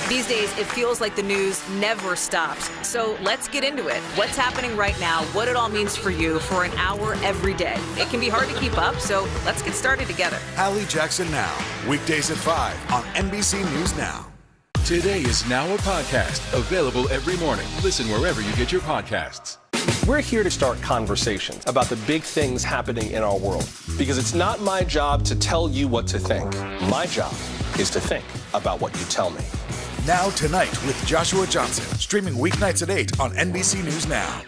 These days, it feels like the news never stops. So let's get into it. What's happening right now, what it all means for you for an hour every day. It can be hard to keep up, so let's get started together. Hallie Jackson Now, weekdays at 5 on NBC News Now. Today is Now a podcast, available every morning. Listen wherever you get your podcasts. We're here to start conversations about the big things happening in our world, because it's not my job to tell you what to think. My job is to think about what you tell me. Now Tonight with Joshua Johnson, streaming weeknights at 8 on NBC News Now.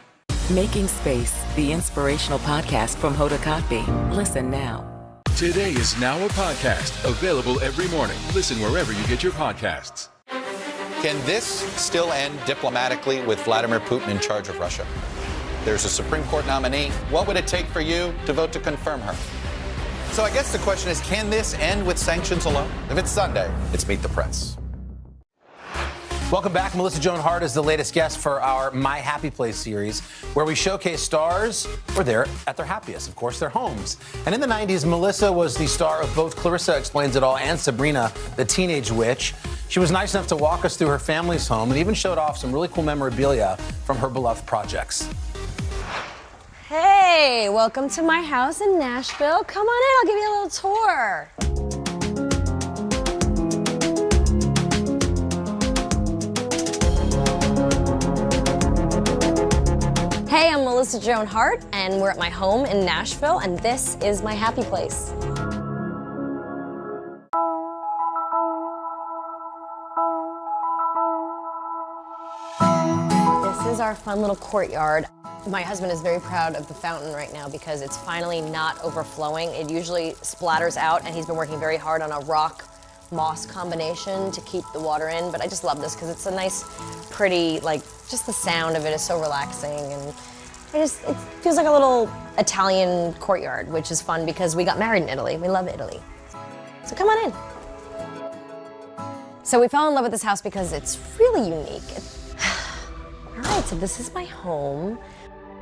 Making Space, the inspirational podcast from Hoda Kotb. Listen now. Today is Now a podcast, available every morning. Listen wherever you get your podcasts. Can this still end diplomatically with Vladimir Putin in charge of Russia? There's a Supreme Court nominee. What would it take for you to vote to confirm her? So I guess the question is, can this end with sanctions alone? If it's Sunday, it's Meet the Press. Welcome back. Melissa Joan Hart is the latest guest for our My Happy Place series, where we showcase stars where they're at their happiest, of course, their homes. And in the 90s, Melissa was the star of both Clarissa Explains It All and Sabrina, the Teenage Witch. She was nice enough to walk us through her family's home and even showed off some really cool memorabilia from her beloved projects. Hey, welcome to my house in Nashville. Come on in, I'll give you a little tour. Hey, I'm Melissa Joan Hart, and we're at my home in Nashville, and this is my happy place. This is our fun little courtyard. My husband is very proud of the fountain right now because it's finally not overflowing. It usually splatters out, and he's been working very hard on a rock moss combination to keep the water in, but I just love this because it's a nice, pretty, like, just the sound of it is so relaxing, and it feels like a little Italian courtyard, which is fun because we got married in Italy. We love Italy. So come on in. So we fell in love with this house because it's really unique. All right, so this is my home.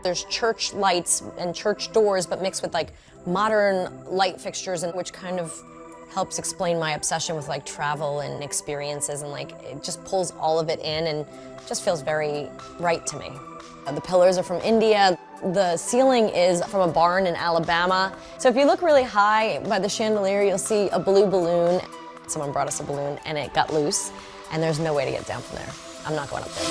There's church lights and church doors, but mixed with like modern light fixtures, and which kind of helps explain my obsession with like travel and experiences, and like it just pulls all of it in and just feels very right to me. The pillars are from India. The ceiling is from a barn in Alabama. So if you look really high by the chandelier, you'll see a blue balloon. Someone brought us a balloon and it got loose, and there's no way to get down from there. I'm not going up there.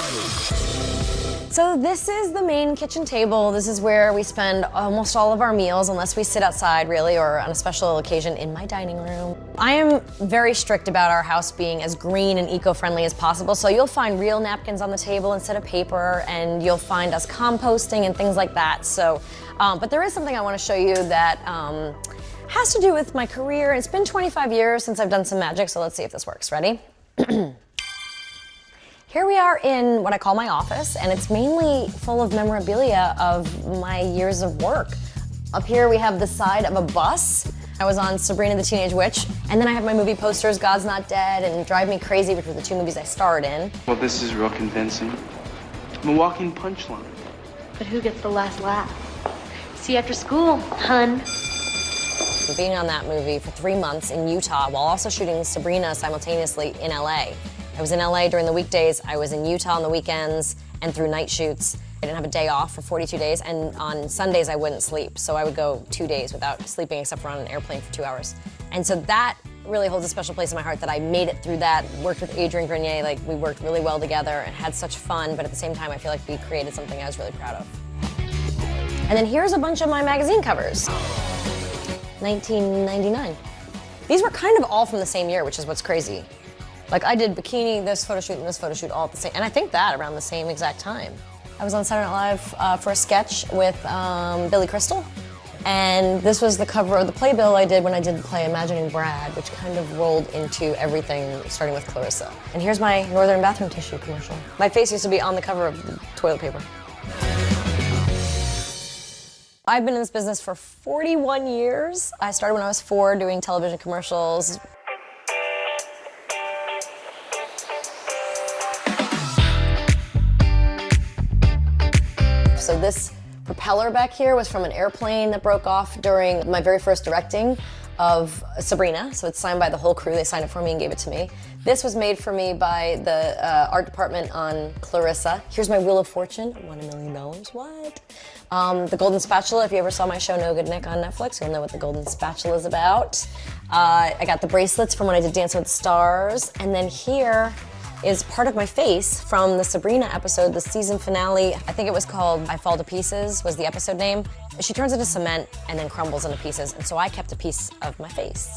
So this is the main kitchen table. This is where we spend almost all of our meals, unless we sit outside really, or on a special occasion in my dining room. I am very strict about our house being as green and eco-friendly as possible, so you'll find real napkins on the table instead of paper, and you'll find us composting and things like that. So, but there is something I want to show you that has to do with my career. It's been 25 years since I've done some magic, so let's see if this works. Ready? Here we are in what I call my office, and it's mainly full of memorabilia of my years of work. Up here we have the side of a bus. I was on Sabrina the Teenage Witch, and then I have my movie posters, God's Not Dead and Drive Me Crazy, which were the two movies I starred in. Well, this is real convincing. I'm a walking punchline. But who gets the last laugh? See you after school, hun. Being on that movie for 3 months in Utah while also shooting Sabrina simultaneously in LA. I was in LA during the weekdays, I was in Utah on the weekends and through night shoots. I didn't have a day off for 42 days, and on Sundays I wouldn't sleep. So I would go 2 days without sleeping except for on an airplane for 2 hours. And so that really holds a special place in my heart, that I made it through that, worked with Adrian Grenier, like we worked really well together and had such fun, but at the same time I feel like we created something I was really proud of. And then here's a bunch of my magazine covers. 1999. These were kind of all from the same year, which is what's crazy. Like I did bikini, this photo shoot, and this photo shoot all at the same, and I think that around the same exact time. I was on Saturday Night Live for a sketch with Billy Crystal, and this was the cover of the playbill I did when I did the play Imagining Brad, which kind of rolled into everything, starting with Clarissa. And here's my Northern bathroom tissue commercial. My face used to be on the cover of the toilet paper. I've been in this business for 41 years. I started when I was 4 doing television commercials. So this propeller back here was from an airplane that broke off during my very first directing. of Sabrina, so it's signed by the whole crew. They signed it for me and gave it to me. This was made for me by the art department on Clarissa. Here's my Wheel of Fortune. I won $1 million. What? The Golden Spatula. If you ever saw my show No Good Nick on Netflix, you'll know what the Golden Spatula is about. I got the bracelets from when I did Dance with the Stars, and then here is part of my face from the Sabrina episode, the season finale. I think it was called I Fall to Pieces was the episode name. She turns into cement and then crumbles into pieces, and so I kept a piece of my face.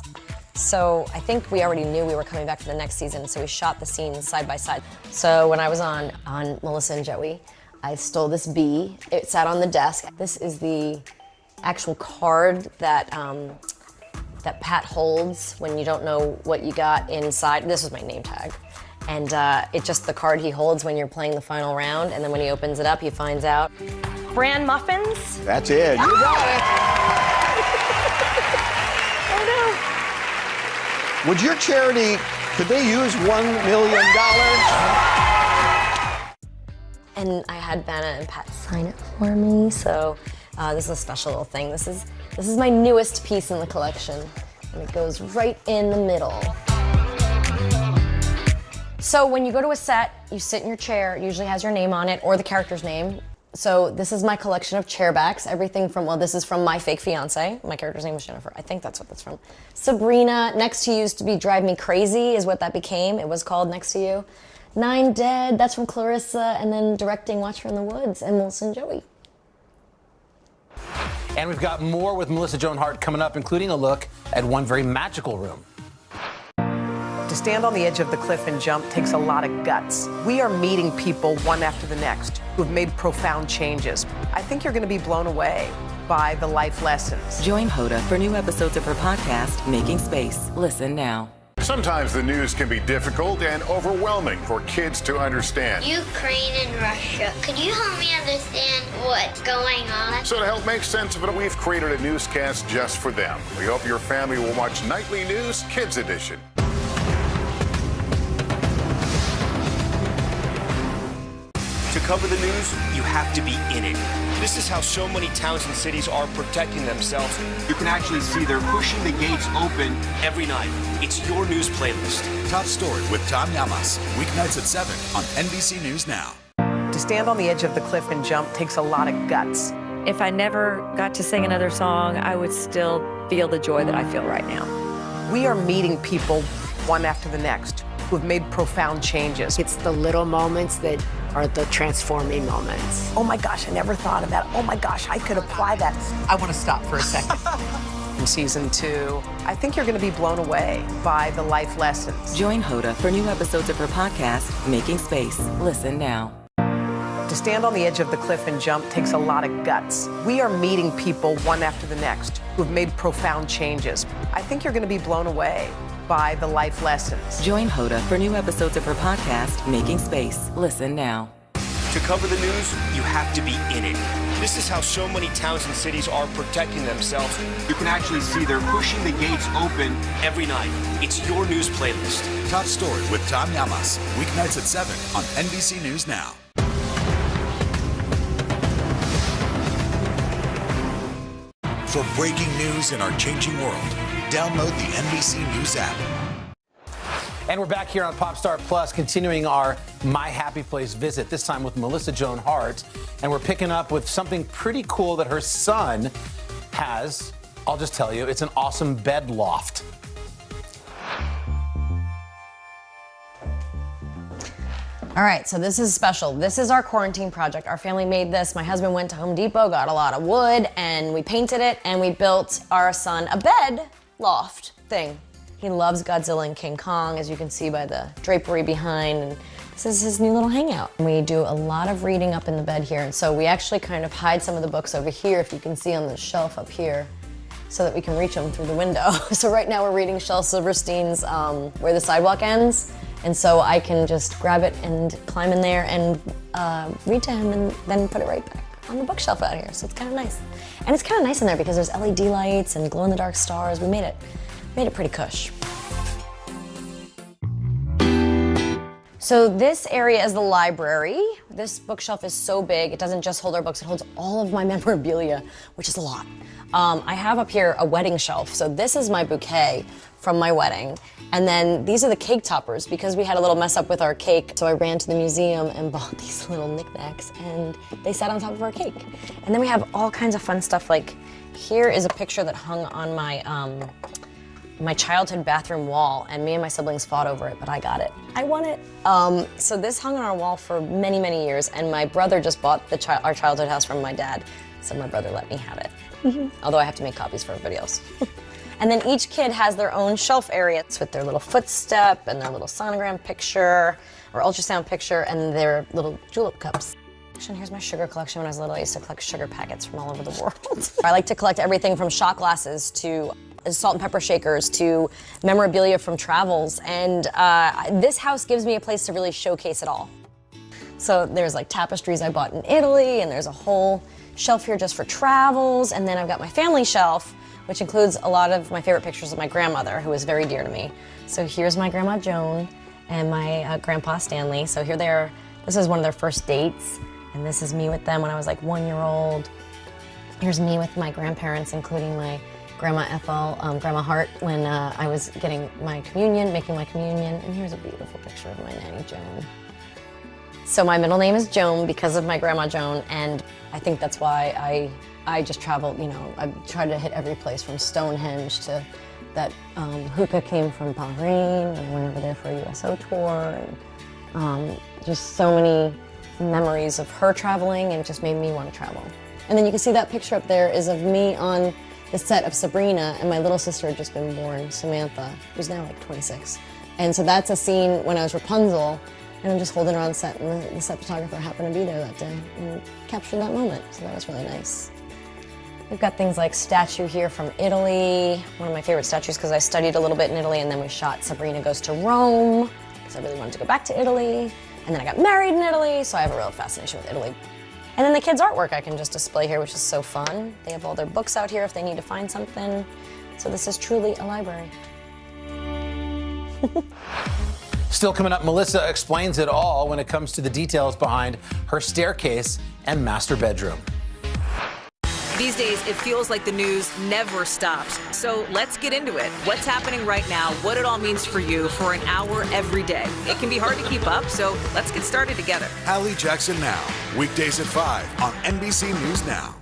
So I think we already knew we were coming back for the next season, so we shot the scenes side by side. So when I was on Melissa and Joey, I stole this bee. It sat on the desk. This is the actual card that that Pat holds when you don't know what you got inside. This is my name tag. And it's just the card he holds when you're playing the final round, and then when he opens it up, he finds out. Bran muffins? That's it, you got it. Oh Would your charity, could they use $1 million? And I had Vanna and Pat sign it for me, so this is a special little thing. This is my newest piece in the collection, and it goes right in the middle. So when you go to a set, you sit in your chair, it usually has your name on it or the character's name. So this is my collection of chairbacks, everything from, well, this is from My Fake Fiance. My character's name was Jennifer. I think that's what that's from. Sabrina, Next to You used to be Drive Me Crazy is what that became. It was called Next to You. 9 Dead, that's from Clarissa, and then directing Watch Her in the Woods and Melissa and Joey. And we've got more with Melissa Joan Hart coming up, including a look at one very magical room. To stand on the edge of the cliff and jump takes a lot of guts. We are meeting people one after the next who have made profound changes. I think you're going to be blown away by the life lessons. Join Hoda for new episodes of her podcast, Making Space. Listen now. Sometimes the news can be difficult and overwhelming for kids to understand. Ukraine and Russia. Could you help me understand what's going on? So to help make sense of it, we've created a newscast just for them. We hope your family will watch Nightly News Kids Edition. To cover the news, you have to be in it. This is how so many towns and cities are protecting themselves. You can actually see they're pushing the gates open every night. It's your news playlist. Top Story with Tom Llamas, weeknights at 7 on NBC News Now. To stand on the edge of the cliff and jump takes a lot of guts. If I never got to sing another song, I would still feel the joy that I feel right now. We are meeting people one after the next who have made profound changes. It's the little moments that are the transforming moments. Oh my gosh, I never thought of that. Oh my gosh, I could apply that. I want to stop for a second. In season 2, I think you're going to be blown away by the life lessons. Join Hoda for new episodes of her podcast, Making Space. Listen now. To stand on the edge of the cliff and jump takes a lot of guts. We are meeting people one after the next who have made profound changes. I think you're going to be blown away by the life lessons. Join Hoda for new episodes of her podcast, Making Space. Listen now. To cover the news, you have to be in it. This is how so many towns and cities are protecting themselves. You can actually see they're pushing the gates open every night. It's your news playlist. Top Story with Tom Llamas, weeknights at 7 on NBC News Now. For breaking news in our changing world, download the NBC News app. And we're back here on Popstar Plus, continuing our My Happy Place visit, this time with Melissa Joan Hart. And we're picking up with something pretty cool that her son has. I'll just tell you, it's an awesome bed loft. All right, so this is special. This is our quarantine project. Our family made this. My husband went to Home Depot, got a lot of wood, and we painted it, and we built our son a bed loft thing. He loves Godzilla and King Kong, as you can see by the drapery behind, and this is his new little hangout. We do a lot of reading up in the bed here, and so we actually kind of hide some of the books over here, if you can see on the shelf up here, so that we can reach them through the window. So right now we're reading Shel Silverstein's Where the Sidewalk Ends, and so I can just grab it and climb in there and read to him and then put it right back on the bookshelf out here. So it's kind of nice. And it's kind of nice in there because there's LED lights and glow-in-the-dark stars. We made it pretty cush. So this area is the library. This bookshelf is so big, it doesn't just hold our books, it holds all of my memorabilia, which is a lot. I have up here a wedding shelf. So this is my bouquet from my wedding. And then these are the cake toppers because we had a little mess up with our cake. So I ran to the museum and bought these little knickknacks and they sat on top of our cake. And then we have all kinds of fun stuff, like here is a picture that hung on my childhood bathroom wall, and me and my siblings fought over it, but I got it. I won it. So this hung on our wall for many, many years, and my brother just bought our childhood house from my dad, so my brother let me have it. Although I have to make copies for everybody else. And then each kid has their own shelf area with their little footstep and their little sonogram picture or ultrasound picture and their little julep cups. And here's my sugar collection. When I was little, I used to collect sugar packets from all over the world. I like to collect everything from shot glasses to salt and pepper shakers to memorabilia from travels. And this house gives me a place to really showcase it all. So there's like tapestries I bought in Italy, and there's a whole shelf here just for travels. And then I've got my family shelf, which includes a lot of my favorite pictures of my grandmother, who is very dear to me. So here's my grandma Joan and my grandpa Stanley. So here they are. This is one of their first dates. And this is me with them when I was like 1 year old. Here's me with my grandparents, including my Grandma Ethel, Grandma Hart, when I was getting my communion, making my communion. And here's a beautiful picture of my nanny, Joan. So my middle name is Joan because of my Grandma Joan, and I think that's why I just traveled, you know, I tried to hit every place from Stonehenge to that hookah came from Bahrain, and I went over there for a USO tour, and just so many memories of her traveling, and it just made me want to travel. And then you can see that picture up there is of me on the set of Sabrina, and my little sister had just been born, Samantha, who's now like 26. And so that's a scene when I was Rapunzel, and I'm just holding her on set, and the set photographer happened to be there that day and captured that moment, so that was really nice. We've got things like statue here from Italy, one of my favorite statues because I studied a little bit in Italy, and then we shot Sabrina Goes to Rome, because I really wanted to go back to Italy. And then I got married in Italy, so I have a real fascination with Italy. And then the kids' artwork I can just display here, which is so fun. They have all their books out here if they need to find something. So this is truly a library. Still coming up, Melissa explains it all when it comes to the details behind her staircase and master bedroom. These days, it feels like the news never stops. So let's get into it. What's happening right now, what it all means for you for an hour every day. It can be hard to keep up, so let's get started together. Hallie Jackson Now, weekdays at 5 on NBC News Now.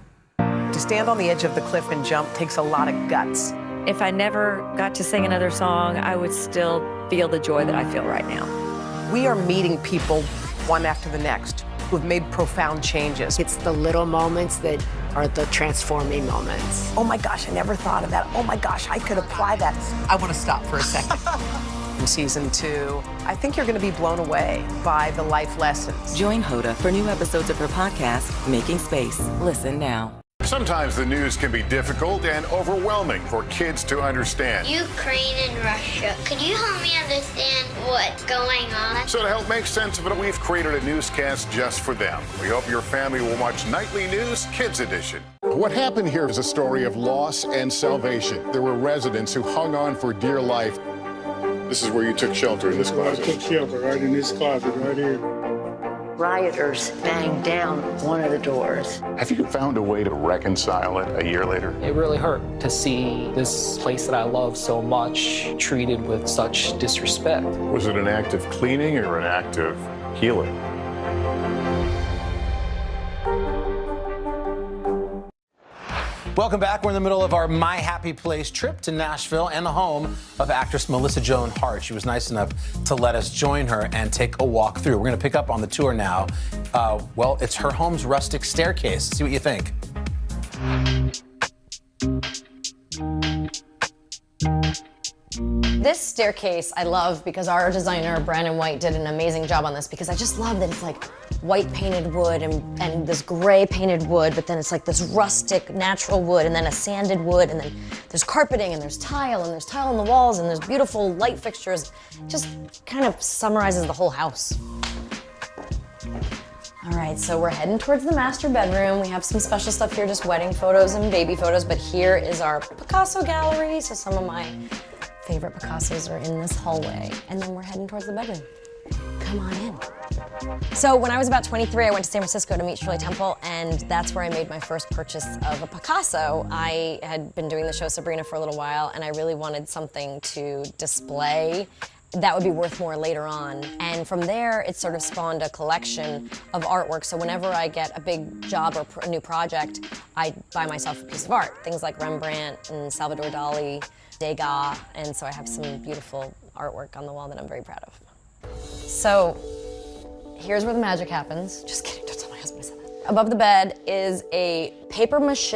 To stand on the edge of the cliff and jump takes a lot of guts. If I never got to sing another song, I would still feel the joy that I feel right now. We are meeting people one after the next who've made profound changes. It's the little moments that are the transforming moments. Oh my gosh, I never thought of that. Oh my gosh, I could apply that. I want to stop for a second. In season 2, I think you're going to be blown away by the life lessons. Join Hoda for new episodes of her podcast, Making Space. Listen now. Sometimes the news can be difficult and overwhelming for kids to understand. Ukraine and Russia. Could you help me understand what's going on? So to help make sense of it, we've created a newscast just for them. We hope your family will watch Nightly News Kids Edition. What happened here is a story of loss and salvation. There were residents who hung on for dear life. This is where you took shelter, in this closet. I took shelter right in this closet right here. Rioters banged down one of the doors. Have you found a way to reconcile it a year later? It really hurt to see this place that I love so much treated with such disrespect. Was it an act of cleaning or an act of healing? Welcome back. We're in the middle of our My Happy Place trip to Nashville and the home of actress Melissa Joan Hart. She was nice enough to let us join her and take a walk through. We're going to pick up on the tour now. Well, it's her home's rustic staircase. See what you think. This staircase I love because our designer, Brandon White, did an amazing job on this because I just love that it's like white painted wood and this gray painted wood, but then it's like this rustic natural wood and then a sanded wood and then there's carpeting and there's tile on the walls and there's beautiful light fixtures. Just kind of summarizes the whole house. All right, so we're heading towards the master bedroom. We have some special stuff here, just wedding photos and baby photos, but here is our Picasso Gallery. So some of my favorite Picassos are in this hallway. And then we're heading towards the bedroom. come on in. So when I was about 23, I went to San Francisco to meet Shirley Temple, and that's where I made my first purchase of a Picasso. I had been doing the show Sabrina for a little while, and I really wanted something to display that would be worth more later on. And from there, it sort of spawned a collection of artwork. So whenever I get a big job or a new project, I buy myself a piece of art. Things like Rembrandt and Salvador Dali, Degas, and so I have some beautiful artwork on the wall that I'm very proud of. So here's where the magic happens. Just kidding, don't tell my husband I said that. Above the bed is a paper mache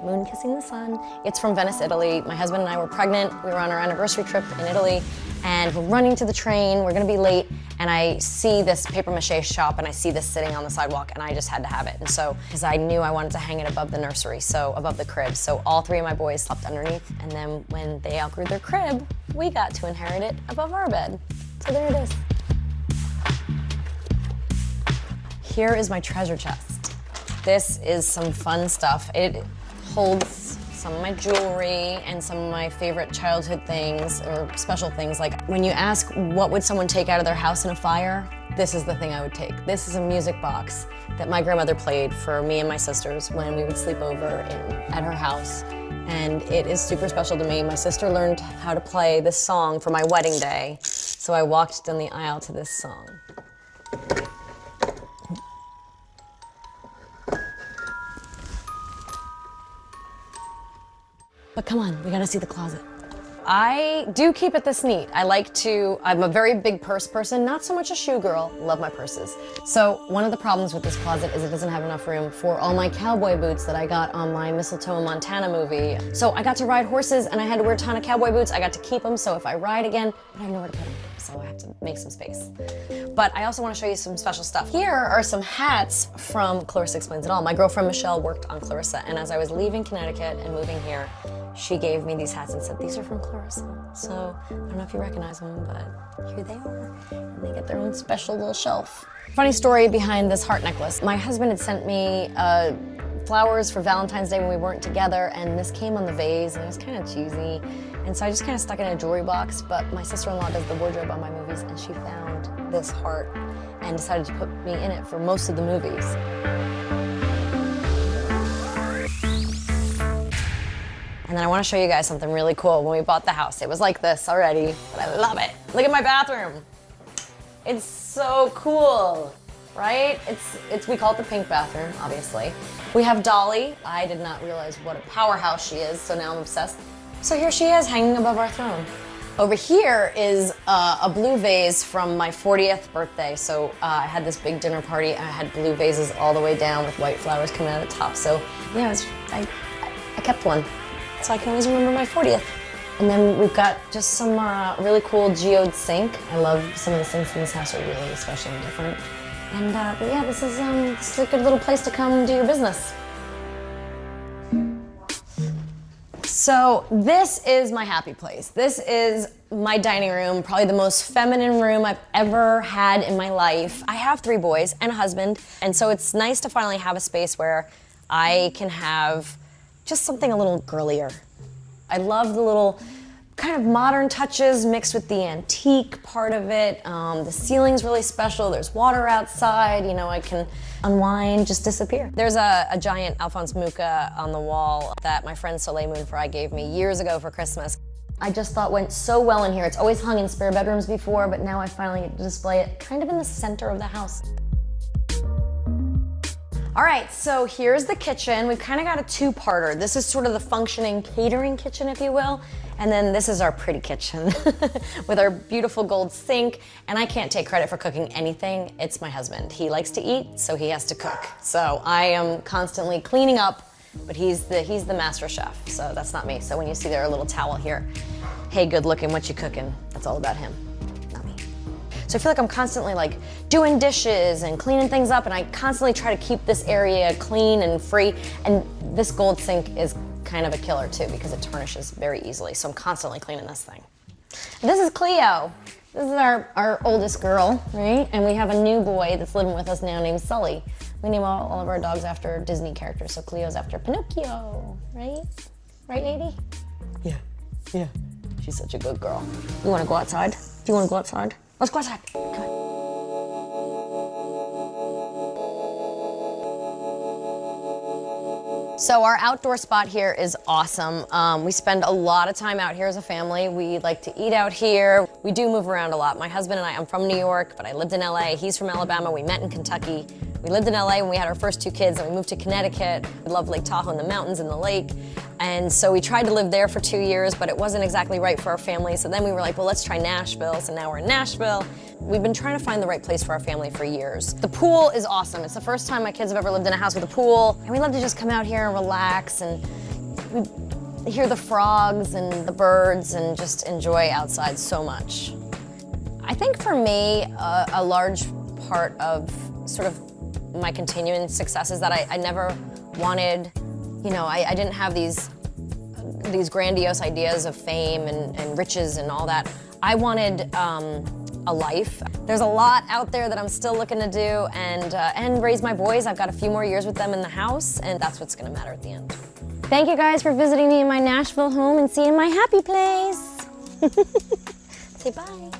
moon kissing the sun. It's from Venice, Italy. My husband and I were pregnant. We were on our anniversary trip in Italy, and we're running to the train. We're gonna be late, and I see this paper mache shop, and I see this sitting on the sidewalk, and I just had to have it. And so, because I knew I wanted to hang it above the nursery, so above the crib. So all three of my boys slept underneath, and then when they outgrew their crib, we got to inherit it above our bed. So there it is. Here is my treasure chest. This is some fun stuff. It holds some of my jewelry and some of my favorite childhood things or special things. Like when you ask what would someone take out of their house in a fire, this is the thing I would take. This is a music box that my grandmother played for me and my sisters when we would sleep over at her house. And it is super special to me. My sister learned how to play this song for my wedding day, so I walked down the aisle to this song. But come on, we gotta see the closet. I do keep it this neat. I'm a very big purse person, not so much a shoe girl, love my purses. So one of the problems with this closet is it doesn't have enough room for all my cowboy boots that I got on my Mistletoe in Montana movie. So I got to ride horses and I had to wear a ton of cowboy boots. I got to keep them, so if I ride again, I have nowhere to put them, so I have to make some space. But I also wanna show you some special stuff. Here are some hats from Clarissa Explains It All. My girlfriend Michelle worked on Clarissa, and as I was leaving Connecticut and moving here, she gave me these hats and said, these are from Clarissa. So I don't know if you recognize them, but here they are. And they get their own special little shelf. Funny story behind this heart necklace. My husband had sent me flowers for Valentine's Day when we weren't together, and this came on the vase, and it was kind of cheesy. And so I just kind of stuck it in a jewelry box, but my sister-in-law does the wardrobe on my movies, and she found this heart and decided to put me in it for most of the movies. And then I want to show you guys something really cool. When we bought the house, it was like this already, but I love it. Look at my bathroom. It's so cool, right? We call it the pink bathroom, obviously. We have Dolly. I did not realize what a powerhouse she is, so now I'm obsessed. So here she is, hanging above our throne. Over here is a blue vase from my 40th birthday. So I had this big dinner party. I had blue vases all the way down with white flowers coming out of the top. So yeah, I kept one. So I can always remember my 40th. And then we've got just some really cool geode sink. I love some of the sinks in this house are really special and different. And but yeah, this is a good little place to come do your business. So this is my happy place. This is my dining room, probably the most feminine room I've ever had in my life. I have 3 boys and a husband, and so it's nice to finally have a space where I can have just something a little girlier. I love the little kind of modern touches mixed with the antique part of it. The ceiling's really special. There's water outside. You know, I can unwind, just disappear. There's a giant Alphonse Mucha on the wall that my friend Soleil Moonfry gave me years ago for Christmas. I just thought went so well in here. It's always hung in spare bedrooms before, but now I finally get to display it kind of in the center of the house. All right, so here's the kitchen. We've kind of got a 2-parter. This is sort of the functioning catering kitchen, if you will. And then this is our pretty kitchen with our beautiful gold sink. And I can't take credit for cooking anything. It's my husband. He likes to eat, so he has to cook. So I am constantly cleaning up, but he's the master chef, so that's not me. So when you see their little towel here, hey, good looking, what you cooking? That's all about him. So I feel like I'm constantly like doing dishes and cleaning things up, and I constantly try to keep this area clean and free. And this gold sink is kind of a killer too because it tarnishes very easily. So I'm constantly cleaning this thing. And this is Cleo. This is our oldest girl, right? And we have a new boy that's living with us now named Sully. We name all of our dogs after Disney characters. So Cleo's after Pinocchio, right? Right, lady? Yeah. She's such a good girl. You wanna go outside? Do you wanna go outside? Let's go outside. Come on. So our outdoor spot here is awesome. We spend a lot of time out here as a family. We like to eat out here. We do move around a lot. My husband and I'm from New York, but I lived in LA. He's from Alabama. We met in Kentucky. We lived in LA when we had our first 2 kids, and we moved to Connecticut. We love Lake Tahoe and the mountains and the lake. And so we tried to live there for 2 years, but it wasn't exactly right for our family. So then we were like, well, let's try Nashville. So now we're in Nashville. We've been trying to find the right place for our family for years. The pool is awesome. It's the first time my kids have ever lived in a house with a pool. And we love to just come out here and relax, and we hear the frogs and the birds and just enjoy outside so much. I think for me, a large part of sort of my continuing success is that I never wanted, you know, I didn't have these grandiose ideas of fame and riches and all that. I wanted a life. There's a lot out there that I'm still looking to do, and raise my boys. I've got a few more years with them in the house, and that's what's gonna matter at the end. Thank you guys for visiting me in my Nashville home and seeing my happy place. Say bye.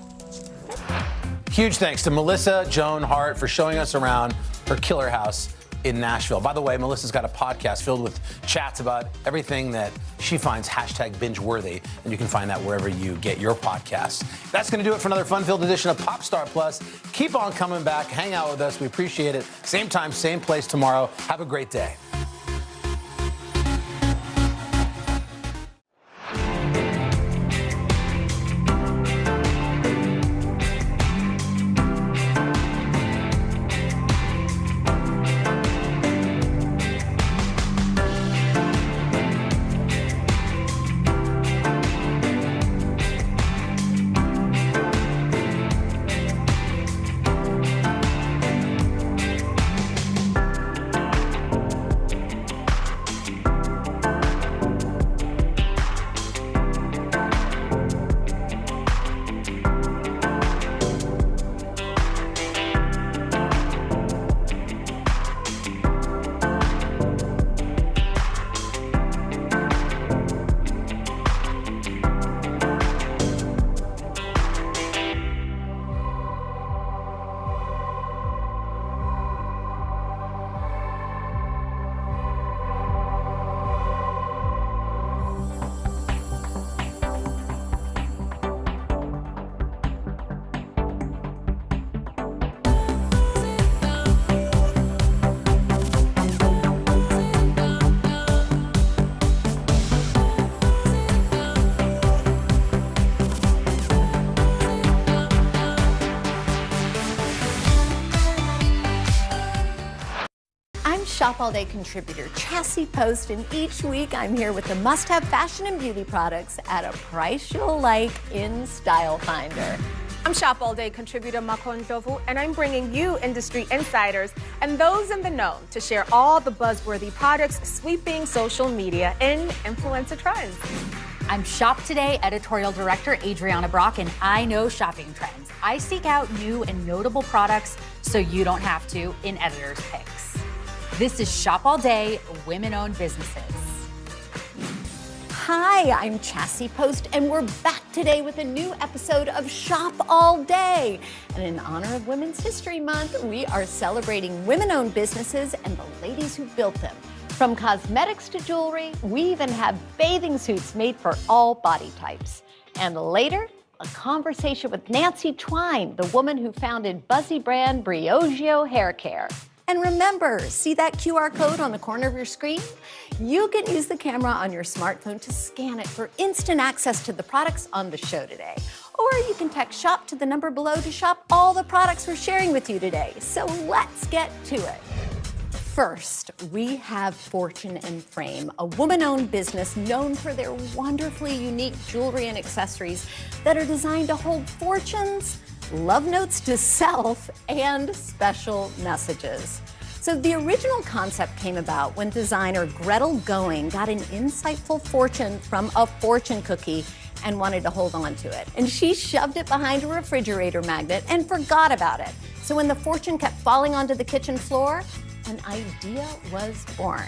Huge thanks to Melissa Joan Hart for showing us around her killer house in Nashville. By the way, Melissa's got a podcast filled with chats about everything that she finds hashtag binge-worthy, and you can find that wherever you get your podcasts. That's going to do it for another fun-filled edition of Popstar Plus. Keep on coming back. Hang out with us. We appreciate it. Same time, same place tomorrow. Have a great day. Shop All Day contributor Chassie Post, and each week I'm here with the must-have fashion and beauty products at a price you'll like in Style Finder. I'm Shop All Day contributor Mache, and I'm bringing you industry insiders and those in the know to share all the buzzworthy products sweeping social media and influencer trends. I'm Shop Today editorial director Adriana Brock, and I know shopping trends. I seek out new and notable products so you don't have to in editor's picks. This is Shop All Day, women-owned businesses. Hi, I'm Chassie Post, and we're back today with a new episode of Shop All Day. And in honor of Women's History Month, we are celebrating women-owned businesses and the ladies who built them. From cosmetics to jewelry, we even have bathing suits made for all body types. And later, a conversation with Nancy Twine, the woman who founded Buzzy brand Briogeo Hair Care. And remember, see that QR code on the corner of your screen? You can use the camera on your smartphone to scan it for instant access to the products on the show today. Or you can text SHOP to the number below to shop all the products we're sharing with you today. So let's get to it. First, we have Fortune and Frame, a woman-owned business known for their wonderfully unique jewelry and accessories that are designed to hold fortunes, love notes to self, and special messages. So the original concept came about when designer Gretel Going got an insightful fortune from a fortune cookie and wanted to hold on to it. And she shoved it behind a refrigerator magnet and forgot about it. So when the fortune kept falling onto the kitchen floor, an idea was born.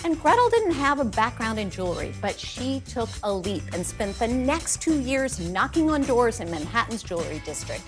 And Gretel didn't have a background in jewelry, but she took a leap and spent the next 2 years knocking on doors in Manhattan's jewelry district,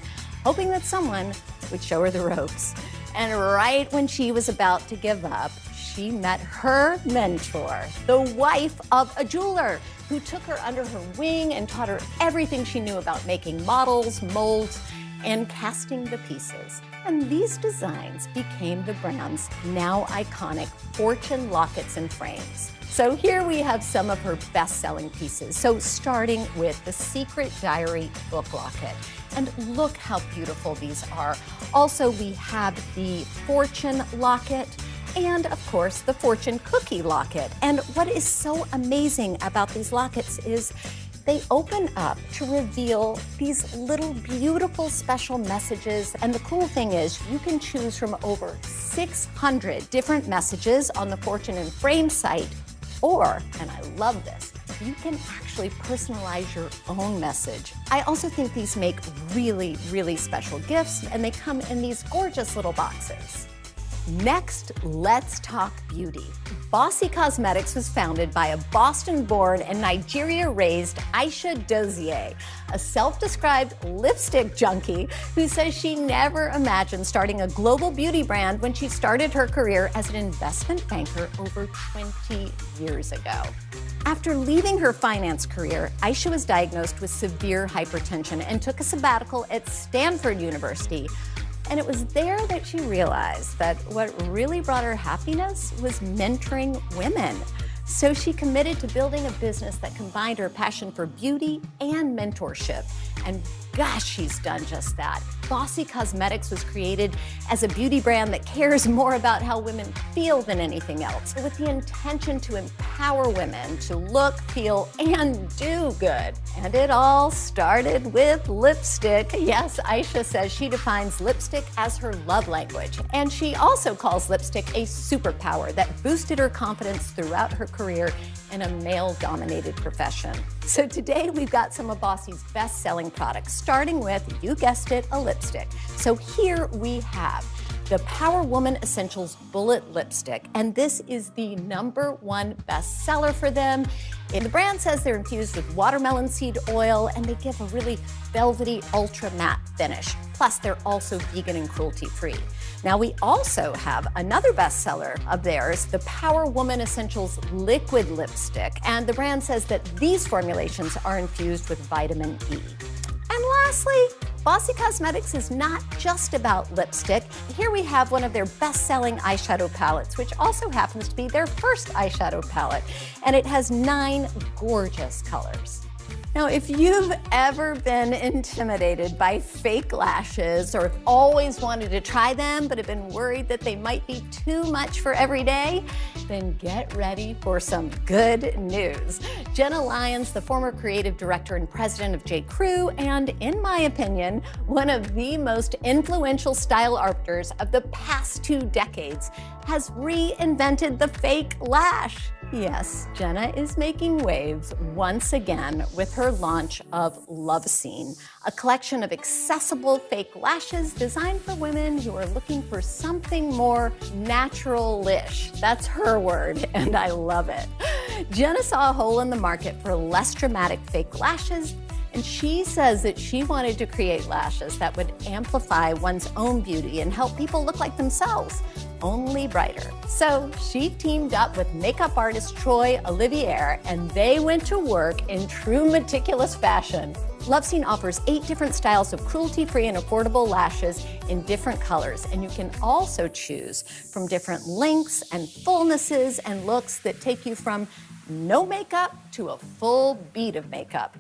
hoping that someone would show her the ropes. And right when she was about to give up, she met her mentor, the wife of a jeweler, who took her under her wing and taught her everything she knew about making models, molds, and casting the pieces. And these designs became the brand's now iconic Fortune lockets and frames. So here we have some of her best-selling pieces. So starting with the Secret Diary book locket. And look how beautiful these are. Also, we have the Fortune locket and, of course, the Fortune cookie locket. And what is so amazing about these lockets is they open up to reveal these little beautiful special messages. And the cool thing is you can choose from over 600 different messages on the Fortune and Frame site. Or, and I love this, you can actually personalize your own message. I also think these make really, really special gifts, and they come in these gorgeous little boxes. Next, let's talk beauty. Bossy Cosmetics was founded by a Boston-born and Nigeria-raised Aisha Dozier, a self-described lipstick junkie who says she never imagined starting a global beauty brand when she started her career as an investment banker over 20 years ago. After leaving her finance career, Aisha was diagnosed with severe hypertension and took a sabbatical at Stanford University. And it was there that she realized that what really brought her happiness was mentoring women. So she committed to building a business that combined her passion for beauty and mentorship. And gosh, she's done just that. Bossy Cosmetics was created as a beauty brand that cares more about how women feel than anything else, with the intention to empower women to look, feel, and do good. And it all started with lipstick. Yes, Aisha says she defines lipstick as her love language. And she also calls lipstick a superpower that boosted her confidence throughout her career in a male-dominated profession. So today we've got some of Bossy's best-selling products, starting with, you guessed it, a lipstick. So here we have the Power Woman Essentials Bullet Lipstick, and this is the #1 bestseller for them. And the brand says they're infused with watermelon seed oil, and they give a really velvety, ultra matte finish. Plus, they're also vegan and cruelty-free. Now, we also have another bestseller of theirs, the Power Woman Essentials Liquid Lipstick, and the brand says that these formulations are infused with vitamin E. And lastly, Bossy Cosmetics is not just about lipstick. Here we have one of their best-selling eyeshadow palettes, which also happens to be their first eyeshadow palette, and it has 9 gorgeous colors. Now, if you've ever been intimidated by fake lashes or always wanted to try them but have been worried that they might be too much for every day, then get ready for some good news. Jenna Lyons, the former creative director and president of J. Crew, and in my opinion, one of the most influential style arbiters of the past 2 decades, has reinvented the fake lash. Yes, Jenna is making waves once again with her launch of Love Scene, a collection of accessible fake lashes designed for women who are looking for something more natural-ish. That's her word, and I love it. Jenna saw a hole in the market for less dramatic fake lashes, and she says that she wanted to create lashes that would amplify one's own beauty and help people look like themselves, only brighter. So she teamed up with makeup artist Troy Olivier, and they went to work in true meticulous fashion. Love Scene offers 8 different styles of cruelty-free and affordable lashes in different colors, and you can also choose from different lengths and fullnesses and looks that take you from no makeup to a full bead of makeup.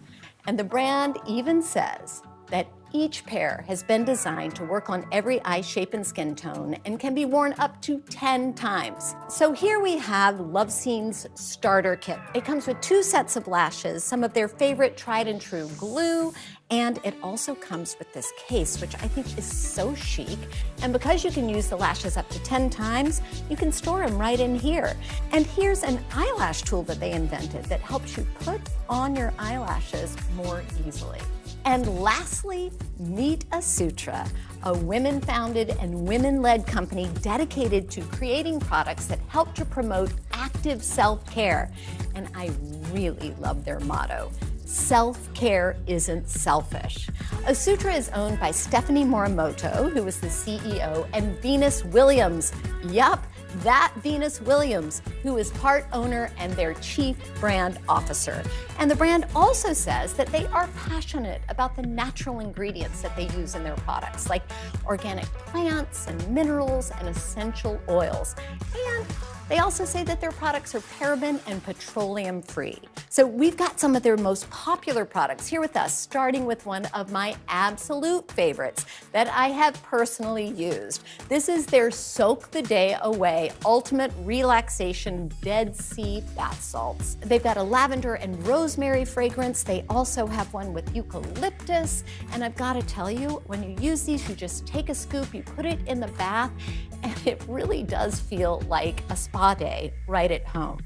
And the brand even says that each pair has been designed to work on every eye shape and skin tone and can be worn up to 10 times. So here we have Love Scene's starter kit. It comes with 2 sets of lashes, some of their favorite tried and true glue, and it also comes with this case, which I think is so chic. And because you can use the lashes up to 10 times, you can store them right in here. And here's an eyelash tool that they invented that helps you put on your eyelashes more easily. And lastly, meet Asutra, a women-founded and women-led company dedicated to creating products that help to promote active self-care. And I really love their motto: self-care isn't selfish. Asutra is owned by Stephanie Morimoto, who is the CEO, and Venus Williams. Yup, That Venus Williams, who is part owner and their chief brand officer. And the brand also says that they are passionate about the natural ingredients that they use in their products, like organic plants and minerals and essential oils. And they also say that their products are paraben and petroleum free. So we've got some of their most popular products here with us, starting with one of my absolute favorites that I have personally used. This is their Soak the Day Away Ultimate Relaxation Dead Sea Bath Salts. They've got a lavender and rosemary fragrance. They also have one with eucalyptus. And I've got to tell you, when you use these, you just take a scoop, you put it in the bath, and it really does feel like a spa day right at home.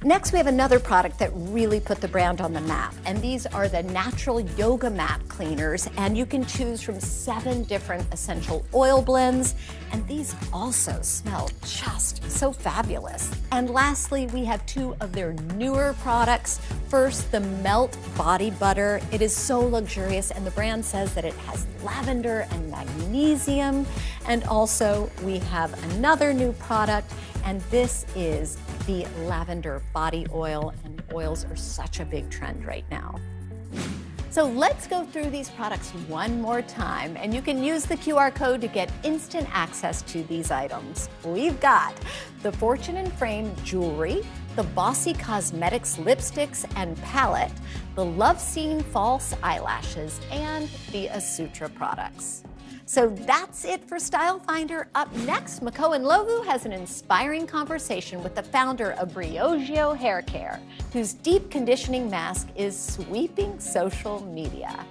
Next, we have another product that really put the brand on the map, and these are the natural yoga mat cleaners, and you can choose from 7 different essential oil blends, and these also smell just so fabulous. And lastly, we have 2 of their newer products. First, the Melt Body Butter. It is so luxurious, and the brand says that it has lavender and magnesium. And also, we have another new product, and this is the Lavender Body Oil, and oils are such a big trend right now. So let's go through these products one more time, and you can use the QR code to get instant access to these items. We've got the Fortune and Frame jewelry, the Bossy Cosmetics lipsticks and palette, the Love Scene false eyelashes, and the Asutra products. So that's it for Style Finder. Up next, Mako and Lovu has an inspiring conversation with the founder of Briogeo Hair Care, whose deep conditioning mask is sweeping social media.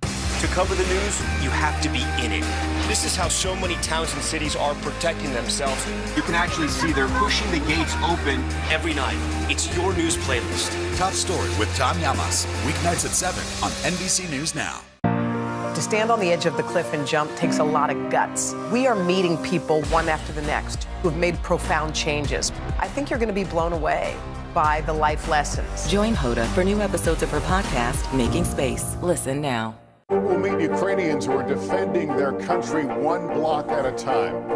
To cover the news, you have to be in it. This is how so many towns and cities are protecting themselves. You can actually see they're pushing the gates open every night. It's your news playlist. Top Story with Tom Llamas, weeknights at 7 on NBC News Now. To stand on the edge of the cliff and jump takes a lot of guts. We are meeting people one after the next who have made profound changes. I think you're going to be blown away by the life lessons. Join Hoda for new episodes of her podcast, Making Space. Listen now. We'll meet Ukrainians who are defending their country one block at a time.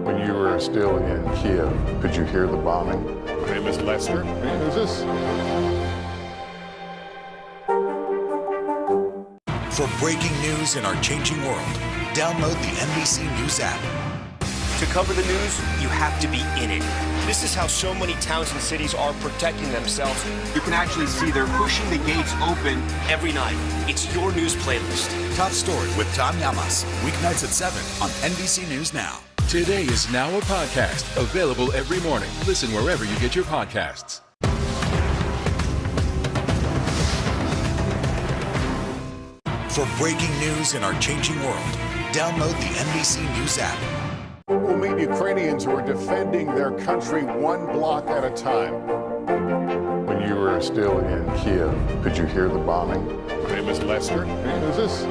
When you were still in Kiev, could you hear the bombing? My name is Lester. Who's this? For breaking news in our changing world, download the NBC News app. To cover the news, you have to be in it. This is how so many towns and cities are protecting themselves. You can actually see they're pushing the gates open every night. It's your news playlist. Top Story with Tom Llamas, weeknights at 7 on NBC News Now. Today is now a podcast, available every morning. Listen wherever you get your podcasts. For breaking news in our changing world, download the NBC News app. We'll meet Ukrainians who are defending their country one block at a time. When you were still in Kiev, could you hear the bombing? My name is Lester. Who's this?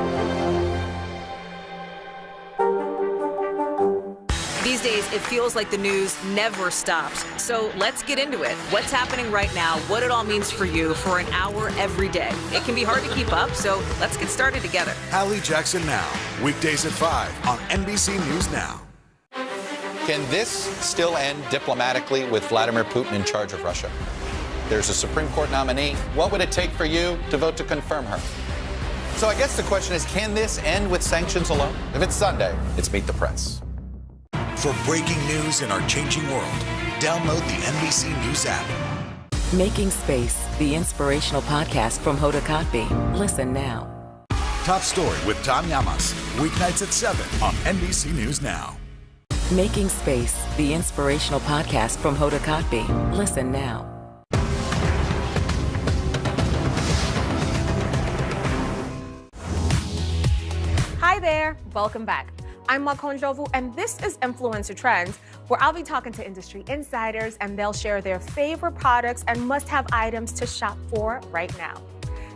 These days, it feels like the news never stops. So let's get into it. What's happening right now, what it all means for you for an hour every day. It can be hard to keep up, so let's get started together. Hallie Jackson Now, weekdays at 5 on NBC News Now. Can this still end diplomatically with Vladimir Putin in charge of Russia? There's a Supreme Court nominee. What would it take for you to vote to confirm her? So I guess the question is, can this end with sanctions alone? If it's Sunday, it's Meet the Press. For breaking news in our changing world, download the NBC News app. Making Space, the inspirational podcast from Hoda Kotb. Listen now. Top Story with Tom Llamas, weeknights at 7 on NBC News Now. Making Space, the inspirational podcast from Hoda Kotb. Listen now. Hi there, welcome back. I'm Mache, and this is Influencer Trends, where I'll be talking to industry insiders and they'll share their favorite products and must-have items to shop for right now.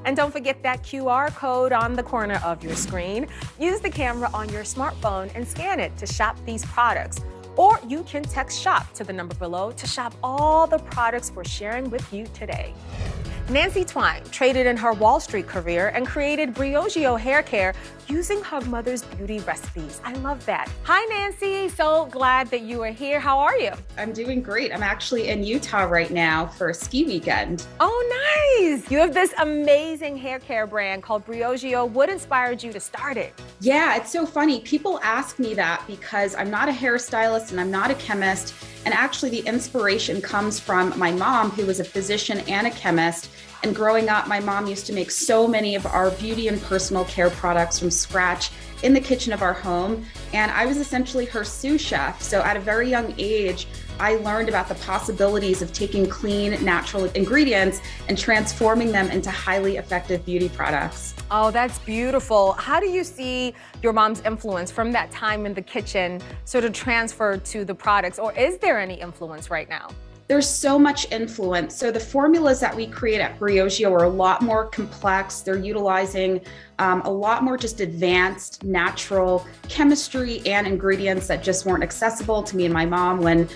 And don't forget that QR code on the corner of your screen. Use the camera on your smartphone and scan it to shop these products. Or you can text SHOP to the number below to shop all the products we're sharing with you today. Nancy Twine traded in her Wall Street career and created Briogeo hair care using her mother's beauty recipes. I love that. Hi, Nancy. So glad that you are here. How are you? I'm doing great. I'm actually in Utah right now for a ski weekend. Oh, nice. You have this amazing hair care brand called Briogeo. What inspired you to start it? Yeah, it's so funny. People ask me that because I'm not a hairstylist and I'm not a chemist. And actually the inspiration comes from my mom, who was a physician and a chemist. And growing up, my mom used to make so many of our beauty and personal care products from scratch in the kitchen of our home. And I was essentially her sous chef. So at a very young age, I learned about the possibilities of taking clean, natural ingredients and transforming them into highly effective beauty products. Oh, that's beautiful. How do you see your mom's influence from that time in the kitchen sort of transfer to the products, or is there any influence right now? There's so much influence. So the formulas that we create at Briogeo are a lot more complex. They're utilizing a lot more just advanced natural chemistry and ingredients that just weren't accessible to me and my mom when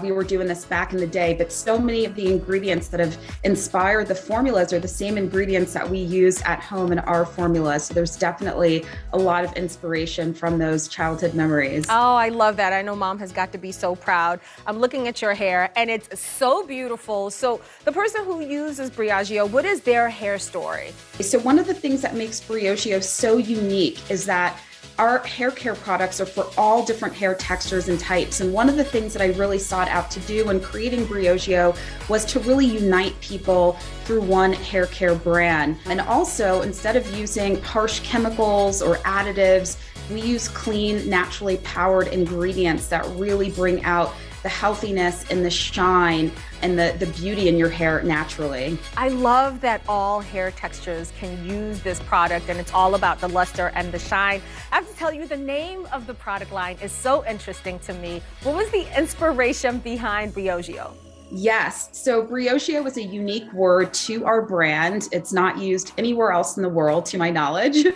we were doing this back in the day. But so many of the ingredients that have inspired the formulas are the same ingredients that we use at home in our formulas. So there's definitely a lot of inspiration from those childhood memories. Oh, I love that. I know mom has got to be so proud. I'm looking at your hair and it's so beautiful. So the person who uses Briogeo, what is their hair story? So one of the things that makes Briogeo so unique is that our hair care products are for all different hair textures and types. And one of the things that I really sought out to do when creating Briogeo was to really unite people through one hair care brand. And also, instead of using harsh chemicals or additives, we use clean, naturally powered ingredients that really bring out the healthiness and the shine and the beauty in your hair naturally. I love that all hair textures can use this product, and it's all about the luster and the shine. I have to tell you, the name of the product line is so interesting to me. What was the inspiration behind Briogeo? Yes, so Briogeo is a unique word to our brand. It's not used anywhere else in the world, to my knowledge.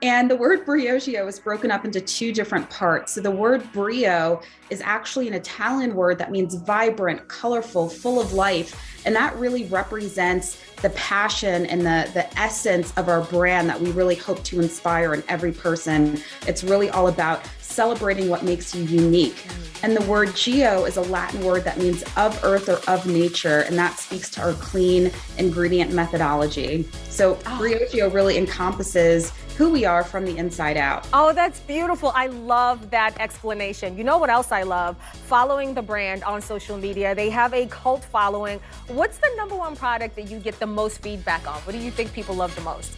And the word Briogeo is broken up into two different parts. So the word brio is actually an Italian word that means vibrant, colorful, full of life. And that really represents the passion and the essence of our brand that we really hope to inspire in every person. It's really all about celebrating what makes you unique. And the word geo is a Latin word that means of earth or of nature, and that speaks to our clean ingredient methodology. So Briogeo really encompasses who we are from the inside out. Oh, that's beautiful. I love that explanation. You know what else I love? Following the brand on social media. They have a cult following. What's the number one product that you get the most feedback on? What do you think people love the most?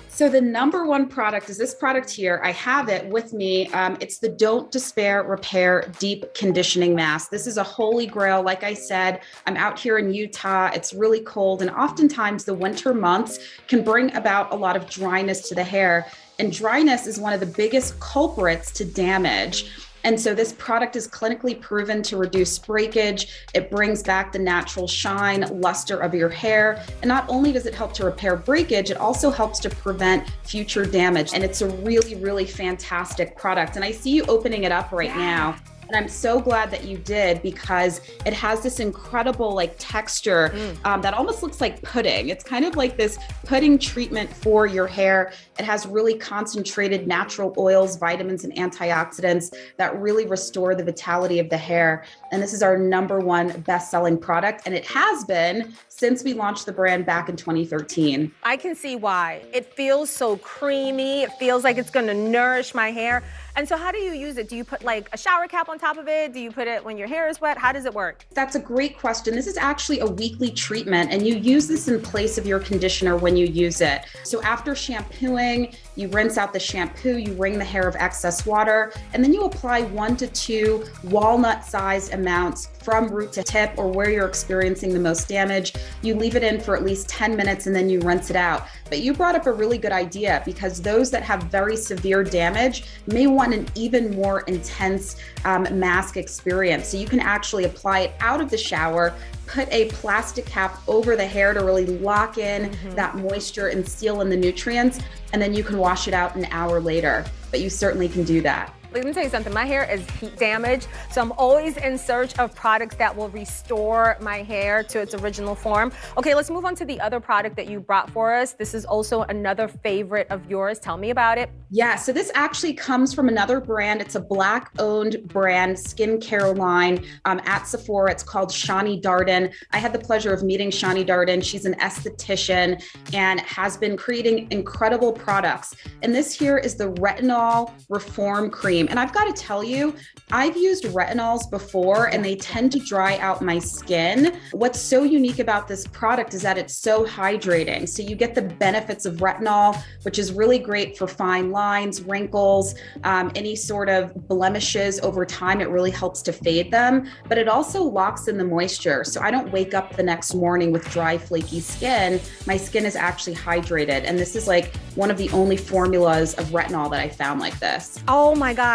So the number one product is this product here. I have it with me. It's the Don't Despair Repair Deep Conditioning Mask. This is a holy grail. Like I said, I'm out here in Utah. It's really cold, and oftentimes the winter months can bring about a lot of dryness to the hair. And dryness is one of the biggest culprits to damage. And so this product is clinically proven to reduce breakage. It brings back the natural shine, luster of your hair. And not only does it help to repair breakage, it also helps to prevent future damage. And it's a really, really fantastic product. And I see you opening it up right now. And I'm so glad that you did, because it has this incredible texture that almost looks like pudding. It's kind of like this pudding treatment for your hair. It has really concentrated natural oils, vitamins, and antioxidants that really restore the vitality of the hair. And this is our number one best-selling product. And it has been since we launched the brand back in 2013. I can see why. It feels so creamy. It feels like it's going to nourish my hair. And so how do you use it? Do you put a shower cap on top of it? Do you put it when your hair is wet? How does it work? That's a great question. This is actually a weekly treatment, and you use this in place of your conditioner when you use it. So after shampooing, you rinse out the shampoo, you wring the hair of excess water, and then you apply 1 to 2 walnut-sized amounts from root to tip, or where you're experiencing the most damage. You leave it in for at least 10 minutes and then you rinse it out. But you brought up a really good idea, because those that have very severe damage may want an even more intense mask experience. So you can actually apply it out of the shower, put a plastic cap over the hair to really lock in that moisture and seal in the nutrients, and then you can wash it out an hour later. But you certainly can do that. Let me tell you something, my hair is heat damaged, so I'm always in search of products that will restore my hair to its original form. Okay, let's move on to the other product that you brought for us. This is also another favorite of yours. Tell me about it. Yeah, so this actually comes from another brand. It's a Black-owned brand, skincare line at Sephora. It's called Shani Darden. I had the pleasure of meeting Shani Darden. She's an esthetician and has been creating incredible products. And this here is the Retinol Reform Cream. And I've got to tell you, I've used retinols before and they tend to dry out my skin. What's so unique about this product is that it's so hydrating. So you get the benefits of retinol, which is really great for fine lines, wrinkles, any sort of blemishes over time. It really helps to fade them, but it also locks in the moisture. So I don't wake up the next morning with dry, flaky skin. My skin is actually hydrated. And this is like one of the only formulas of retinol that I found like this. Oh my gosh.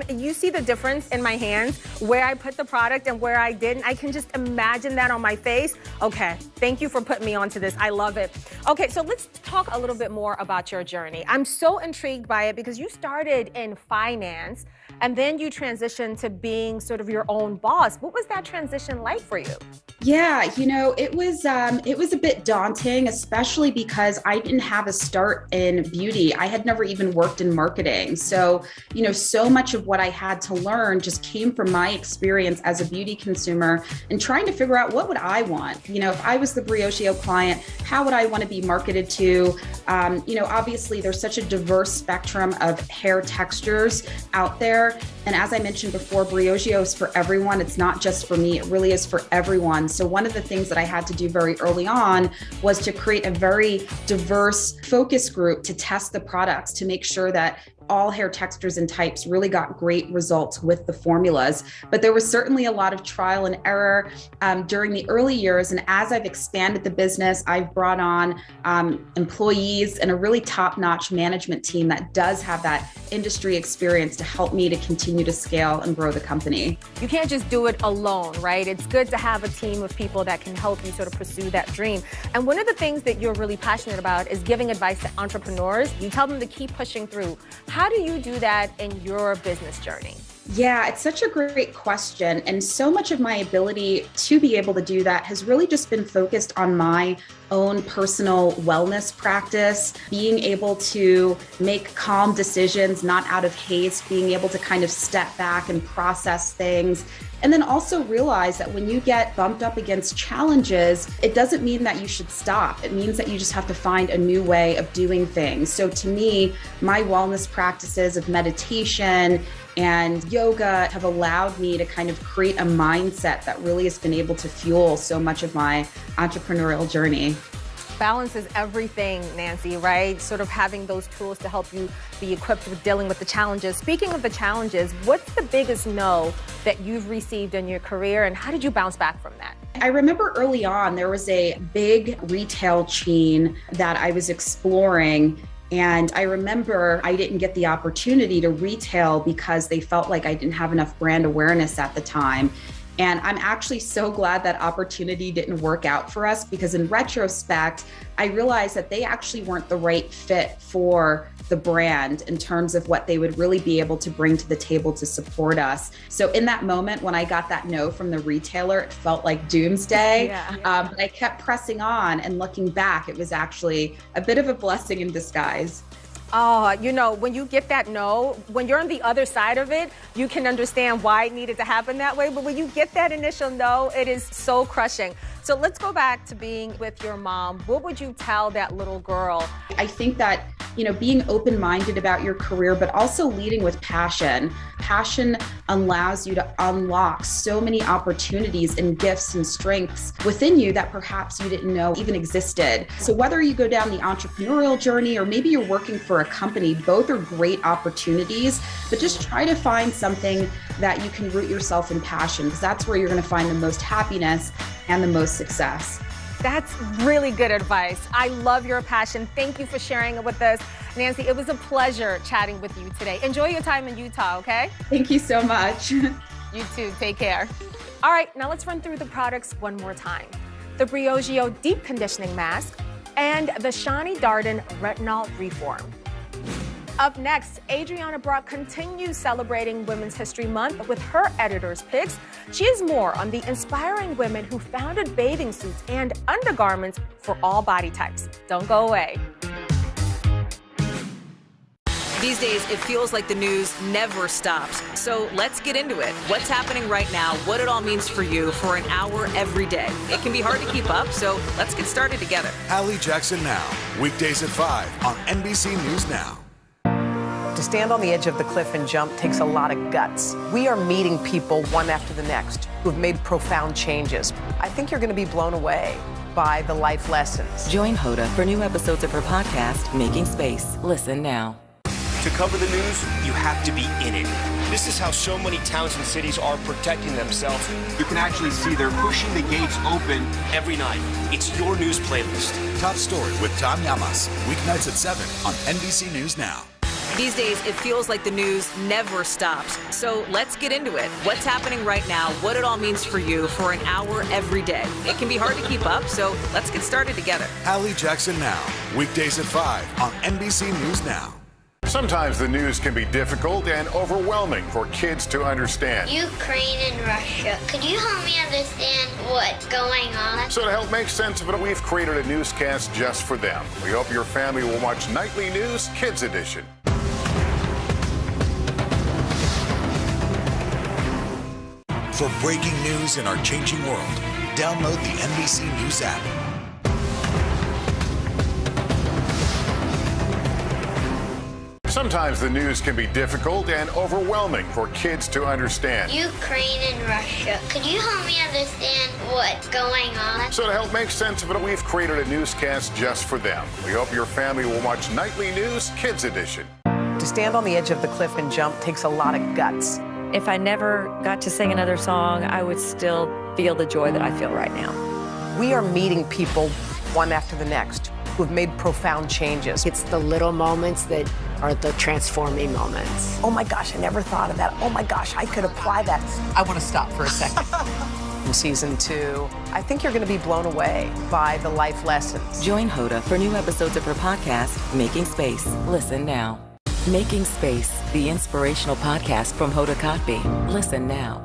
You see the difference in my hands where I put the product and where I didn't. I can just imagine that on my face. Okay, thank you for putting me onto this. I love it. Okay, so let's talk a little bit more about your journey. I'm so intrigued by it because you started in finance and then you transitioned to being sort of your own boss. What was that transition like for you? Yeah, you know, it was a bit daunting, especially because I didn't have a start in beauty. I had never even worked in marketing. So, you know, so much of what I had to learn just came from my experience as a beauty consumer and trying to figure out what would I want. You know, if I was the Briogeo client, how would I want to be marketed to? You know, obviously there's such a diverse spectrum of hair textures out there. And as I mentioned before, Briogeo is for everyone. It's not just for me. It really is for everyone. So one of the things that I had to do very early on was to create a very diverse focus group to test the products to make sure that all hair textures and types really got great results with the formulas. But there was certainly a lot of trial and error during the early years. And as I've expanded the business, I've brought on employees and a really top-notch management team that does have that industry experience to help me to continue to scale and grow the company. You can't just do it alone, right? It's good to have a team of people that can help you sort of pursue that dream. And one of the things that you're really passionate about is giving advice to entrepreneurs. You tell them to keep pushing through. How do you do that in your business journey? Yeah, it's such a great question. And so much of my ability to be able to do that has really just been focused on my own personal wellness practice, being able to make calm decisions, not out of haste, being able to kind of step back and process things. And then also realize that when you get bumped up against challenges, it doesn't mean that you should stop. It means that you just have to find a new way of doing things. So to me, my wellness practices of meditation and yoga have allowed me to kind of create a mindset that really has been able to fuel so much of my entrepreneurial journey. Balance is everything, Nancy, right? Sort of having those tools to help you be equipped with dealing with the challenges. Speaking of the challenges, what's the biggest no that you've received in your career and how did you bounce back from that? I remember early on, there was a big retail chain that I was exploring. And I remember I didn't get the opportunity to retail because they felt like I didn't have enough brand awareness at the time. And I'm actually so glad that opportunity didn't work out for us because in retrospect, I realized that they actually weren't the right fit for the brand in terms of what they would really be able to bring to the table to support us. So in that moment, when I got that no from the retailer, it felt like doomsday. But I kept pressing on and looking back, it was actually a bit of a blessing in disguise. Oh, you know, when you get that no, when you're on the other side of it, you can understand why it needed to happen that way. But when you get that initial no, it is so crushing. So let's go back to being with your mom. What would you tell that little girl? I think that, you know, being open-minded about your career, but also leading with passion. Passion allows you to unlock so many opportunities and gifts and strengths within you that perhaps you didn't know even existed. So whether you go down the entrepreneurial journey or maybe you're working for a company, both are great opportunities, but just try to find something that you can root yourself in passion, because that's where you're going to find the most happiness and the most success. That's really good advice. I love your passion. Thank you for sharing it with us. Nancy, it was a pleasure chatting with you today. Enjoy your time in Utah, okay? Thank you so much. You too. Take care. All right, now let's run through the products one more time. The Briogeo Deep Conditioning Mask and the Shani Darden Retinol Reform. Up next, Adriana Brock continues celebrating Women's History Month with her editor's picks. She has more on the inspiring women who founded bathing suits and undergarments for all body types. Don't go away. These days, it feels like the news never stops. So let's get into it. What's happening right now, what it all means for you for an hour every day. It can be hard to keep up, so let's get started together. Hallie Jackson Now, weekdays at 5 on NBC News Now. To stand on the edge of the cliff and jump takes a lot of guts. We are meeting people one after the next who have made profound changes. I think you're going to be blown away by the life lessons. Join Hoda for new episodes of her podcast, Making Space. Listen now. To cover the news, you have to be in it. This is how so many towns and cities are protecting themselves. You can actually see they're pushing the gates open every night. It's your news playlist. Top Story with Tom Llamas, weeknights at 7 on NBC News Now. These days, it feels like the news never stops. So let's get into it. What's happening right now, what it all means for you for an hour every day. It can be hard to keep up, so let's get started together. Hallie Jackson Now, weekdays at 5 on NBC News Now. Sometimes the news can be difficult and overwhelming for kids to understand. Ukraine and Russia. Could you help me understand what's going on? So to help make sense of it, we've created a newscast just for them. We hope your family will watch Nightly News Kids Edition. For breaking news in our changing world, download the NBC News app. Sometimes the news can be difficult and overwhelming for kids to understand. Ukraine and Russia. Could you help me understand what's going on? So to help make sense of it, we've created a newscast just for them. We hope your family will watch Nightly News Kids Edition. To stand on the edge of the cliff and jump takes a lot of guts. If I never got to sing another song, I would still feel the joy that I feel right now. We are meeting people one after the next who have made profound changes. It's the little moments that are the transforming moments. Oh my gosh, I never thought of that. Oh my gosh, I could apply that. I want to stop for a second. In season 2, I think you're going to be blown away by the life lessons. Join Hoda for new episodes of her podcast, Making Space. Listen now. Making Space, the inspirational podcast from Hoda Kotb. Listen now.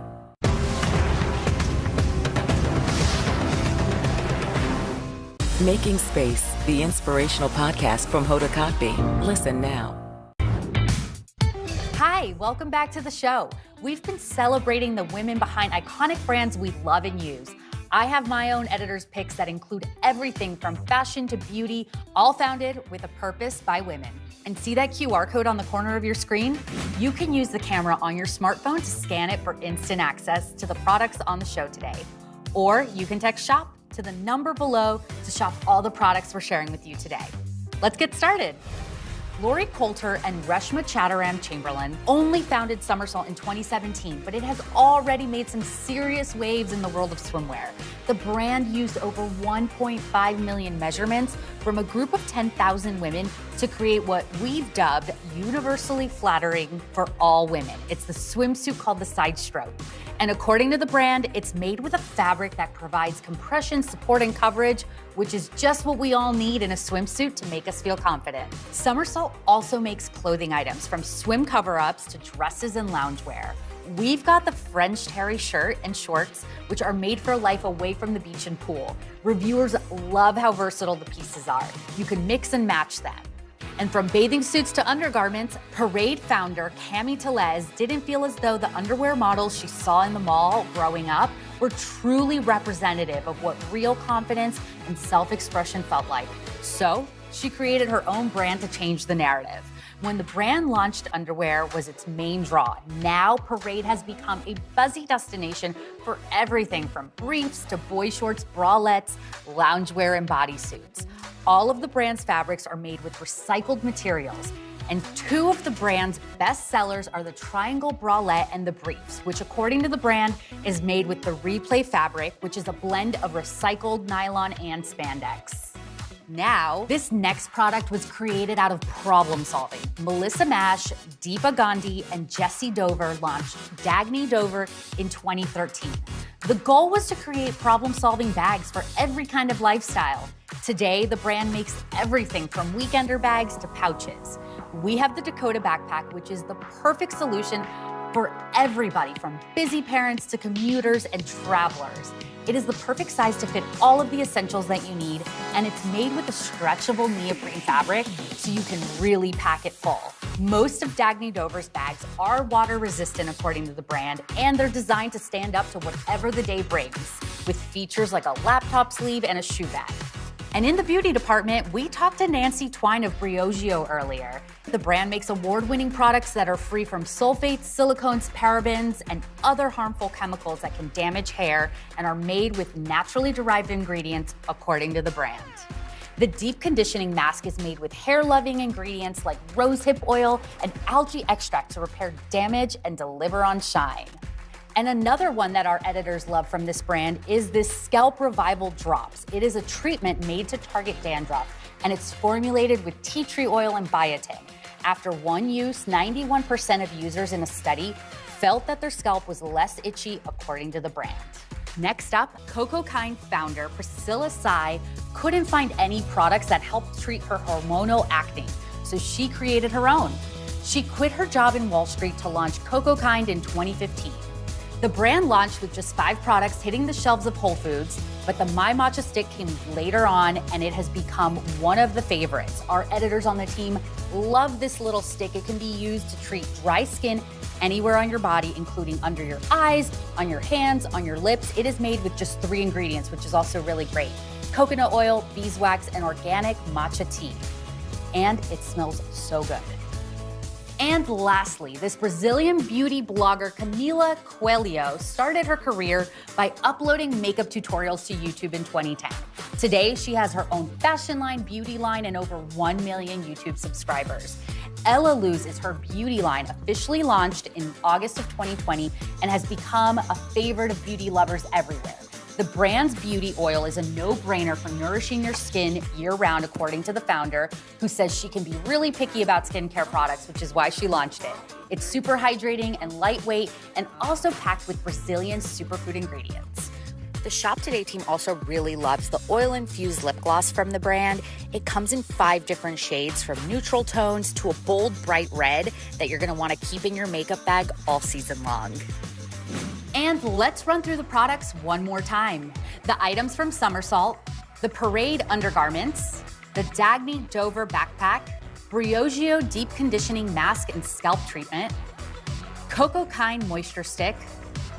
Making Space, the inspirational podcast from Hoda Kotb. Listen now. Hi, welcome back to the show. We've been celebrating the women behind iconic brands we love and use. I have my own editor's picks that include everything from fashion to beauty, all founded with a purpose by women. And see that QR code on the corner of your screen? You can use the camera on your smartphone to scan it for instant access to the products on the show today. Or you can text SHOP to the number below to shop all the products we're sharing with you today. Let's get started. Lori Coulter and Reshma Chatterjee Chamberlain only founded Somersault in 2017, but it has already made some serious waves in the world of swimwear. The brand used over 1.5 million measurements from a group of 10,000 women to create what we've dubbed universally flattering for all women. It's the swimsuit called the side stroke. And according to the brand, it's made with a fabric that provides compression, support, and coverage, which is just what we all need in a swimsuit to make us feel confident. Somersault also makes clothing items from swim cover-ups to dresses and loungewear. We've got the French terry shirt and shorts, which are made for life away from the beach and pool. Reviewers love how versatile the pieces are. You can mix and match them. And from bathing suits to undergarments, Parade founder Cami Tellez didn't feel as though the underwear models she saw in the mall growing up were truly representative of what real confidence and self-expression felt like. So she created her own brand to change the narrative. When the brand launched, underwear was its main draw. Now Parade has become a buzzy destination for everything from briefs to boy shorts, bralettes, loungewear, and bodysuits. All of the brand's fabrics are made with recycled materials. And two of the brand's best sellers are the triangle bralette and the briefs, which according to the brand is made with the replay fabric, which is a blend of recycled nylon and spandex. Now, this next product was created out of problem solving. Melissa Mache, Deepa Gandhi, and Jessie Dover launched Dagny Dover in 2013. The goal was to create problem-solving bags for every kind of lifestyle. Today, the brand makes everything from weekender bags to pouches. we have the Dakota backpack, which is the perfect solution for everybody from busy parents to commuters and travelers. It is the perfect size to fit all of the essentials that you need, and it's made with a stretchable neoprene fabric, so you can really pack it full. Most of Dagny Dover's bags are water resistant according to the brand, and they're designed to stand up to whatever the day brings, with features like a laptop sleeve and a shoe bag. And in the beauty department, we talked to Nancy Twine of Briogeo earlier. The brand makes award-winning products that are free from sulfates, silicones, parabens, and other harmful chemicals that can damage hair and are made with naturally derived ingredients according to the brand. The deep conditioning mask is made with hair-loving ingredients like rosehip oil and algae extract to repair damage and deliver on shine. And another one that our editors love from this brand is this Scalp Revival Drops. It is a treatment made to target dandruff, and it's formulated with tea tree oil and biotin. After one use, 91% of users in a study felt that their scalp was less itchy, according to the brand. Next up, Coco Kind founder Priscilla Tsai couldn't find any products that helped treat her hormonal acne, so she created her own. She quit her job in Wall Street to launch Coco Kind in 2015. The brand launched with just 5 products hitting the shelves of Whole Foods, but the My Matcha stick came later on, and it has become one of the favorites. Our editors on the team love this little stick. It can be used to treat dry skin anywhere on your body, including under your eyes, on your hands, on your lips. It is made with just 3 ingredients, which is also really great: coconut oil, beeswax, and organic matcha tea. And it smells so good. And lastly, this Brazilian beauty blogger Camila Coelho started her career by uploading makeup tutorials to YouTube in 2010. Today, she has her own fashion line, beauty line, and over 1 million YouTube subscribers. Ella Luz is her beauty line, officially launched in August of 2020, and has become a favorite of beauty lovers everywhere. The brand's beauty oil is a no-brainer for nourishing your skin year-round, according to the founder, who says she can be really picky about skincare products, which is why she launched it. It's super hydrating and lightweight, and also packed with Brazilian superfood ingredients. The Shop Today team also really loves the oil-infused lip gloss from the brand. It comes in 5 different shades, from neutral tones to a bold, bright red that you're gonna wanna keep in your makeup bag all season long. And let's run through the products one more time. The items from Somersault, the Parade undergarments, the Dagny Dover backpack, Briogeo deep conditioning mask and scalp treatment, Coco Kind moisture stick,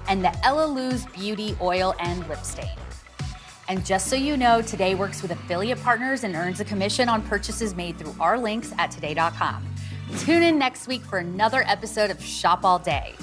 and the Ella Luz beauty oil and lip stain. And just so you know, Today works with affiliate partners and earns a commission on purchases made through our links at today.com. Tune in next week for another episode of Shop All Day.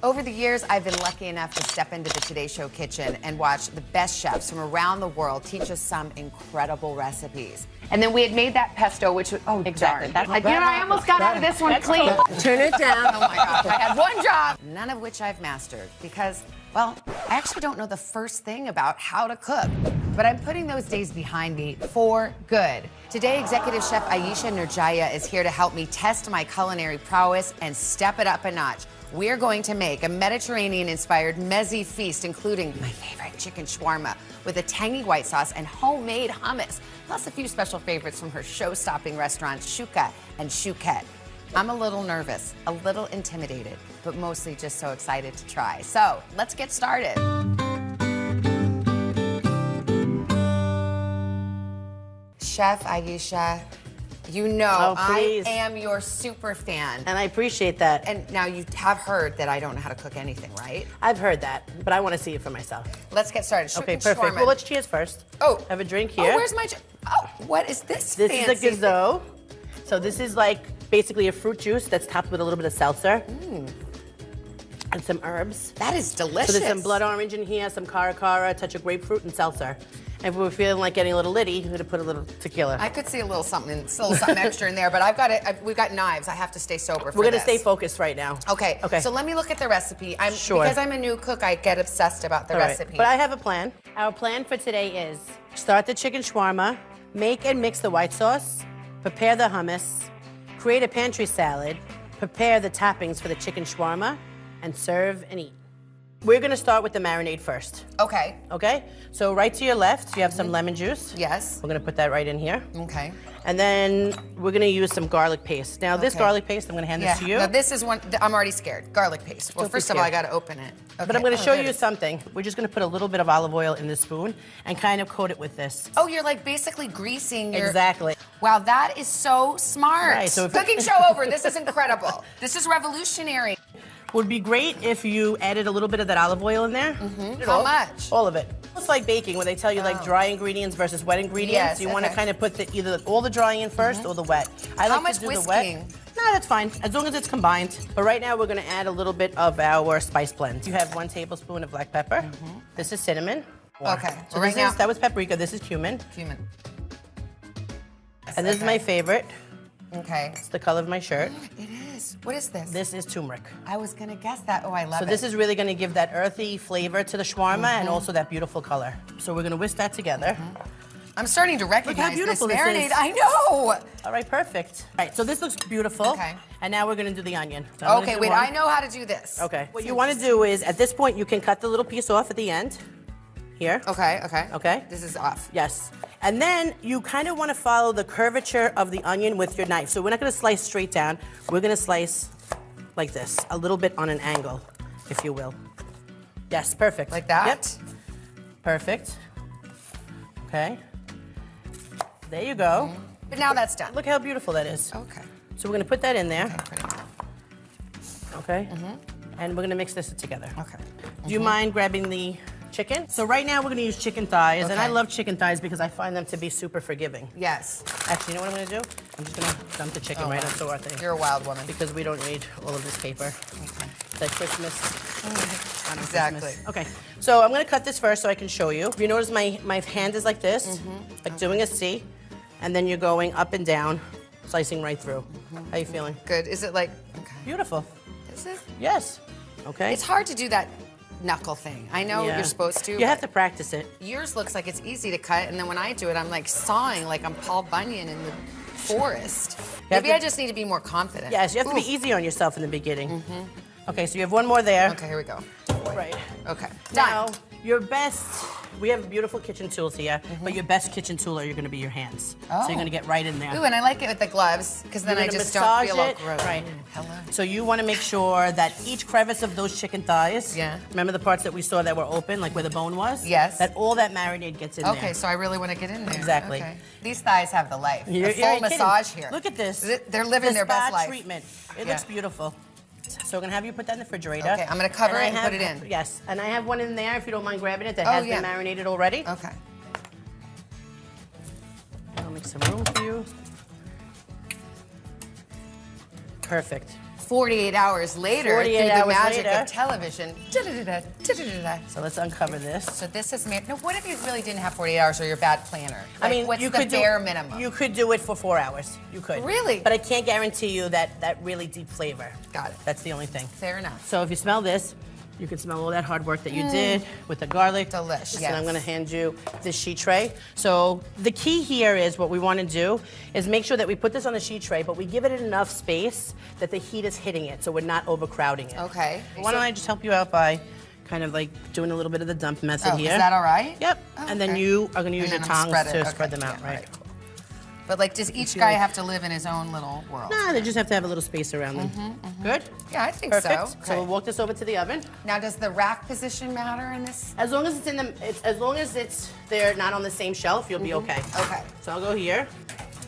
Over the years, I've been lucky enough to step into the Today Show kitchen and watch the best chefs from around the world teach us some incredible recipes. And then we had made that pesto, which was, oh, exactly. I almost got out of this one clean. Turn it down. Oh my gosh, I had one job. None of which I've mastered because, well, I actually don't know the first thing about how to cook. But I'm putting those days behind me for good. Today, Executive Chef Ayesha Nurjaya is here to help me test my culinary prowess and step it up a notch. We're going to make a Mediterranean-inspired mezze feast, including my favorite chicken shawarma with a tangy white sauce and homemade hummus, plus a few special favorites from her show-stopping restaurants, Shuka and Shuket. I'm a little nervous, a little intimidated, but mostly just so excited to try. So let's get started. Chef Ayesha, you know I am your super fan. And I appreciate that. And now you have heard that I don't know how to cook anything, right? I've heard that, but I want to see it for myself. Let's get started. Okay, perfect. Shawarma. Well, let's cheers first. Oh. Have a drink here. Oh, where's my... Oh, what is this This fancy is a gazelle. So this is like basically a fruit juice that's topped with a little bit of seltzer. And some herbs. That is delicious. So there's some blood orange in here, some cara, a touch of grapefruit, and seltzer. And if we're feeling like getting a little litty, we're gonna put a little tequila. I could see a little something extra in there, but I've got it. We've got knives. I have to stay sober for We're gonna this. stay focused right now. Okay. Okay. So let me look at the recipe. Sure. Because I'm a new cook, I get obsessed about the All right. recipe. But I have a plan. Our plan for today is start the chicken shawarma, Make and mix the white sauce, prepare the hummus, create a pantry salad, prepare the toppings for the chicken shawarma, and serve and eat. We're gonna start with the marinade first. Okay. Okay? So right to your left, you have some lemon juice. Yes. We're gonna put that right in here. Okay. And then we're gonna use some garlic paste. Now this garlic paste, I'm gonna hand this to you. Now this is one, I'm already scared. Garlic paste. Well, Don't be first of all, I scared. gotta open it. But I'm gonna show you something. We're just gonna put a little bit of olive oil in the spoon and kind of coat it with this. Oh, you're like basically greasing your... Exactly. Wow, that is so smart. Right, so if- Cooking show over. This is incredible. This is revolutionary. Would be great if you added a little bit of that olive oil in there. How much? All of it. It's like baking, where they tell you like dry ingredients versus wet ingredients. Yes, You want to okay. kind of put either all the dry in 1st or the wet. I How like much to do whisking? the wet. No, that's fine, as long as it's combined. But right now we're gonna add a little bit of our spice blend. You have 1 tablespoon of black pepper. This is cinnamon. Okay, So right this now- is, that was paprika, this is cumin. Cumin. And this is my favorite. Okay. It's the color of my shirt. It is. What is this? This is turmeric. I was gonna guess that. Oh, I love So it. this is really gonna give that earthy flavor to the shawarma and also that beautiful color. So we're gonna whisk that together. I'm starting to Look how recognize this beautiful this marinade. is. I know. All right, perfect. All right, so this looks beautiful. Okay. And now we're gonna do the onion. So I'm gonna Okay, do wait, one. I know how to do this. Okay. What you want to do is, at this point, you can cut the little piece off at the end. Here. Okay, okay. Okay. This is off. Yes. And then you kind of want to follow the curvature of the onion with your knife. So we're not going to slice straight down. We're going to slice like this, a little bit on an angle, if you will. Yes, perfect. Like that? Yep. Perfect. Okay. There you go. But now that's done. Look how beautiful that is. Okay. So we're going to put that in there. Okay. Mm-hmm. And we're going to mix this together. Okay. Do you mind grabbing the chicken? So right now we're going to use chicken thighs, and Okay. I love chicken thighs because I find them to be super forgiving. Yes. Actually, you know what I'm going to do? I'm just going to dump the chicken right onto our thing. You're a wild woman. Because we don't need all of this paper. Okay. That Christmas. on Exactly. Christmas. Okay, so I'm going to cut this first so I can show you. You notice my hand is like this, like doing a C, and then you're going up and down, slicing right through. How you feeling? Good. Is it like... Okay. Beautiful. Is it? Yes. Okay. It's hard to do that knuckle thing. I know Yeah. you're supposed to. You have to practice it. Yours looks like it's easy to cut, and then when I do it, I'm like sawing like I'm Paul Bunyan in the forest. have Maybe to- I just need to be more confident. Yes, you have to be easy on yourself in the beginning. Okay, so you have one more there. Okay, here we go. Right. Okay. Now, your best, we have beautiful kitchen tools here, but your best kitchen tool are going to be your hands. So Oh. you're going to get right in there. Ooh, and I like it with the gloves, because then You're I gonna just don't massage feel all it. gross. Right. Hello. So you want to make sure that each crevice of those chicken thighs, remember the parts that we saw that were open, like where the bone was? Yes. That all that marinade gets in there. Okay, so I really want to get in there. Exactly. Okay. These thighs have the life. You're- a full you're kidding. massage here. Look at this. They're living The their best spa life. treatment. It Yeah. looks beautiful. So we're gonna have you put that in the refrigerator. Okay, I'm gonna cover And I it and put it have- in. Yes, and I have one in there if you don't mind grabbing it that Oh, has yeah. been marinated already. Okay. I'll make some room for you. Perfect. 48 hours later, 48 through the hours magic later. of television. Da-da-da-da, da-da-da-da. So let's uncover this. So this is made. Now, what if you really didn't have 48 hours or you're a bad planner? I mean, what's you the could bare do, minimum? You could do it for 4 hours. You could. Really? But I can't guarantee you that really deep flavor. Got it. That's the only thing. Fair enough. So if you smell this, you can smell all that hard work that you did with the garlic. Delish, And I'm yes. gonna hand you this sheet tray. So the key here is what we wanna do is make sure that we put this on the sheet tray, but we give it enough space that the heat is hitting it, so we're not overcrowding it. Okay. Why don't I just help you out by kind of like doing a little bit of the dump method Oh, here. is that all right? Yep. Oh, And then okay. you are gonna use And your then I'm tongs spread it. to spread Okay, them out, yeah, right? cool. But like, does each feel guy like- have to live in his own little world? Nah, they just have to have a little space around them. Good? Yeah, I think Perfect. so. So we'll walk this over to the oven. Now, does the rack position matter in this? As long as it's in the, as long as they're not on the same shelf, you'll be okay. Okay. So I'll go here.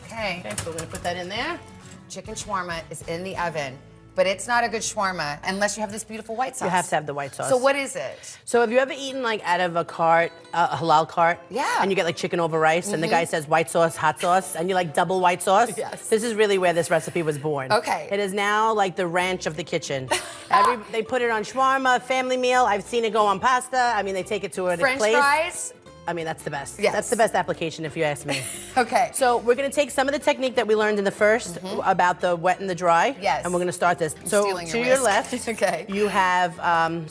Okay. Okay, so we're gonna put that in there. Chicken shawarma is in the oven, but it's not a good shawarma unless you have this beautiful white sauce. You have to have the white sauce. So what is it? So have you ever eaten like out of a cart, a halal cart? Yeah. And you get like chicken over rice, and the Mhm. guy says white sauce, hot sauce, and you like double white sauce? Yes. This is really where this recipe was born. Okay. It is now like the ranch of the kitchen. They put it on shawarma, family meal. I've seen it go on pasta. I mean, they take it to a French place. fries? I mean, that's the best. Yes. That's the best application if you ask me. Okay. So we're gonna take some of the technique that we learned in the first about the wet and the dry. Yes. And we're gonna start this. So stealing to your your whisk. left, Okay. you have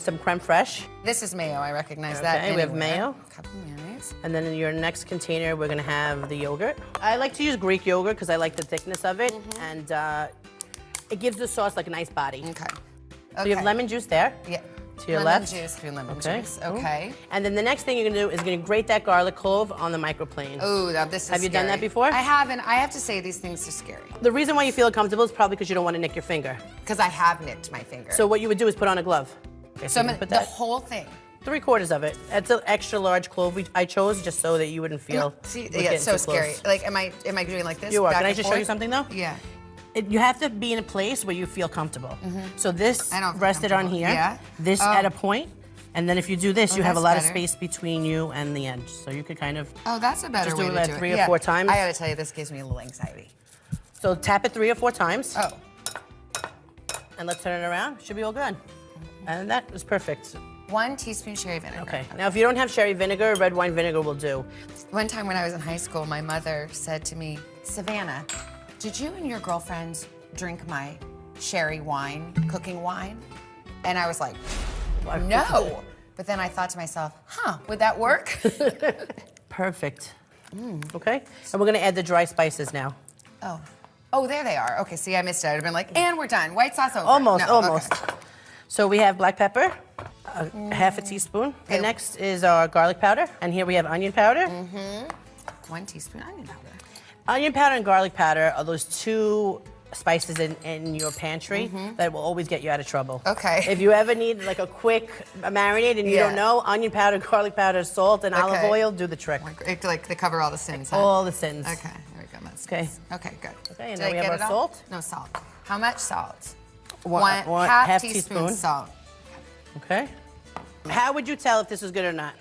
some creme fraiche. This is mayo. I recognize Okay, that. we have anywhere. mayo. Cup of mayonnaise. nice. And then in your next container, we're gonna have the yogurt. I like to use Greek yogurt because I like the thickness of it, and it gives the sauce like a nice body. Okay. So you have lemon juice there. Yeah. To your lemon left. Juice, lemon Okay. juice. Okay. And then the next thing you're gonna do is gonna grate that garlic clove on the microplane. Oh, now this is Have you done that scary. before? I haven't. I have to say these things are scary. The reason why you feel comfortable is probably because you don't want to nick your finger. Because I have nicked my finger. So what you would do is put on a glove. Okay, So you can I'm put the that whole thing. 3/4 of it. That's an extra large clove I chose just so that you wouldn't feel. See, we're yeah, it's so getting too close. scary. Like, am I doing like this? You are. back Can I and just show you forth? something though? Yeah. You have to be in a place where you feel comfortable. So this I don't feel rested on comfortable. here. Yeah. This Oh. at a point, and then if you do this, Oh, you have a that's lot of better. space between you and the edge. So you could kind of. Oh, that's a better Just way do to it do it. 3 or 4 times. I gotta tell you, this gives me a little anxiety. So tap it 3 or 4 times. Oh. And let's turn it around. Should be all good. And that is perfect. 1 teaspoon sherry vinegar. Okay. Now, if you don't have sherry vinegar, red wine vinegar will do. One time when I was in high school, my mother said to me, Savannah, did you and your girlfriends drink my sherry wine, cooking wine? And I was like, no. But then I thought to myself, would that work? Perfect. Okay. And we're gonna add the dry spices now. Oh, there they are. Okay, see, I missed it. I'd have been like, and we're done. White sauce over. Almost, No, almost. okay. So we have black pepper, half a teaspoon. And next is our garlic powder. And here we have onion powder. 1 teaspoon onion powder. Onion powder and garlic powder are those 2 spices in your pantry that will always get you out of trouble. Okay. If you ever need like a quick marinade and you don't know, onion powder, garlic powder, salt, and olive oil do the trick. Like they cover all the sins, huh? All the sins. Okay, there we go. That's Okay. nice. Okay, good. Okay, and Did now I we have get our it all? salt. No salt. How much salt? One- half teaspoon. teaspoon salt. Okay. How would you tell if this is good or not?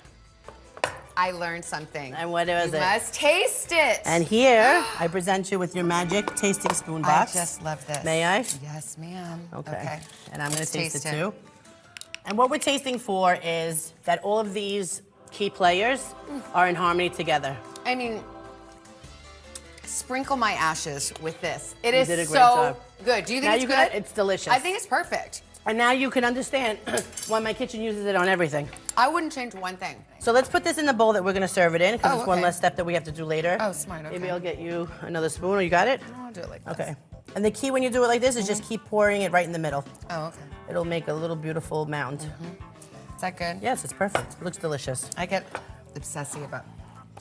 I learned something. And what was You it? must taste it. And here, I present you with your magic tasting spoon box. I just love this. May I? Yes, ma'am. Okay. And I'm going Let's to taste it taste it. too. And what we're tasting for is that all of these key players are in harmony together. I mean, sprinkle my ashes with this. It You is did a great so job. good. Do you think Now it's you good? can- it's delicious. I think it's perfect. And now you can understand why my kitchen uses it on everything. I wouldn't change one thing. So let's put this in the bowl that we're going to serve it in because Oh, it's one okay. less step that we have to do later. Oh, smart. Okay. Maybe I'll get you another spoon, or you got it? I'll do it like this. Okay. And the key when you do it like this is just keep pouring it right in the middle. Oh, okay. It'll make a little beautiful mound. Is that good? Yes, it's perfect. It looks delicious. I get obsessive about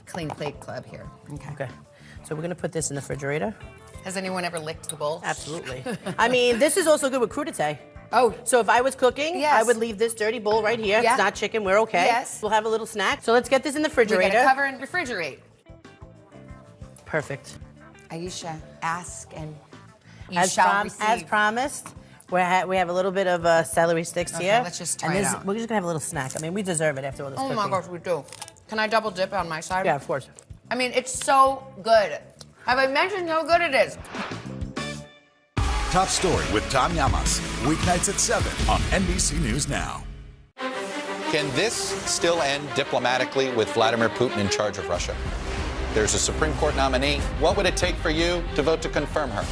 Clean Plate Club here. Okay. Okay. So we're going to put this in the refrigerator. Has anyone ever licked the bowl? Absolutely. I mean, this is also good with crudité. Oh. So if I was cooking, Yes. I would leave this dirty bowl right here. Yeah. It's not chicken. We're okay. Yes. We'll have a little snack. So let's get this in the We're refrigerator. gonna cover and refrigerate. Perfect. Aisha, ask and you As, shall receive. as promised, we have a little bit of celery sticks Okay, here. let's just try and it this, out. we're just gonna have a little snack. I mean, we deserve it after all this Oh cooking. my gosh, we do. Can I double dip on my side? Yeah, of course. I mean, it's so good. Have I mentioned how good it is? Top Story with Tom Llamas. Weeknights at 7 on NBC News Now. Can this still end diplomatically with Vladimir Putin in charge of Russia? There's a Supreme Court nominee. What would it take for you to vote to confirm her?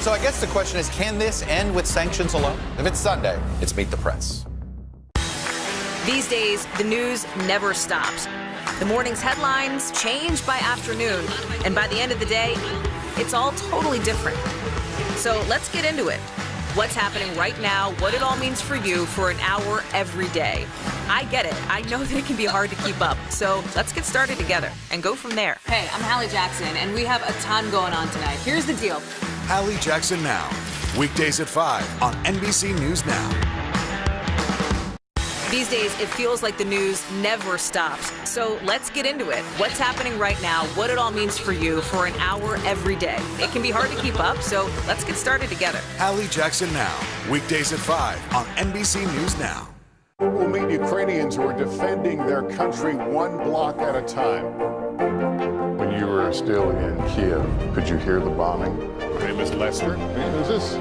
So I guess the question is, can this end with sanctions alone? If it's Sunday, it's Meet the Press. These days, the news never stops. The morning's headlines change by afternoon, and by the end of the day, it's all totally different. So let's get into it. What's happening right now, what it all means for you for an hour every day. I get it. I know that it can be hard to keep up. So let's get started together and go from there. Hey, I'm Hallie Jackson, and we have a ton going on tonight. Here's the deal. Hallie Jackson Now. Weekdays at 5 on NBC News Now. These days, it feels like the news never stops. So let's get into it. What's happening right now, what it all means for you for an hour every day. It can be hard to keep up, so let's get started together. Hallie Jackson Now. Weekdays at 5 on NBC News Now. We'll meet Ukrainians who are defending their country one block at a time. When you were still in Kiev, could you hear the bombing? Her name is Lester. And who's this?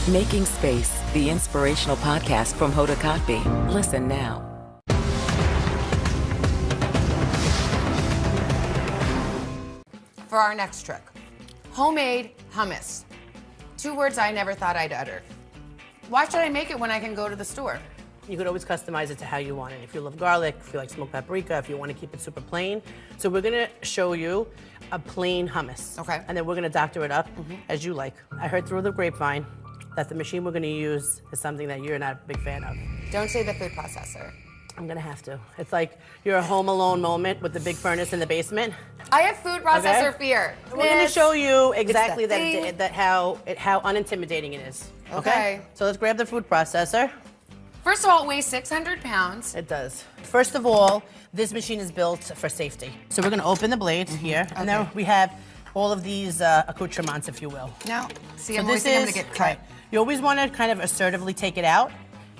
Making Space, the inspirational podcast from Hoda Kotb. Listen now. For our next trick, homemade hummus. 2 words I never thought I'd utter. Why should I make it when I can go to the store? you could always customize it to how you want it. If you love garlic, if you like smoked paprika, if you want to keep it super plain. So we're gonna show you a plain hummus. Okay. And then we're gonna doctor it up as you like. I heard through the grapevine that the machine we're gonna use is something that you're not a big fan of. Don't say the food processor. I'm gonna have to. It's like you're a Home Alone moment with the big furnace in the basement. I have food processor fear. We're gonna show you exactly It's the thing. how unintimidating it is. Okay. So let's grab the food processor. First of all, it weighs 600 pounds. It does. First of all, this machine is built for safety. So we're gonna open the blades here, and then we have all of these accoutrements, if you will. Now, see, So I'm always this thinking I'm is- gonna get cut. right. You always wanna kind of assertively take it out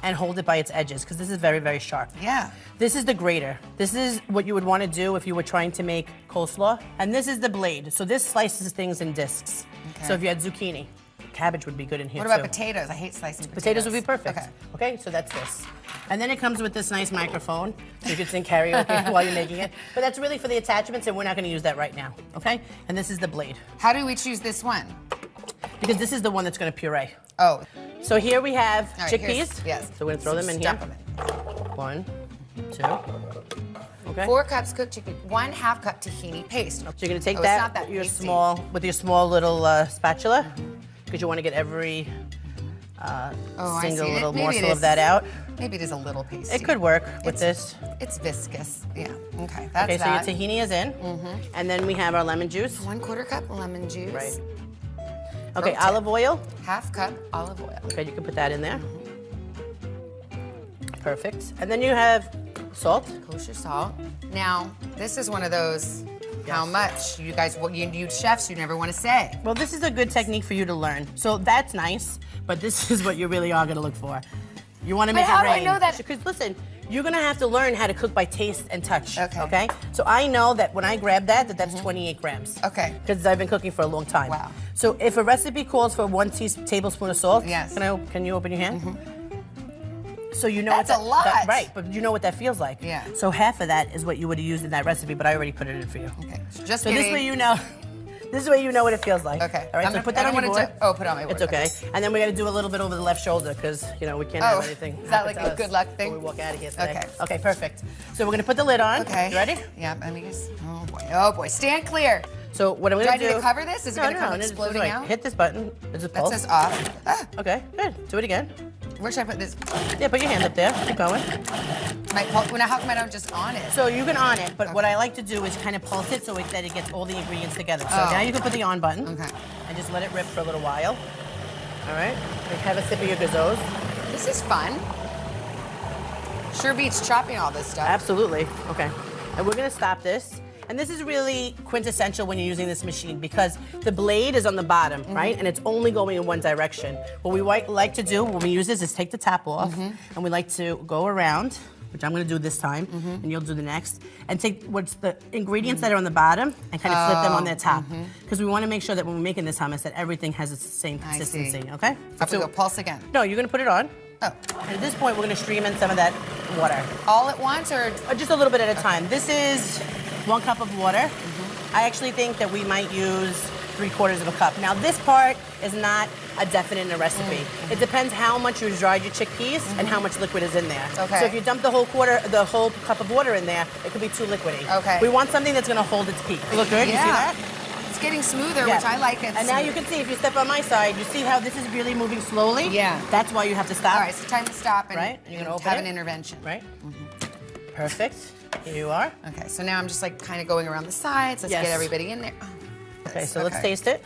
and hold it by its edges, because this is very, very sharp. Yeah. This is the grater. This is what you would want to do if you were trying to make coleslaw. And this is the blade. So this slices things in discs. Okay. So if you had zucchini, cabbage would be good in here What about too. potatoes? I hate slicing potatoes. Potatoes would be perfect. Okay. Okay, so that's this. And then it comes with this nice microphone, so you can sing karaoke while you're making it. But that's really for the attachments, and we're not gonna use that right now, okay? And this is the blade. How do we choose this one? Because this is the one that's gonna puree. Oh. So here we have All right, chickpeas. yes. So we're gonna throw them in here. Stuff them in. 1, 2. Okay. 4 cups cooked chicken, 1/2 cup tahini paste. So you're gonna take it's that, not that your pasty. with your small little spatula, because you want to get every I single see. little Maybe it morsel is- of that out. Maybe it is a little pasty. It could work with this. It's viscous. Yeah. Okay. That's Okay, so that. your tahini is in, and then we have our lemon juice. 1/4 cup lemon juice. Right. Okay, Pro tip. olive oil. 1/2 cup olive oil. Okay, you can put that in there. Perfect. And then you have salt. Kosher salt. Now, this is one of those. How much? You guys, you chefs, you never want to say. Well, this is a good technique for you to learn. So that's nice, but this is what you really are gonna look for. You want to But make how it do I rain. know that- Because listen, you're gonna have to learn how to cook by taste and touch. Okay. So I know that when I grab that's 28 grams. Okay. Because I've been cooking for a long time. Wow. So if a recipe calls for 1 tablespoon of salt, Yes. Can you open your hand? So you know That's what a lot. right, but you know what that feels like. Yeah. So half of that is what you would have used in that recipe, but I already put it in for you. Okay. Just So this kidding. way you know. This is where you know what it feels like. Okay. All right. So put that on your board. Put it on my board. It's okay. And then we got to do a little bit over the left shoulder because we can't have anything. Is that happen like to a us good luck thing? when we walk out of here today. Okay. Okay. Perfect. So we're gonna put the lid on. Okay. You ready? Yeah. Let me just. Oh boy. Oh boy. Stand clear. So what I'm Do gonna I need to cover this? Is it gonna come just exploding wait. out? Hit this button. Is it That pulse? says off. Ah. Okay. Good. Do it again. Where should I put this? Yeah. Put your hand up there. Keep going. How come I don't just on it? So you can on it, but what I like to do is kind of pulse it so that it gets all the ingredients together. So now you can put the on button. Okay. And just let it rip for a little while. All right. Have a sip of your gazos. This is fun. Sure beats chopping all this stuff. Absolutely. Okay. And we're gonna stop this. And this is really quintessential when you're using this machine because the blade is on the bottom, right? And it's only going in one direction. What we like to do when we use this is take the top off, and we like to go around, which I'm gonna do this time, and you'll do the next, and take what's the ingredients that are on the bottom and kind of flip them on their top. Because we wanna make sure that when we're making this hummus that everything has the same consistency, okay? I have to go pulse again. No, you're gonna put it on. Oh. And at this point, we're gonna stream in some of that water. All at once or? Just a little bit at a time. This is 1 cup of water. I actually think that we might use 3/4 of a cup. Now this part is not a definite in a recipe. It depends how much you dried your chickpeas and how much liquid is in there. Okay. So if you dump the whole cup of water in there, it could be too liquidy. Okay. We want something that's gonna hold its peak. Look good, you see that? It's getting smoother, Yeah. which I like it. And now you can see, if you step on my side, you see how this is really moving slowly? Yeah. That's why you have to stop. All right, so time to stop and, Right? You're gonna and open have it? an intervention. Right? Perfect. Here you are. Okay, so now I'm just like kind of going around the sides. Let's Yes. get everybody in there. Oh, Okay, so let's taste it.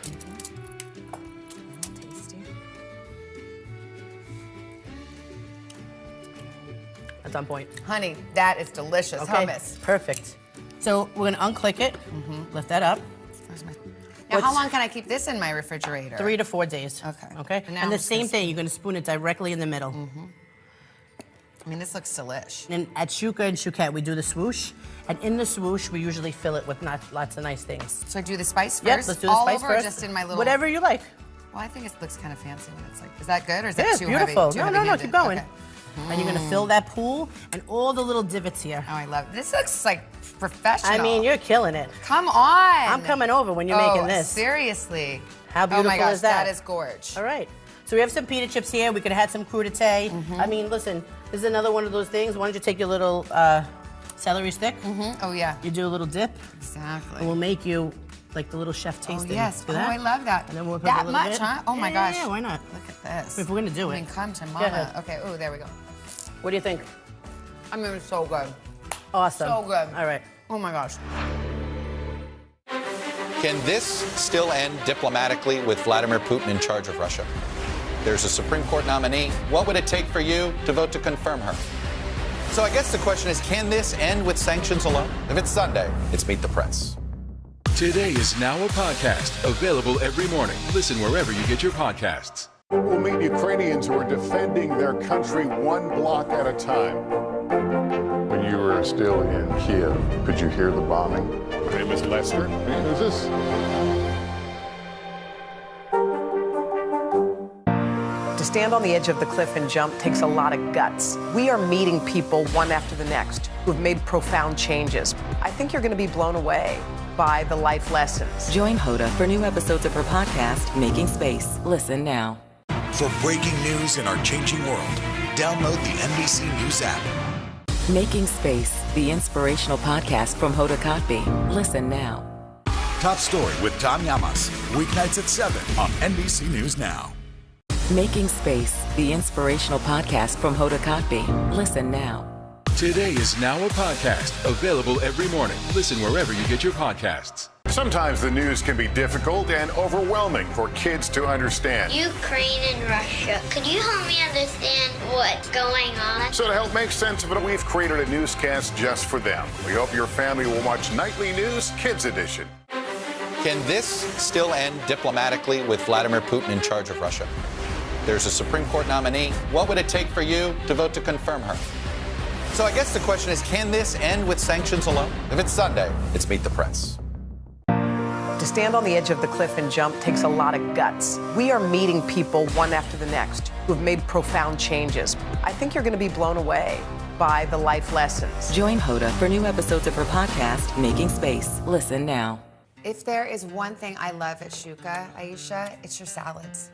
That's on point. Honey, that is delicious Okay, hummus. perfect. So we're gonna unclick it, lift that up. Now, how long can I keep this in my refrigerator? 3 to 4 days. Okay. Okay. And now And the I'm just same gonna thing, you're gonna spoon it directly in the middle. I mean, this looks delish. And at Shuka and Shukette, we do the swoosh, and in the swoosh, we usually fill it with lots of nice things. So I do the spice first? Yep, let's do the all spice over first. Or just in my little... Whatever you like. Well, I think it looks kind of fancy when it's like... Is that good or is Yeah, that it's too beautiful. heavy? Too No, heavy-handed? keep going. Okay. And you're gonna fill that pool and all the little divots here. Oh, I love it. This looks like professional. I mean, you're killing it. Come on. I'm coming over when you're making this. Seriously. How beautiful oh my gosh, is that? That is gorge. All right. So we have some pita chips here. We could have had some crudité. I mean, listen, This is another one of those things. Why don't you take your little celery stick? Oh, yeah. You do a little dip. Exactly. And we'll make you like the little chef tasting. Oh, yes. Do Oh, that? I love that. And then we'll put that a little much, bit. huh? Oh, my Yeah, gosh. Yeah, why not? Look at this. If we're going to do it. I mean, come to Go mama. ahead. Okay, oh, there we go. What do you think? I mean, it's so good. Awesome. So good. All right. Oh, my gosh. Can this still end diplomatically with Vladimir Putin in charge of Russia? There's a Supreme Court nominee. What would it take for you to vote to confirm her? So I guess the question is, can this end with sanctions alone? If it's Sunday, it's Meet the Press. Today is now a podcast available every morning. Listen wherever you get your podcasts. We'll meet Ukrainians who are defending their country one block at a time. When you were still in Kiev, could you hear the bombing? My name is Lester. Who's this? To stand on the edge of the cliff and jump takes a lot of guts. We are meeting people one after the next who've made profound changes. I think you're going to be blown away by the life lessons. Join Hoda for new episodes of her podcast, Making Space. Listen now. For breaking news in our changing world, download the NBC News app. Making Space, the inspirational podcast from Hoda Kotb. Listen now. Top Story with Tom Llamas, weeknights at 7 on NBC News Now. Making Space, the inspirational podcast from Hoda Kotb. Listen now. Today is now a podcast available every morning. Listen wherever you get your podcasts. Sometimes the news can be difficult and overwhelming for kids to understand. Ukraine and Russia. Could you help me understand what's going on? So to help make sense of it, we've created a newscast just for them. We hope your family will watch Nightly News Kids Edition. Can this still end diplomatically with Vladimir Putin in charge of Russia? There's a Supreme Court nominee. What would it take for you to vote to confirm her? So I guess the question is, can this end with sanctions alone? If it's Sunday, it's Meet the Press. To stand on the edge of the cliff and jump takes a lot of guts. We are meeting people one after the next who've made profound changes. I think you're going to be blown away by the life lessons. Join Hoda for new episodes of her podcast, Making Space. Listen now. If there is one thing I love at Shuka, Aisha, it's your salads.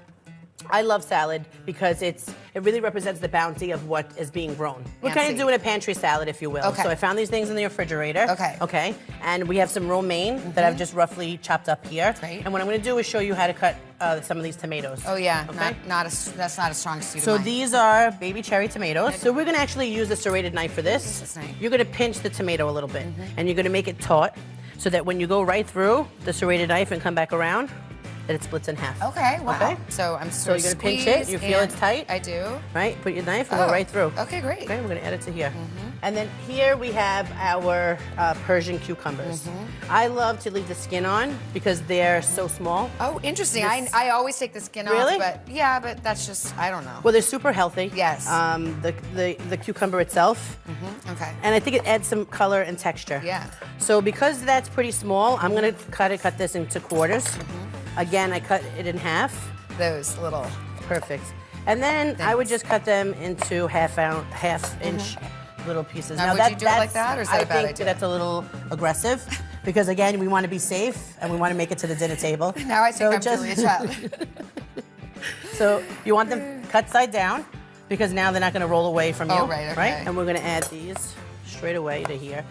I love salad because it really represents the bounty of what is being grown. We're kind of doing a pantry salad, if you will. Okay. So I found these things in the refrigerator. Okay. Okay. And we have some romaine that I've just roughly chopped up here. Great. And what I'm going to do is show you how to cut some of these tomatoes. Oh yeah, Okay. that's not a strong suit So of mine. these are baby cherry tomatoes. So we're going to actually use a serrated knife for this. This knife. You're going to pinch the tomato a little bit, and you're going to make it taut, so that when you go right through the serrated knife and come back around, that it splits in half. Okay, wow. Okay? So I'm So you're gonna pinch it. You feel it's tight. I do. Right? Put your knife and go right through. Okay, great. Okay, we're gonna add it to here. And then here we have our Persian cucumbers. I love to leave the skin on because they're so small. Oh, interesting. This- I always take the skin Really? off, but yeah, but that's just, I don't know. Well, they're super healthy. Yes. The cucumber itself. Okay. And I think it adds some color and texture. Yeah. So because that's pretty small, I'm gonna cut this into quarters. Again, I cut it in half. Those little. Perfect. And then I would just cut them into half-inch little pieces. Now, would you do it like that, or is that I a bad think idea? that's a little aggressive, because again, we want to be safe and we want to make it to the dinner table. Now I think I'm just- Julia Child. So you want them cut side down, because now they're not going to roll away from you. Oh, right, okay. And we're going to add these straight away to here.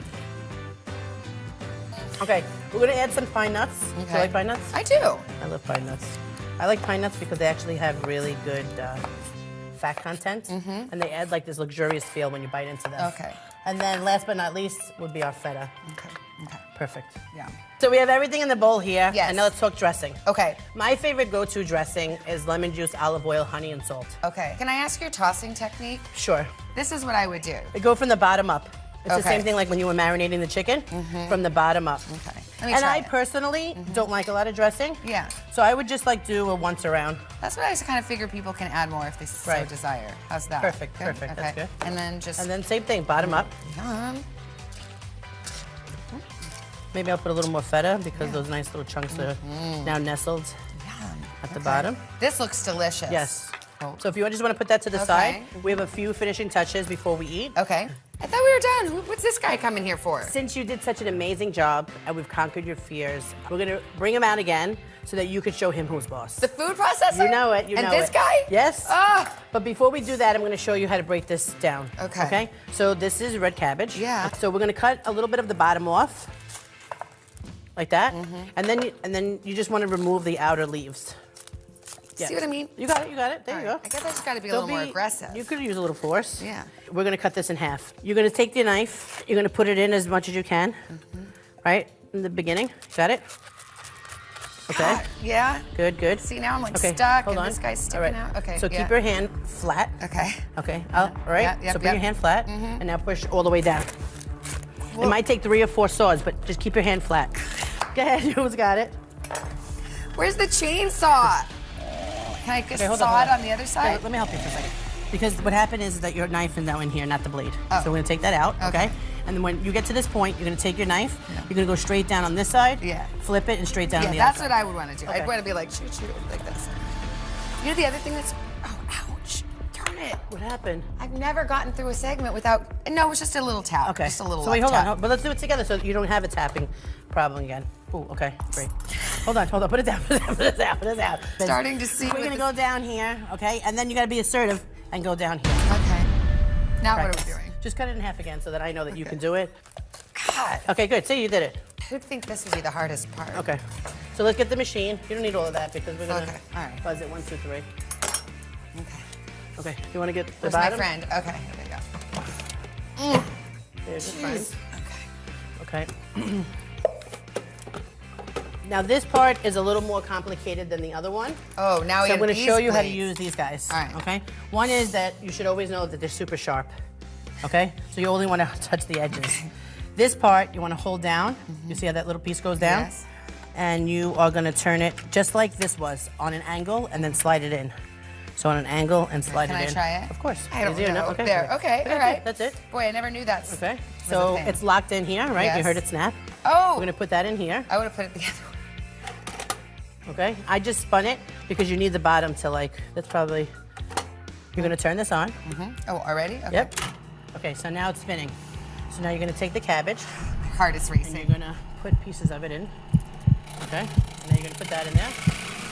Okay, we're going to add some pine nuts. Do you Okay. like pine nuts? I do. I love pine nuts. I like pine nuts because they actually have really good fat content, and they add like this luxurious feel when you bite into them. Okay. And then last but not least would be our feta. Okay. Perfect. Yeah. So we have everything in the bowl here. Yes. And now let's talk dressing. Okay. My favorite go-to dressing is lemon juice, olive oil, honey, and salt. Okay. Can I ask your tossing technique? Sure. This is what I would do. I go from the bottom up. It's the Okay. same thing like when you were marinating the chicken, from the bottom up. Okay. Let me And try I it. personally don't like a lot of dressing. Yeah. So I would just like do a once around. That's what I kind of figure people can add more if they so Right. desire. How's that? Perfect, Good? perfect. Okay. That's good. And then just. And then same thing, bottom up. Yum. Maybe I'll put a little more feta because those nice little chunks are now nestled at the bottom. This looks delicious. Yes. Oh. So if you just want to put that to the Okay. side, we have a few finishing touches before we eat. Okay. I thought we were done. What's this guy coming here for? Since you did such an amazing job and we've conquered your fears, we're gonna bring him out again so that you could show him who's boss. The food processor? You know it, you know it. And this guy? Yes. Ah. But before we do that, I'm gonna show you how to break this down. Okay. Okay? So this is red cabbage. Yeah. So we're gonna cut a little bit of the bottom off, like that. Mm-hmm. And then you just wanna remove the outer leaves. See what I mean? You got it. There you go. I guess I just got to be a little more aggressive. You could use a little force. Yeah. We're gonna cut this in half. You're gonna take the knife, you're gonna put it in as much as you can, right? In the beginning. Got it? Okay. God, yeah. Good. See, now I'm like Okay, stuck hold and on. this guy's sticking All right. out. Okay. So yeah. keep your hand flat. Okay. Okay. All right. Yep, so put your hand flat, and now push all the way down. It might take 3 or 4 saws, but just keep your hand flat. Go ahead. You almost got it. Where's the chainsaw? Can I just saw it on the other side? Let me help you for a second. Because what happened is that your knife is now in here, not the blade. Oh. So we're gonna take that out, okay? And then when you get to this point, you're gonna take your knife, you're gonna go straight down on this side, flip it, and straight down on the other that's side. what I would want to do. Okay. I'd want to be like, shoot, like this. You know the other thing that's, oh, ouch, darn it. What happened? I've never gotten through a segment without, no, it was just a little tap. Okay. Just a little So wait, left hold tap. on. But let's do it together so you don't have a tapping problem again. Ooh, okay, great. Hold on. Put it down. Put it out. Starting to see We're what gonna go down here, okay? And then you gotta be assertive and go down here. Okay. Now Practice. what are we doing? Just cut it in half again so that I know that you can do it. God. Okay, good. See, you did it. Who'd think this would be the hardest part? Okay. So let's get the machine. You don't need all of that because we're gonna Okay, all right. buzz it 1, 2, 3. Okay. Okay. You wanna get the Where's bottom? my friend? Okay, here we go. There's your friend. Jeez. Okay. Now this part is a little more complicated than the other one. Oh, now we So I'm have going to these show you how to blades. use these guys. All right. Okay. One is that you should always know that they're super sharp. Okay. So you only want to touch the edges. This part you want to hold down. You see how that little piece goes down? Yes. And you are going to turn it just like this was on an angle and then slide it in. So on an angle and slide Can it I in. try it? Of course. I don't Easier, know. no? Okay. There. Okay. All right. That's it. Boy, I never knew that. Okay. So it's locked in here, right? You Yes. heard it snap. Oh. We're going to put that in here. I would have put it the other way. Okay, I just spun it because you need the bottom to that's probably, you're gonna turn this on. Oh, already? Okay. Yep. Okay, so now it's spinning. So now you're gonna take the cabbage. My heart is racing. And you're gonna put pieces of it in. Okay, and then you're gonna put that in there.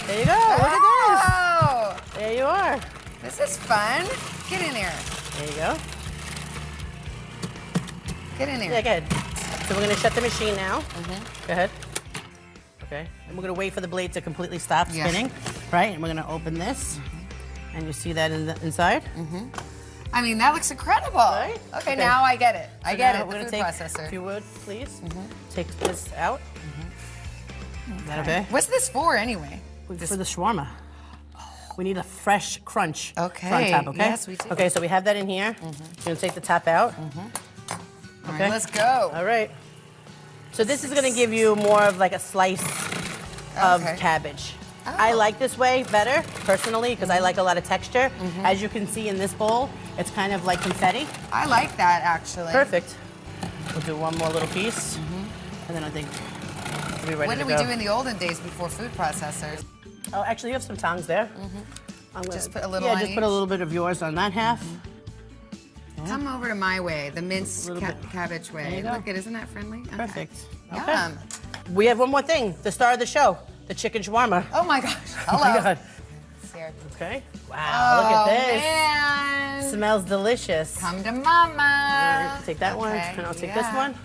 There you go, look at this. There you are. This is fun. Get in here. There you go. Get in here. Yeah, good. So we're gonna shut the machine now. Go ahead. Okay, and we're gonna wait for the blade to completely stop spinning, right? And we're gonna open this, and you see that inside. I mean, that looks incredible. Right? Okay, now I get it. I get it. We're The gonna food take, processor. if you would, please, take this out. Is that okay? What's this for anyway? For the shawarma. We need a fresh crunch Okay. front top, okay? Yes, we do. Okay, so we have that in here. You're gonna take the top out. All right, let's go. All right. So this is gonna give you more of like a slice of cabbage. I like this way better, personally, because I like a lot of texture. As you can see in this bowl, it's kind of like confetti. I like that, actually. Perfect. We'll do one more little piece, and then I think we'll be ready What to did we go. do in the olden days before food processors? Oh, actually, you have some tongs there. Just put a little Yeah, on just put a each? little bit of yours on that half. Come over to my way, the minced Little bit. cabbage way. There you go. Look at, isn't that friendly? Okay. Perfect. Yum. Okay. We have one more thing, the star of the show, the chicken shawarma. Oh my gosh. Oh Hello. my God. Here. Okay. Wow, look at this. Man. Smells delicious. Come to mama. Take that one, Okay, and I'll take this one.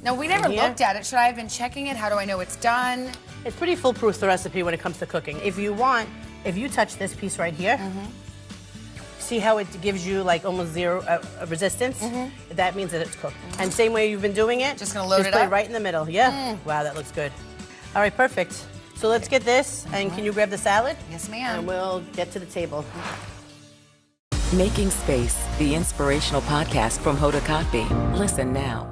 No, we never Here. looked at it. Should I have been checking it? How do I know it's done? It's pretty foolproof, the recipe, when it comes to cooking. If you want, if you touch this piece right here, see how it gives you like almost zero resistance? That means that it's cooked. And same way you've been doing it. Just gonna load it put up? it right in the middle. Yeah. Wow, that looks good. All right, perfect. So let's get this, and can you grab the salad? Yes, ma'am. And we'll get to the table. Making Space, the inspirational podcast from Hoda Kotb. Listen now.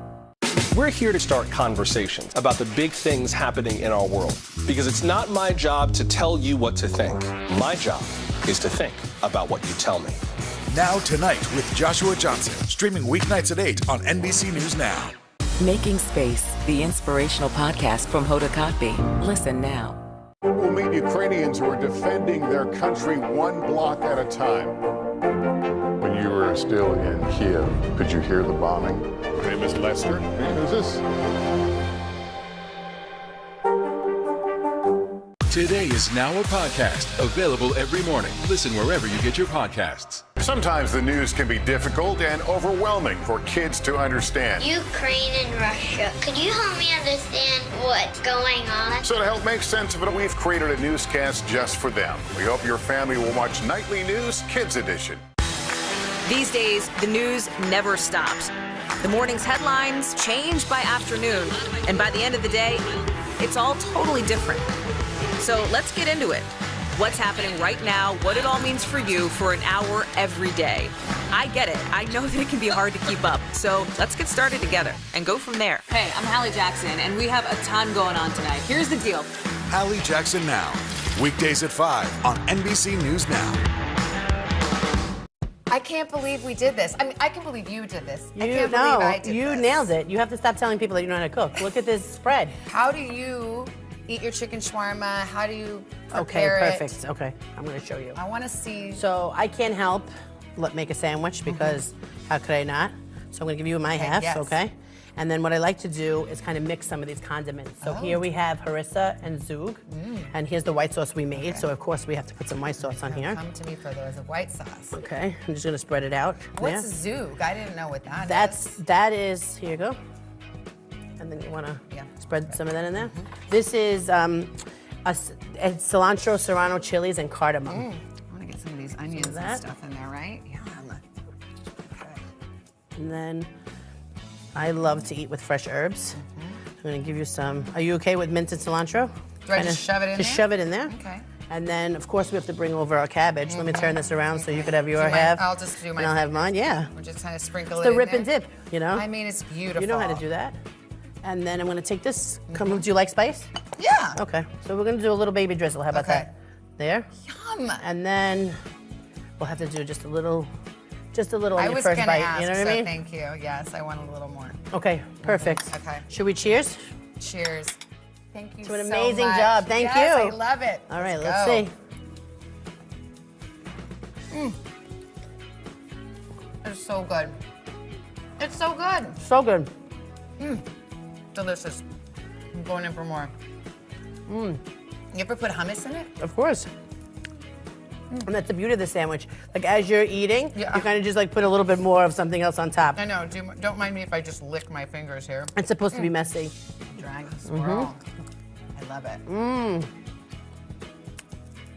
We're here to start conversations about the big things happening in our world, because it's not my job to tell you what to think. My job is to think about what you tell me. Now Tonight with Joshua Johnson, streaming weeknights at 8 on NBC News Now. Making Space, the inspirational podcast from Hoda Kotb. Listen now. We'll meet Ukrainians who are defending their country one block at a time. When you were still in Kiev, could you hear the bombing? My name is Lester. Who's this? Today is now a podcast available every morning. Listen wherever you get your podcasts. Sometimes the news can be difficult and overwhelming for kids to understand. Ukraine and Russia. Could you help me understand what's going on? So to help make sense of it, we've created a newscast just for them. We hope your family will watch Nightly News Kids Edition. These days, the news never stops. The morning's headlines change by afternoon, and by the end of the day, it's all totally different. So let's get into it. What's happening right now, what it all means for you for an hour every day. I get it. I know that it can be hard to keep up. So let's get started together and go from there. Hey, I'm Hallie Jackson, and we have a ton going on tonight. Here's the deal. Hallie Jackson Now. Weekdays at 5 on NBC News Now. I can't believe we did this. I mean, I can believe you did this. I You can't know, believe I did you this. nailed it. You have to stop telling people that you know how to cook. Look at this spread. How do you eat your chicken shawarma? How do you Okay, prepare it? perfect. Okay, I'm going to show you. I want to see. So I can't help but make a sandwich because how could I not? So I'm going to give you my half, yes. okay? And then what I like to do is kind of mix some of these condiments. So here we have harissa and zug, and here's the white sauce we made. So of course we have to put some white sauce on here. Come to me for those of white sauce. Okay, I'm just gonna spread it out. What's there. zug? I didn't know what that That is, here you go. And then you wanna spread some of that in there. This is it's cilantro, serrano chilies, and cardamom. I want to get some of these onions and that. stuff in there, right? Yum. And then I love to eat with fresh herbs. I'm gonna give you some. Are you okay with mint and cilantro? Do I just shove it in Just there? shove it in there. Okay. And then, of course, we have to bring over our cabbage. Let me turn this around so you could have your Do my- half. I'll just do my- And I'll have mine, yeah. We'll just kind of sprinkle It's it the in rip there. and dip, you know? I mean, it's beautiful. You know how to do that. And then I'm gonna take this. Do you like spice? Yeah. Okay. So we're gonna do a little baby drizzle. How about that? There. Yum. And then we'll have to do just a little on I your was first gonna bite. ask, You know what so I mean? thank you. Yes, I want a little more. Okay. Perfect. Okay. Should we cheers? Cheers. Thank you To an so amazing much. job. Thank Yes, you. I love it. All right. Let's Let's go. see. It's so good. It's so good. So good. Delicious. I'm going in for more. You ever put hummus in it? Of course. And that's the beauty of the sandwich. Like as you're eating, you kind of just like put a little bit more of something else on top. I know. Don't mind me if I just lick my fingers here. It's supposed to be messy. Dragon swirl. I love it.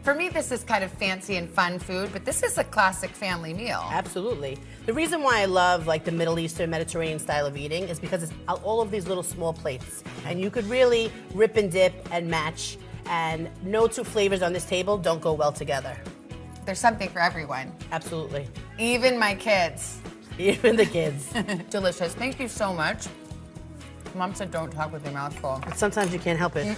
For me, this is kind of fancy and fun food, but this is a classic family meal. Absolutely. The reason why I love like the Middle Eastern Mediterranean style of eating is because it's all of these little small plates. And you could really rip and dip and match. And no two flavors on this table don't go well together. There's something for everyone. Absolutely. Even my kids. Even the kids. Delicious. Thank you so much. Mom said don't talk with your mouth full. But sometimes you can't help it.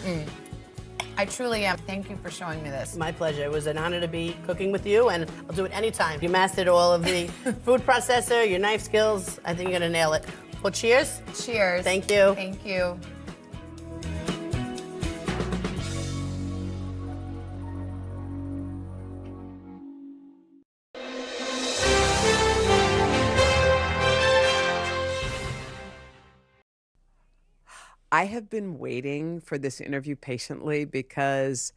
I truly am. Thank you for showing me this. My pleasure. It was an honor to be cooking with you, and I'll do it anytime. You mastered all of the food processor, your knife skills. I think you're gonna nail it. Well, cheers. Cheers. Thank you. Thank you. I have been waiting for this interview patiently because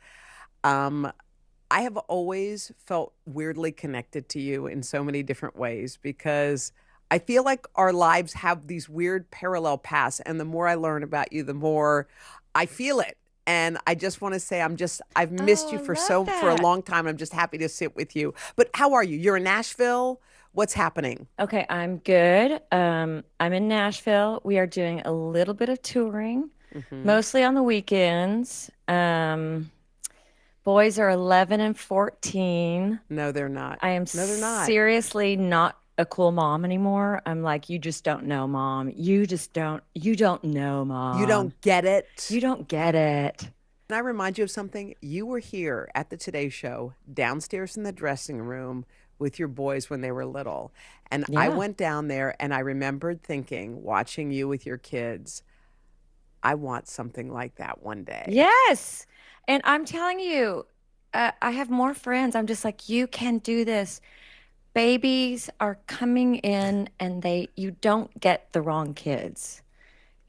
I have always felt weirdly connected to you in so many different ways because I feel like our lives have these weird parallel paths, and the more I learn about you, the more I feel it. And I just want to say I've missed you for a long time. I'm just happy to sit with you. But how are you? You're in Nashville. What's happening? Okay, I'm good. I'm in Nashville. We are doing a little bit of touring, mostly on the weekends. Boys are 11 and 14. No, they're not. I am No, they're not. seriously not a cool mom anymore. I'm like, you just don't know, Mom. You don't know, Mom. You don't get it. You don't get it. Can I remind you of something? You were here at the Today Show, downstairs in the dressing room with your boys when they were little. And I Yeah. went down there and I remembered thinking, watching you with your kids, I want something like that one day. Yes. And I'm telling you, I have more friends. I'm just like, you can do this. babies are coming in and you don't get the wrong kids.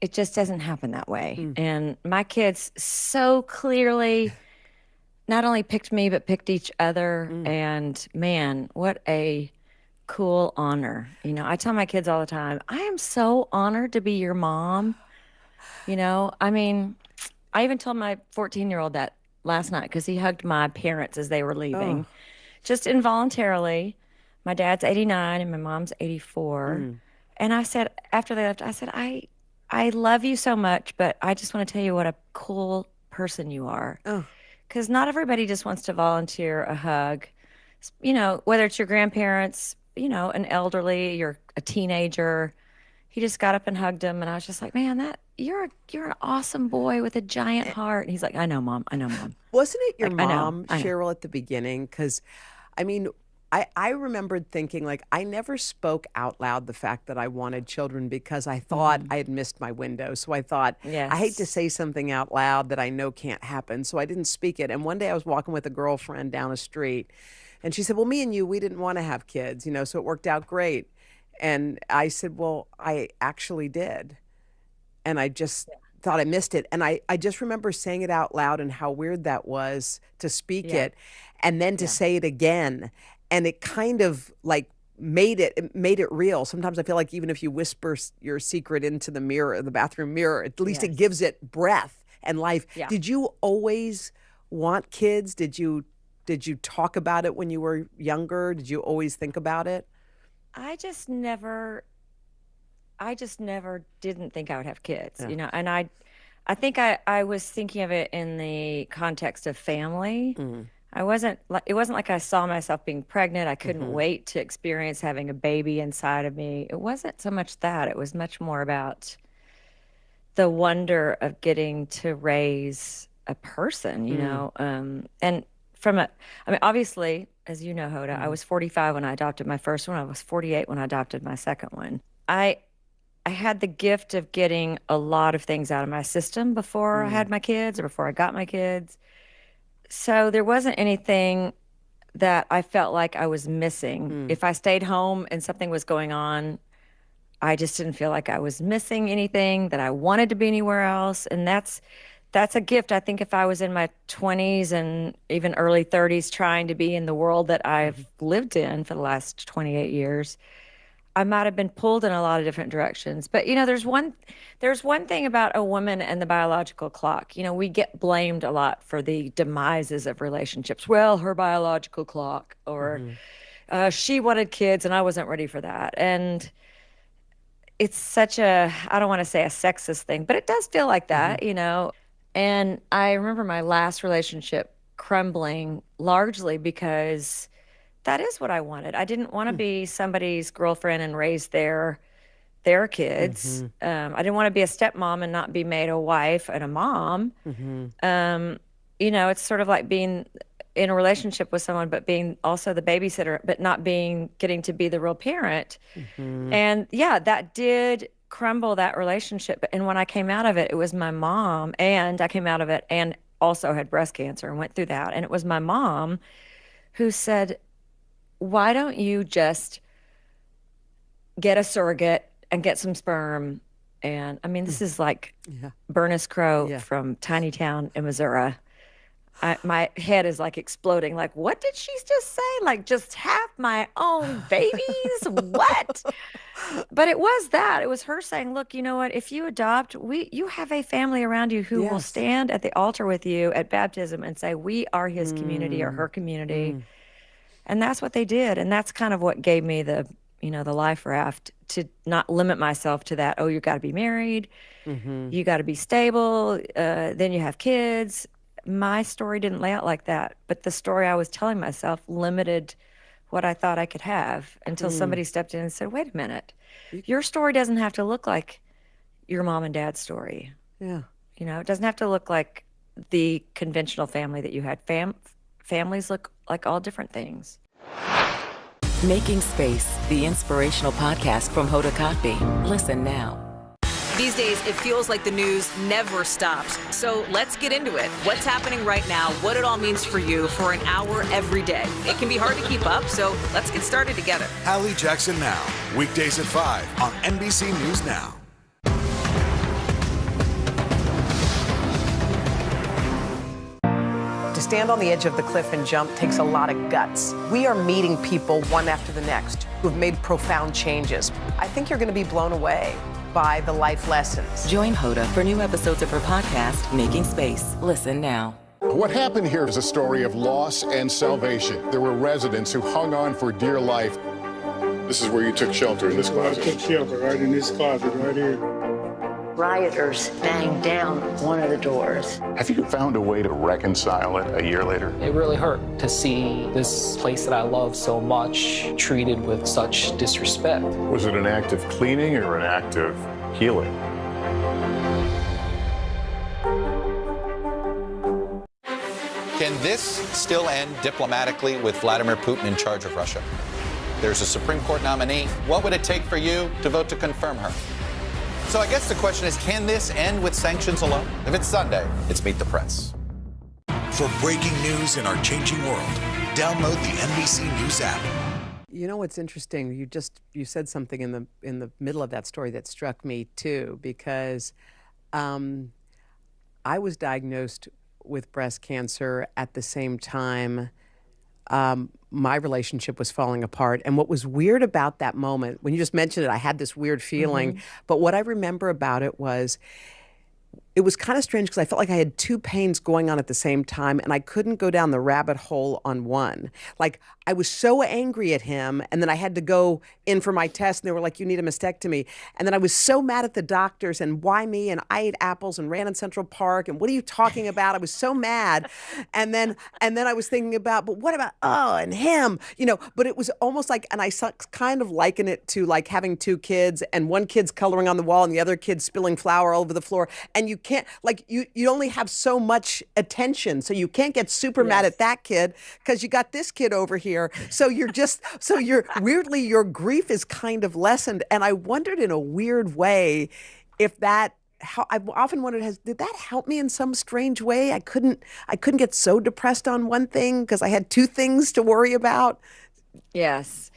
It just doesn't happen that way. And my kids so clearly not only picked me, but picked each other. And man, what a cool honor. You know, I tell my kids all the time, I am so honored to be your mom. You know, I mean, I even told my 14-year-old that last night because he hugged my parents as they were leaving. Just involuntarily. My dad's 89 and my mom's 84. And I said, after they left, I said, I love you so much, but I just want to tell you what a cool person you are. Because not everybody just wants to volunteer a hug. You know, whether it's your grandparents, you know, an elderly, you're a teenager. He just got up and hugged him, and I was just like, man, you're an awesome boy with a giant heart. And he's like, I know, Mom. I know, Mom. Wasn't it your Like, mom, I know. Cheryl, at the beginning? Because, I mean, I remembered thinking, like, I never spoke out loud the fact that I wanted children because I thought I had missed my window. So I thought, I hate to say something out loud that I know can't happen. So I didn't speak it. And one day I was walking with a girlfriend down a street, and she said, well, me and you, we didn't want to have kids, you know, so it worked out great. And I said, well, I actually did. And I just thought I missed it. And I just remember saying it out loud and how weird that was to speak it and then to say it again. And it kind of like made it real. Sometimes I feel like even if you whisper your secret into the mirror, the bathroom mirror, at least it gives it breath and life. Did you always want kids? Did you talk about it when you were younger? Did you always think about it? I just never didn't think I would have kids, you know, and I think I was thinking of it in the context of family. It wasn't like I saw myself being pregnant. I couldn't wait to experience having a baby inside of me. It wasn't so much that. It was much more about the wonder of getting to raise a person, you know, and I mean, obviously, as you know, Hoda, I was 45 when I adopted my first one. I was 48 when I adopted my second one. I had the gift of getting a lot of things out of my system before I had my kids or before I got my kids. So there wasn't anything that I felt like I was missing. If I stayed home and something was going on, I just didn't feel like I was missing anything, that I wanted to be anywhere else. And that's a gift. I think if I was in my 20s and even early 30s trying to be in the world that I've lived in for the last 28 years, I might have been pulled in a lot of different directions. But, you know, there's one thing about a woman and the biological clock. You know, we get blamed a lot for the demises of relationships. Well, her biological clock, or she wanted kids and I wasn't ready for that. And it's such I don't want to say a sexist thing, but it does feel like that, you know. And I remember my last relationship crumbling largely because that is what I wanted. I didn't want to be somebody's girlfriend and raise their kids. I didn't want to be a stepmom and not be made a wife and a mom. You know, it's sort of like being in a relationship with someone, but being also the babysitter, but not getting to be the real parent. And that did crumble that relationship. And when I came out of it, it was my mom, and I came out of it and also had breast cancer and went through that. And it was my mom who said, why don't you just get a surrogate and get some sperm? And I mean, this is like Bernice Crow from tiny town in Missouri. My head is like exploding. Like, what did she just say? Like, just have my own babies? What? But it was that. It was her saying, look, you know what? If you adopt, you have a family around you who will stand at the altar with you at baptism and say, we are his community or her community. And that's what they did. And that's kind of what gave me the life raft, to not limit myself to that. Oh, you got to be married. You got to be stable. Then you have kids. My story didn't lay out like that, but the story I was telling myself limited what I thought I could have until somebody stepped in and said, wait a minute, your story doesn't have to look like your mom and dad's story. You know, it doesn't have to look like the conventional family that you had. Families look like all different things. Making Space, the inspirational podcast from Hoda Kotb. Listen now. These days, it feels like the news never stops. So let's get into it. What's happening right now, what it all means for you for an hour every day. It can be hard to keep up, so let's get started together. Hallie Jackson Now, weekdays at 5 on NBC News Now. To stand on the edge of the cliff and jump takes a lot of guts. We are meeting people one after the next who have made profound changes. I think you're going to be blown away by the life lessons. Join Hoda for new episodes of her podcast, Making Space. Listen now. What happened here is a story of loss and salvation. There were residents who hung on for dear life. This is where you took shelter, in this closet. I took shelter right in this closet right here. Rioters banged down one of the doors. Have you found a way to reconcile it a year later? It really hurt to see this place that I love so much treated with such disrespect. Was it an act of cleaning or an act of healing? Can this still end diplomatically with Vladimir Putin in charge of Russia? There's a Supreme Court nominee. What would it take for you to vote to confirm her? So I guess the question is, can this end with sanctions alone? If it's Sunday, it's Meet the Press. For breaking news in our changing world, download the NBC News app. You know what's interesting? You said something in the middle of that story that struck me too, because I was diagnosed with breast cancer at the same time my relationship was falling apart. And what was weird about that moment, when you just mentioned it, I had this weird feeling. But what I remember about it was kind of strange because I felt like I had two pains going on at the same time and I couldn't go down the rabbit hole on one. Like I was so angry at him and then I had to go in for my test and they were like, you need a mastectomy. And then I was so mad at the doctors and why me? And I ate apples and ran in Central Park and what are you talking about? I was so mad. And then I was thinking about, but what about, and him, but it was almost like, and I kind of liken it to like having two kids and one kid's coloring on the wall and the other kid's spilling flour all over the floor. And you can't, like you only have so much attention. So you can't get super mad at that kid because you got this kid over here. So you're weirdly, your grief is kind of lessened. And I wondered in a weird way if that, I've often wondered, did that help me in some strange way? I couldn't get so depressed on one thing because I had two things to worry about. Yes.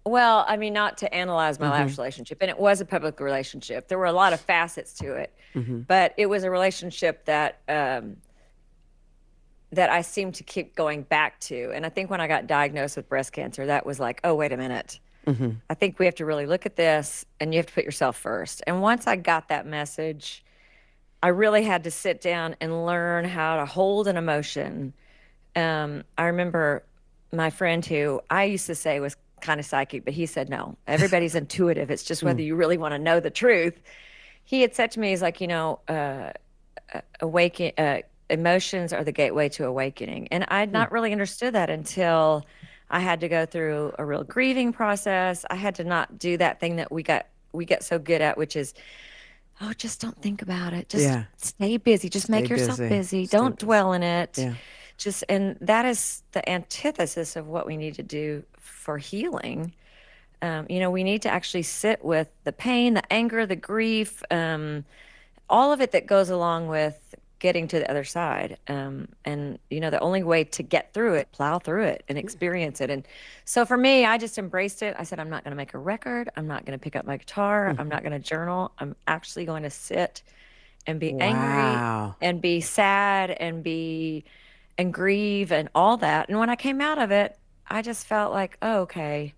Well, I mean, not to analyze my last relationship, and it was a public relationship. There were a lot of facets to it, but it was a relationship that that I seemed to keep going back to. And I think when I got diagnosed with breast cancer, that was like, oh, wait a minute. I think we have to really look at this, and you have to put yourself first. And once I got that message, I really had to sit down and learn how to hold an emotion. I remember my friend who I used to say was kind of psychic, but he said, no, everybody's intuitive. It's just whether you really want to know the truth. He had said to me, he's like, emotions are the gateway to awakening. And I'd not really understood that until I had to go through a real grieving process. I had to not do that thing that we get so good at, which is, just don't think about it. Just stay busy. Just make yourself busy. Don't dwell in it. And that is the antithesis of what we need to do for healing. We need to actually sit with the pain, the anger, the grief, all of it that goes along with getting to the other side. And the only way to get through it, plow through it and experience it. And so for me, I just embraced it. I said, I'm not going to make a record. I'm not going to pick up my guitar. I'm not going to journal. I'm actually going to sit and be angry and be sad and grieve and all that. And when I came out of it, I just felt like, okay,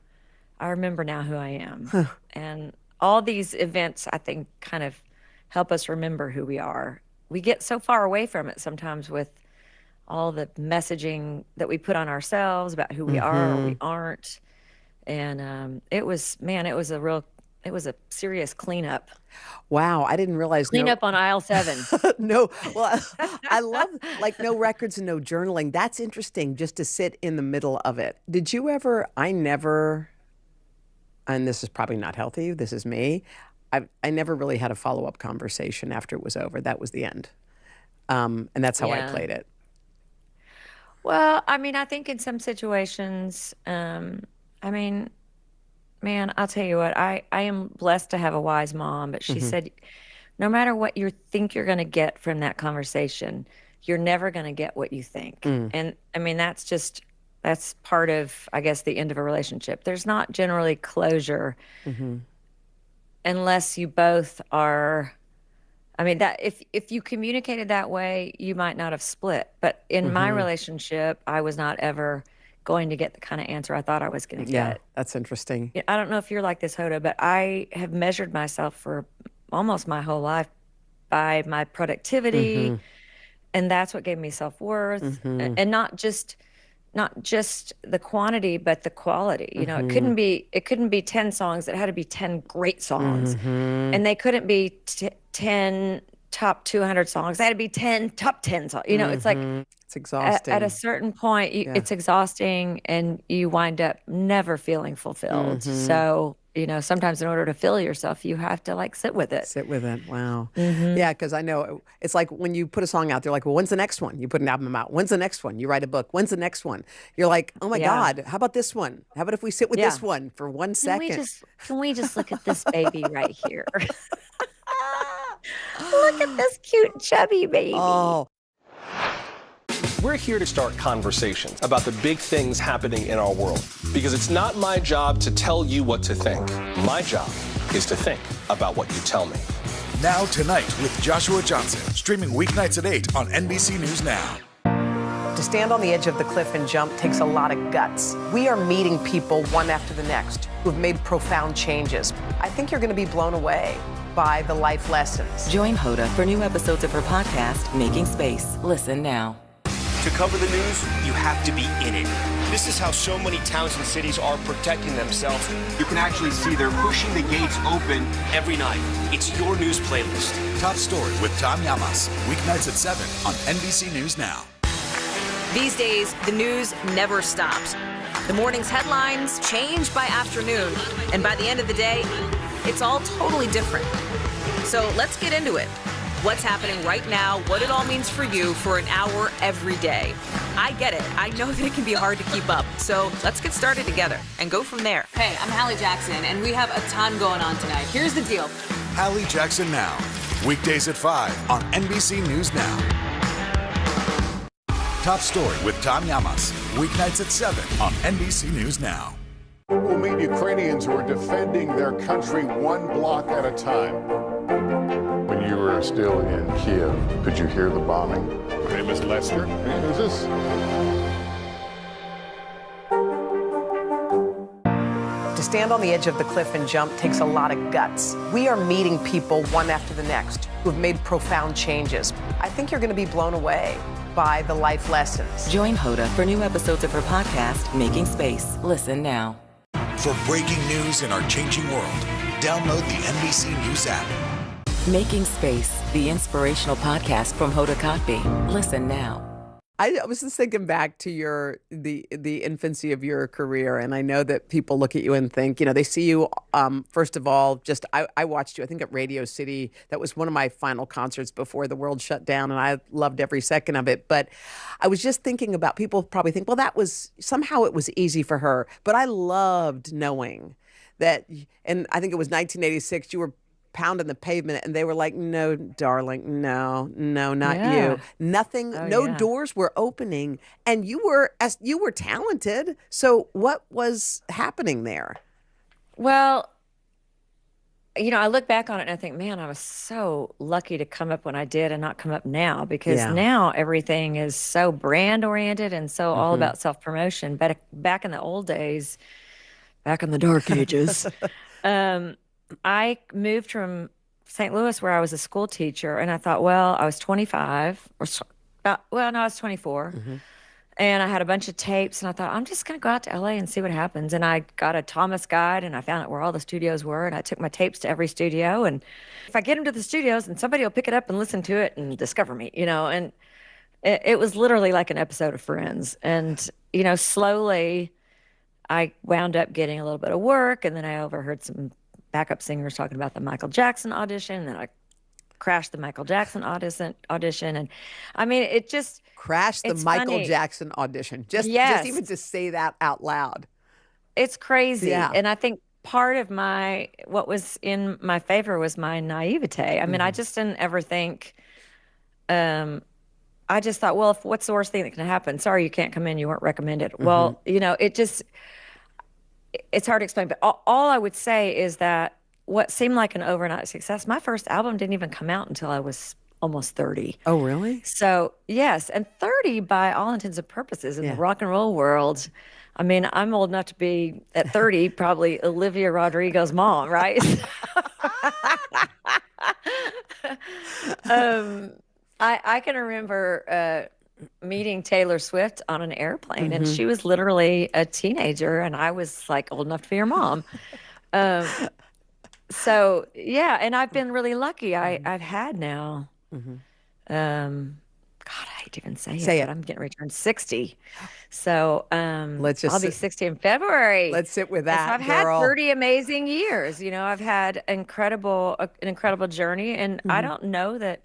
I remember now who I am. And all these events, I think, kind of help us remember who we are. We get so far away from it sometimes with all the messaging that we put on ourselves about who we are or we aren't. And it was a serious cleanup. Wow, I didn't realize. Cleanup on aisle 7. No, well, I love like no records and no journaling. That's interesting, just to sit in the middle of it. Did you ever? I never. And this is probably not healthy. This is me. I never really had a follow-up conversation after it was over. That was the end, and that's how I played it. Well, I mean, I think in some situations, man, I'll tell you what, I am blessed to have a wise mom, but she said, no matter what you think you're going to get from that conversation, you're never going to get what you think. And I mean, that's part of, I guess, the end of a relationship. There's not generally closure unless you both are, I mean, that if you communicated that way, you might not have split. But in my relationship, I was not ever going to get the kind of answer I thought I was going to Yeah, get. that's interesting. I don't know if you're like this, Hoda, but I have measured myself for almost my whole life by my productivity, and that's what gave me self-worth, and not just the quantity, but the quality. You know, it couldn't be 10 songs. It had to be 10 great songs, and they couldn't be 10 top 200 songs. They had to be 10 top 10 songs. You know, it's like it's exhausting. At a certain point, it's exhausting, and you wind up never feeling fulfilled. So, you know, sometimes in order to fill yourself, you have to like sit with it. Sit with it. Wow. Yeah, because I know it's like when you put a song out, they're like, well, when's the next one? You put an album out. When's the next one? You write a book. When's the next one? You're like, oh my God, how about this one? How about if we sit with this one for 1 second? Can we just look at this baby right here? Look at this cute chubby baby. Oh. We're here to start conversations about the big things happening in our world, because it's not my job to tell you what to think. My job is to think about what you tell me. Now Tonight with Joshua Johnson, streaming weeknights at 8 on NBC News Now. To stand on the edge of the cliff and jump takes a lot of guts. We are meeting people one after the next who have made profound changes. I think you're going to be blown away by the life lessons. Join Hoda for new episodes of her podcast, Making Space. Listen now. To cover the news, you have to be in it. This is how so many towns and cities are protecting themselves. You can actually see they're pushing the gates open every night. It's your news playlist. Top Story with Tom Llamas, weeknights at 7 on NBC News Now. These days, the news never stops. The morning's headlines change by afternoon, and by the end of the day, it's all totally different. So let's get into it. What's happening right now, what it all means for you for an hour every day. I get it. I know that it can be hard to keep up. So let's get started together and go from there. Hey, I'm Hallie Jackson, and we have a ton going on tonight. Here's the deal. Hallie Jackson Now, weekdays at 5 on NBC News Now. Top Story with Tom Llamas, weeknights at 7 on NBC News Now. We'll meet Ukrainians who are defending their country one block at a time. When you were still in Kiev, could you hear the bombing? My name is Lester. And who's this? To stand on the edge of the cliff and jump takes a lot of guts. We are meeting people one after the next who have made profound changes. I think you're going to be blown away by the life lessons. Join Hoda for new episodes of her podcast, Making Space. Listen now. For breaking news in our changing world, download the NBC News app. Making Space, the inspirational podcast from Hoda Kotb. Listen now. I was just thinking back to the infancy of your career, and I know that people look at you and think, you know, they see you, first of all, I watched you, I think, at Radio City. That was one of my final concerts before the world shut down, and I loved every second of it. But I was just thinking about, people probably think, well, somehow it was easy for her. But I loved knowing that, and I think it was 1986, you were pounding the pavement, and they were like, no, darling, no, not you. Nothing, doors were opening, and you were talented. So what was happening there? Well, you know, I look back on it and I think, man, I was so lucky to come up when I did and not come up now, because now everything is so brand oriented and so all about self-promotion. But back in the old days, back in the dark ages, I moved from St. Louis, where I was a school teacher, and I thought, well, I was 25, I was 24, and I had a bunch of tapes, and I thought, I'm just going to go out to LA and see what happens. And I got a Thomas guide, and I found out where all the studios were, and I took my tapes to every studio, and if I get them to the studios, and somebody will pick it up and listen to it and discover me, you know, and it was literally like an episode of Friends. And, you know, slowly I wound up getting a little bit of work, and then I overheard some backup singers talking about the Michael Jackson audition, and then I crashed the Michael Jackson audition, and I mean, it just crashed the Michael Jackson audition. Just even to say that out loud, it's crazy. Yeah. And I think part of what was in my favor was my naivete. I mean, I just didn't ever think, I just thought, well, what's the worst thing that can happen? Sorry, you can't come in. You weren't recommended. Well, it's hard to explain. But all I would say is that what seemed like an overnight success, my first album didn't even come out until I was almost 30. Oh, really? So, yes. And 30, by all intents and purposes, in the rock and roll world, I mean, I'm old enough to be, at 30, probably Olivia Rodrigo's mom, right? I can remember meeting Taylor Swift on an airplane, and she was literally a teenager, and I was like old enough to be her mom. So, yeah, and I've been really lucky. I've had now, God, I hate to even say it, but I'm getting ready to turn 60. So I'll be 60 in February. Let's sit with that, so I've girl. had 30 amazing years. I've had an incredible journey, and I don't know that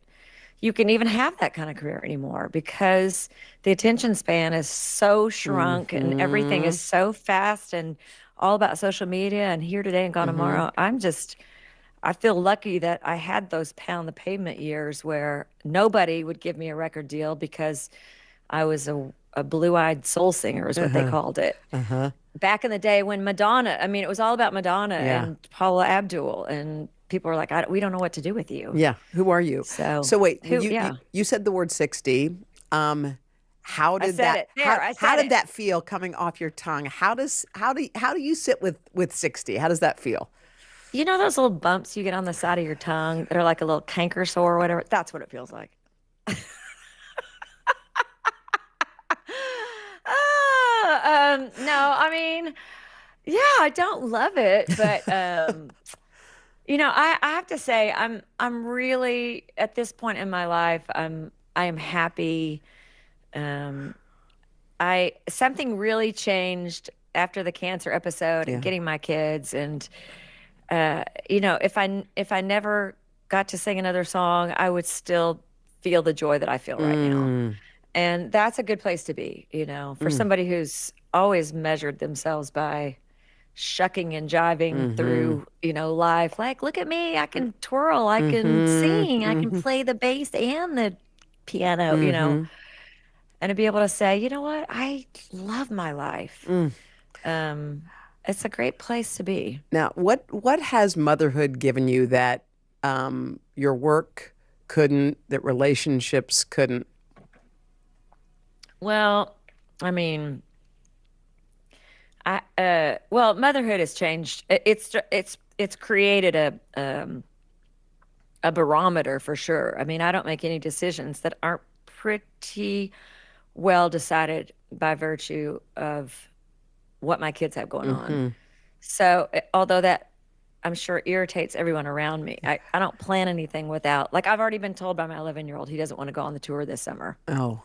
you can even have that kind of career anymore because the attention span is so shrunk and everything is so fast and all about social media and here today and gone tomorrow. I feel lucky that I had those pound the pavement years where nobody would give me a record deal because I was a blue-eyed soul singer is what they called it. Back in the day when Madonna, I mean, it was all about Madonna and Paula Abdul, and people were like, we don't know what to do with you. Yeah. Who are you? So wait, you said the word 60. How did that feel coming off your tongue? How do you sit with 60? How does that feel? You know those little bumps you get on the side of your tongue that are like a little canker sore or whatever? That's what it feels like. No, I mean, yeah, I don't love it, but I have to say I'm really at this point in my life I am happy. Something really changed after the cancer episode and getting my kids, and if I never got to sing another song, I would still feel the joy that I feel right now. And that's a good place to be, for somebody who's always measured themselves by shucking and jiving through, life. Like, look at me, I can twirl, I can sing, I can play the bass and the piano, and to be able to say, you know what, I love my life. It's a great place to be. Now, what has motherhood given you that your work couldn't, that relationships couldn't? Well, I mean, motherhood has changed. It's created a barometer for sure. I mean, I don't make any decisions that aren't pretty well decided by virtue of what my kids have going on. So, although that I'm sure irritates everyone around me, I don't plan anything without, like, I've already been told by my 11-year-old he doesn't want to go on the tour this summer. Oh.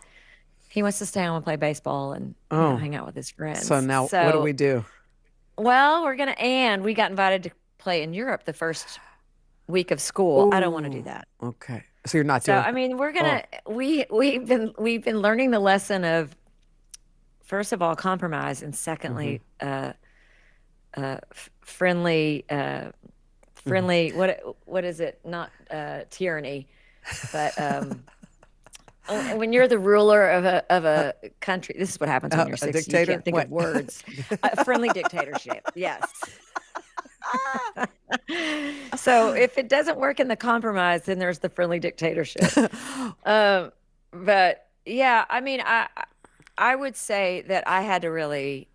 He wants to stay home and play baseball and hang out with his friends. So now what do we do? Well, we got invited to play in Europe the first week of school. I don't want to do that. Okay. So you're not doing. So I mean, we're gonna we've been learning the lesson of, first of all, compromise, and secondly, friendly. What is it? Not tyranny, but when you're the ruler of a country, this is what happens when you're 60. Dictator? You can't think of words. A friendly dictatorship. Yes. So if it doesn't work in the compromise, then there's the friendly dictatorship. But yeah, I mean, I would say that I had to really,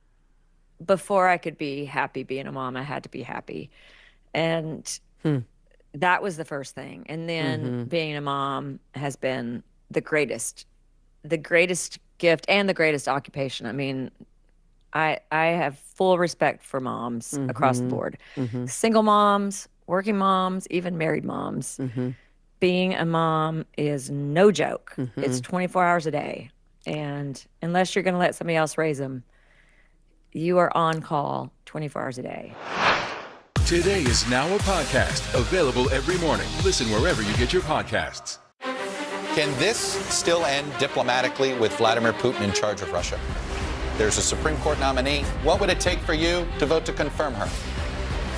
before I could be happy being a mom, I had to be happy. And that was the first thing. And then being a mom has been the greatest gift and the greatest occupation. I mean, I have full respect for moms across the board. Single moms, working moms, even married moms. Being a mom is no joke. It's 24 hours a day. And unless you're going to let somebody else raise them, you are on call 24 hours a day. Today is now a podcast available every morning. Listen wherever you get your podcasts. Can this still end diplomatically with Vladimir Putin in charge of Russia? There's a Supreme Court nominee. What would it take for you to vote to confirm her?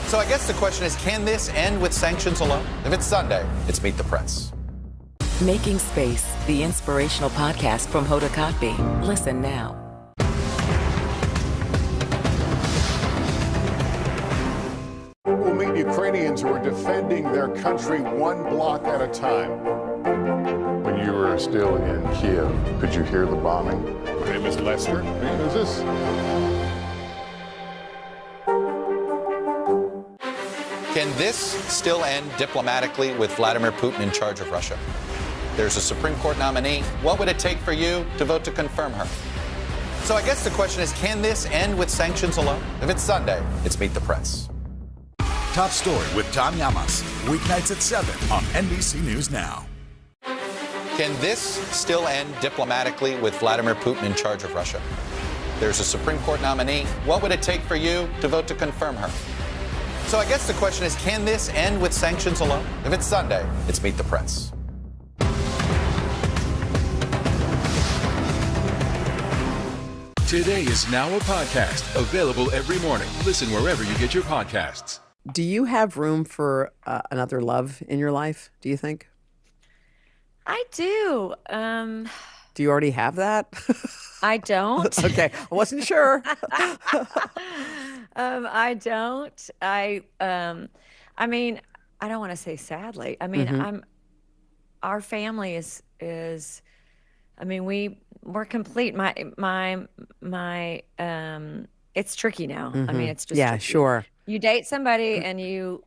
So I guess the question is, can this end with sanctions alone? If it's Sunday, it's Meet the Press. Making Space, the inspirational podcast from Hoda Kotb. Listen now. We'll meet Ukrainians who are defending their country one block at a time. When you were still in Kiev, could you hear the bombing? My name is Lester. Who's this? Can this still end diplomatically with Vladimir Putin in charge of Russia? There's a Supreme Court nominee. What would it take for you to vote to confirm her? So I guess the question is, can this end with sanctions alone? If it's Sunday, it's Meet the Press. Top Story with Tom Llamas. Weeknights at 7 on NBC News Now. Can this still end diplomatically with Vladimir Putin in charge of Russia? There's a Supreme Court nominee. What would it take for you to vote to confirm her? So I guess the question is, can this end with sanctions alone? If it's Sunday, it's Meet the Press. Today is now a podcast available every morning. Listen wherever you get your podcasts. Do you have room for another love in your life, do you think? I do. Do you already have that? I don't. Okay, I wasn't sure. I don't. I mean, I don't want to say sadly. I mean, our family is. I mean, we're complete. It's tricky now. I mean, it's just yeah, tricky. sure. You date somebody and you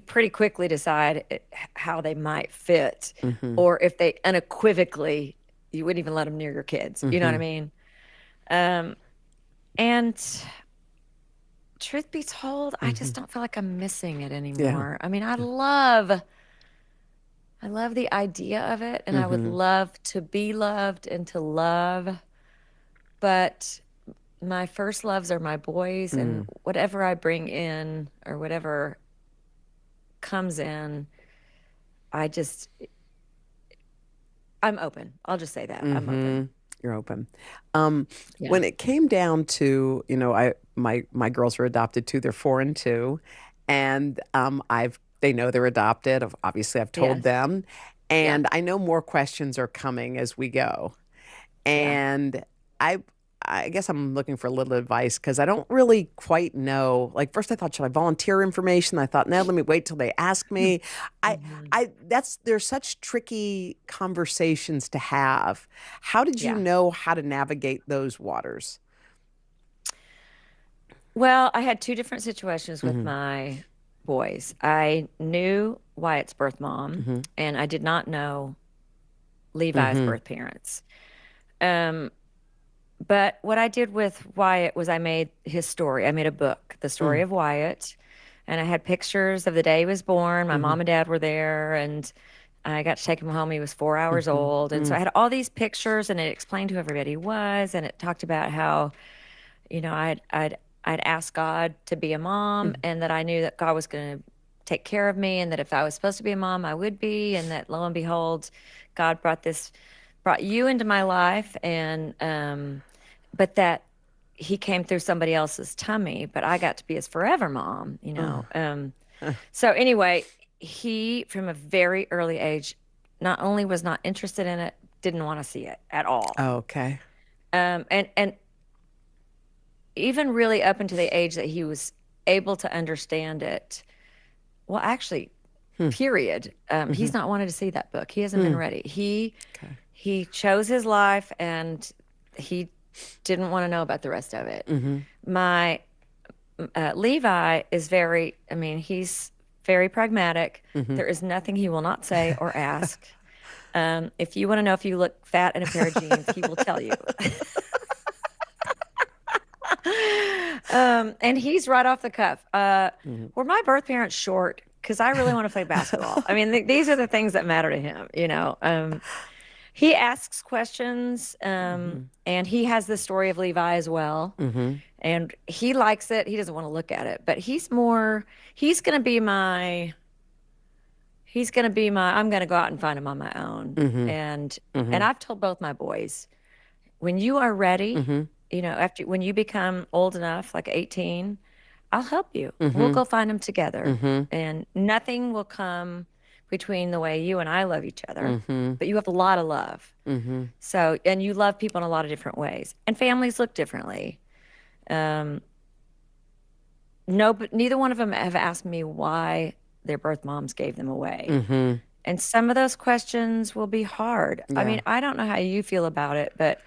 pretty quickly decide how they might fit, or if they unequivocally, you wouldn't even let them near your kids. You know what I mean? And truth be told, I just don't feel like I'm missing it anymore. I mean, I love the idea of it, and I would love to be loved and to love, but my first loves are my boys, and whatever I bring in or whatever comes in, I'm open. I'll just say that. I'm open. You're open. When it came down to, my girls are adopted too. They're 4 and 2, and they know they're adopted. Obviously, I've told them, and I know more questions are coming as we go. And I guess I'm looking for a little advice because I don't really quite know. Like, first I thought, should I volunteer information? I thought, no, let me wait till they ask me. There's such tricky conversations to have. How did you know how to navigate those waters? Well, I had 2 different situations with my boys. I knew Wyatt's birth mom, and I did not know Levi's birth parents. But what I did with Wyatt was I made his story. I made a book, The Story of Wyatt, and I had pictures of the day he was born. My mom and dad were there, and I got to take him home. He was 4 hours old, and so I had all these pictures, and it explained who everybody was, and it talked about how, I'd asked God to be a mom, and that I knew that God was going to take care of me, and that if I was supposed to be a mom, I would be, and that lo and behold, God brought you into my life, and but that he came through somebody else's tummy, but I got to be his forever mom, So anyway, he, from a very early age, not only was not interested in it, didn't want to see it at all. Oh, okay. And even really up into the age that he was able to understand it, well, actually, period. He's not wanted to see that book. He hasn't been ready. He chose his life, and he didn't want to know about the rest of it. My Levi is he's very pragmatic. There is nothing he will not say or ask. If you want to know if you look fat in a pair of jeans, he will tell you. And he's right off the cuff. Were my birth parents short? Because I really want to play basketball. I mean, these are the things that matter to him, He asks questions, and he has the story of Levi as well. And he likes it. He doesn't want to look at it, but he's going to be my, I'm going to go out and find him on my own. And I've told both my boys, when you are ready, after when you become old enough, like 18, I'll help you. We'll Mhm. go find them together. Mhm. And nothing will come between the way you and I love each other. Mhm. But you have a lot of love. Mhm. So, and you love people in a lot of different ways. And families look differently. No, but neither one of them have asked me why their birth moms gave them away. Mhm. And some of those questions will be hard. I Yeah. mean, I don't know how you feel about it, but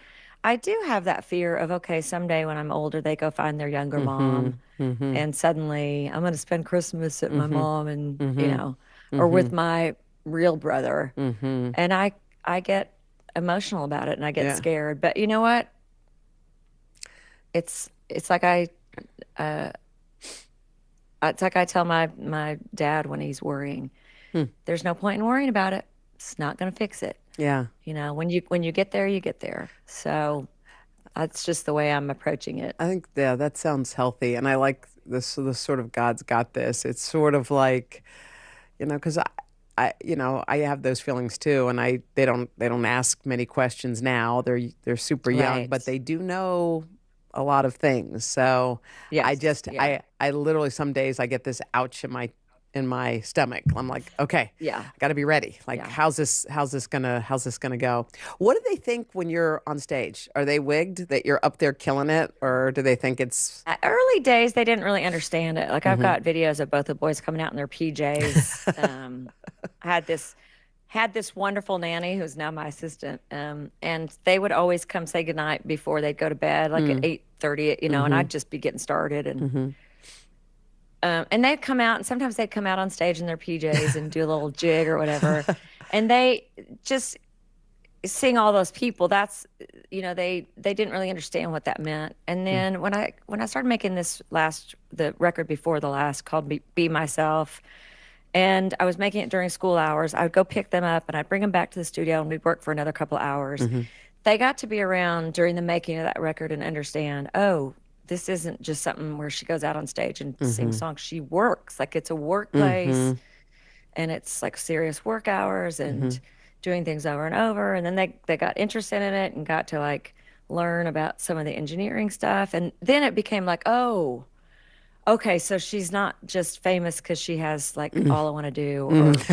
I do have that fear of, okay, someday when I'm older, they go find their younger mom, Mhm. Mhm. and suddenly I'm going to spend Christmas at my Mhm. mom and, Mhm. or with Mhm. my real brother. Mhm. And I get emotional about it and I get Yeah. scared. But you know what? It's like uh, it's like I tell my dad when he's worrying, Hmm. there's no point in worrying about it. It's not going to fix it. Yeah. When you get there, you get there. So that's just the way I'm approaching it. I think, yeah, that sounds healthy. And I like this sort of God's got this. It's sort of like, because I have those feelings too. And they don't ask many questions now. They're super young, but Right. they do know a lot of things. So I Yes. just, Yeah. I literally, some days I get this ouch in my stomach. I'm like, okay, Yeah. I got to be ready. Like, Yeah. how's this gonna go? What do they think when you're on stage? Are they wigged that you're up there killing it, or do they think it's? Early days, they didn't really understand it. Like I've Mhm. got videos of both the boys coming out in their PJs. I had this wonderful nanny who's now my assistant, and they would always come say goodnight before they'd go to bed, like at 8:30, and Mhm. I'd just be getting started, and Mhm. and they'd come out, and sometimes they'd come out on stage in their PJs and do a little jig or whatever, and they just seeing all those people. That's they didn't really understand what that meant. And then when I started making the record before the last called Be Myself. And I was making it during school hours. I would go pick them up and I'd bring them back to the studio and we'd work for another couple hours. Mhm. They got to be around during the making of that record and understand, oh, this isn't just something where she goes out on stage and sings Mhm. songs. She works. Like it's a workplace Mhm. and it's like serious work hours and Mhm. doing things over and over. And then they got interested in it and got to like learn about some of the engineering stuff. And then it became like, oh, okay, so she's not just famous because she has like All I Want to Do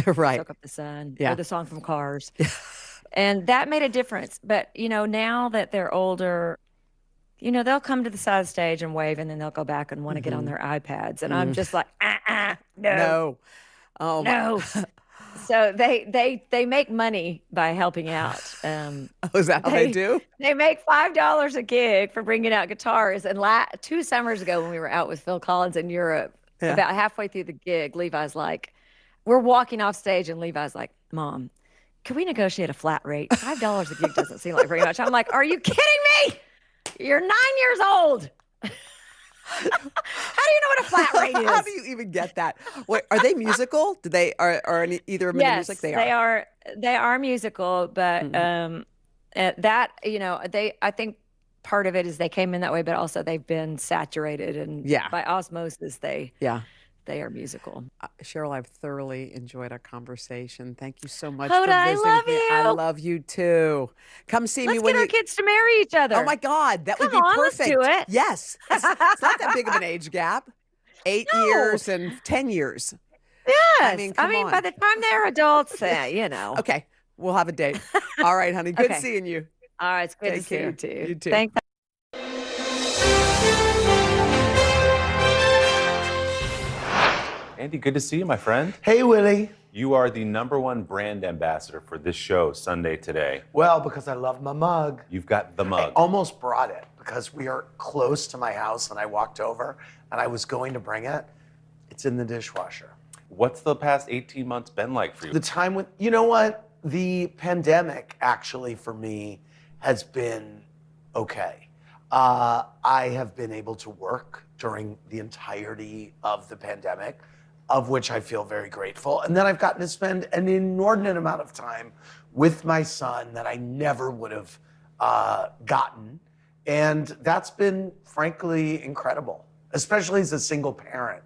or Right. Soak Up the Sun Yeah. or the song from Cars. And that made a difference. But, now that they're older, they'll come to the side of the stage and wave and then they'll go back and want to get on their iPads. And I'm just like, no. No. Oh my. No. So they make money by helping out. Oh, is that how they do? They make $5 a gig for bringing out guitars. And 2 summers ago when we were out with Phil Collins in Europe, Yeah. about halfway through the gig, Levi's like, we're walking off stage and Levi's like, Mom, can we negotiate a flat rate? $5 a gig doesn't seem like very much. I'm like, are you kidding me? You're 9 years old. How do you know what a flat rate is? How do you even get that? Wait, are they musical? Do they are either of them in the Yes, music? They they are. They are musical, but that I think part of it is they came in that way, but also they've been saturated and Yeah. by osmosis Yeah. they are musical. Cheryl, I've thoroughly enjoyed our conversation. Thank you so much Hoda, for I visiting love me. I you. love you too. Come see me Let's when get our you. kids to marry each other. Oh my God, that would Come be on, let's perfect. do it. Yes, it's not that big of an age gap. 8 No. years and 10 years. Yes. come on. By the time they're adults, Okay, we'll have a date. All right, honey. Good Okay. seeing you. All right, it's good Take to see care. you too. You too. Thanks. Andy, good to see you, my friend. Hey, Willie. You are the #1 brand ambassador for this show, Sunday Today. Well, because I love my mug. You've got the I mug. almost brought it because we are close to my house and I walked over and I was going to bring it. It's in the dishwasher. What's the past 18 months been like for you? The time with, you know what? The pandemic actually for me has been okay. I have been able to work during the entirety of the pandemic, of which I feel very grateful. And then I've gotten to spend an inordinate amount of time with my son that I never would have gotten. And that's been, frankly, incredible, especially as a single parent,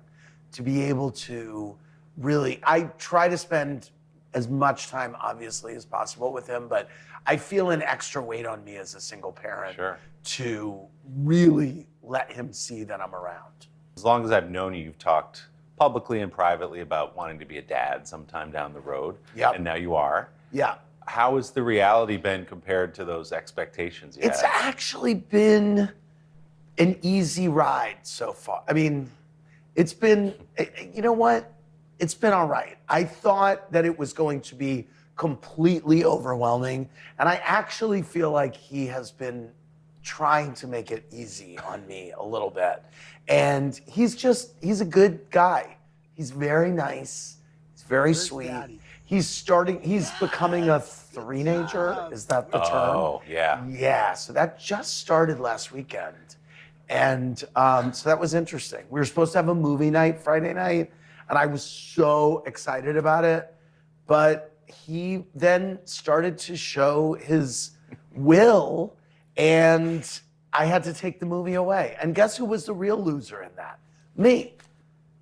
to be able to really, I try to spend as much time, obviously, as possible with him, but I feel an extra weight on me as a single parent to really let him see that I'm around. As long as I've known you, you've talked publicly and privately about wanting to be a dad sometime down the road. Yep. And now you are. Yeah. How has the reality been compared to those expectations you It's had? actually been an easy ride so far. I mean, it's been, you know what? It's been all right. I thought that it was going to be completely overwhelming, and I actually feel like he has been trying to make it easy on me a little bit. And he's a good guy. He's very nice. He's very sweet. He's becoming a three-nager. Is that the term? Oh, yeah. Yeah, so that just started last weekend. And so that was interesting. We were supposed to have a movie night Friday night, and I was so excited about it. But he then started to show his will, and I had to take the movie away. And guess who was the real loser in that? Me.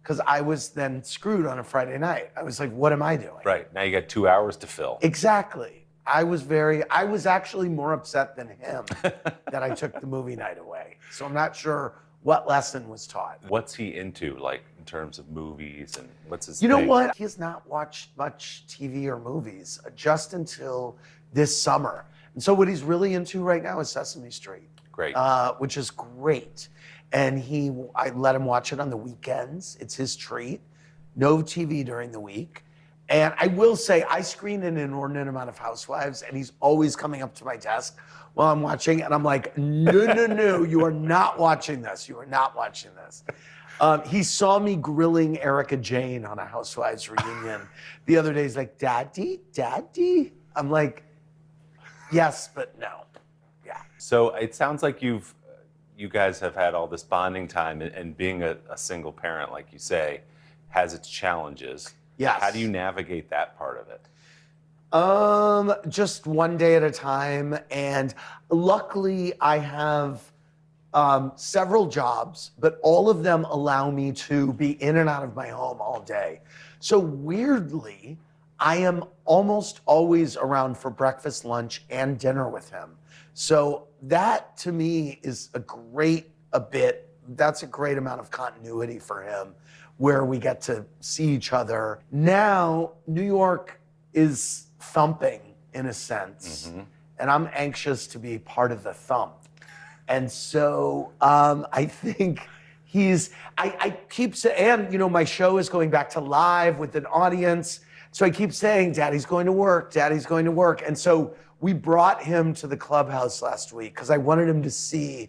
Because I was then screwed on a Friday night. I was like, what am I doing? Right, now you got 2 hours to fill. Exactly. I was actually more upset than him that I took the movie night away. So I'm not sure what lesson was taught. What's he into, like, in terms of movies, and what's his You know thing? what? He has not watched much TV or movies just until this summer. And so what he's really into right now is Sesame Street. Great. Which is great. And I let him watch it on the weekends. It's his treat. No TV during the week. And I will say, I screen an inordinate amount of Housewives, and he's always coming up to my desk while I'm watching, and I'm like, no, you are not watching this. You are not watching this. He saw me grilling Erica Jane on a Housewives reunion the other day. He's like, Daddy? I'm like, yes, but no. Yeah. So it sounds like you guys have had all this bonding time, and being a single parent, like you say, has its challenges. Yes. How do you navigate that part of it? Just one day at a time. And luckily I have several jobs, but all of them allow me to be in and out of my home all day. So weirdly, I am almost always around for breakfast, lunch, and dinner with him. So that to me is that's a great amount of continuity for him, where we get to see each other. Now, New York is thumping in a sense, and I'm anxious to be part of the thump. And so I think I keep saying, and my show is going back to live with an audience. So I keep saying, Daddy's going to work, Daddy's going to work. And so we brought him to the clubhouse last week because I wanted him to see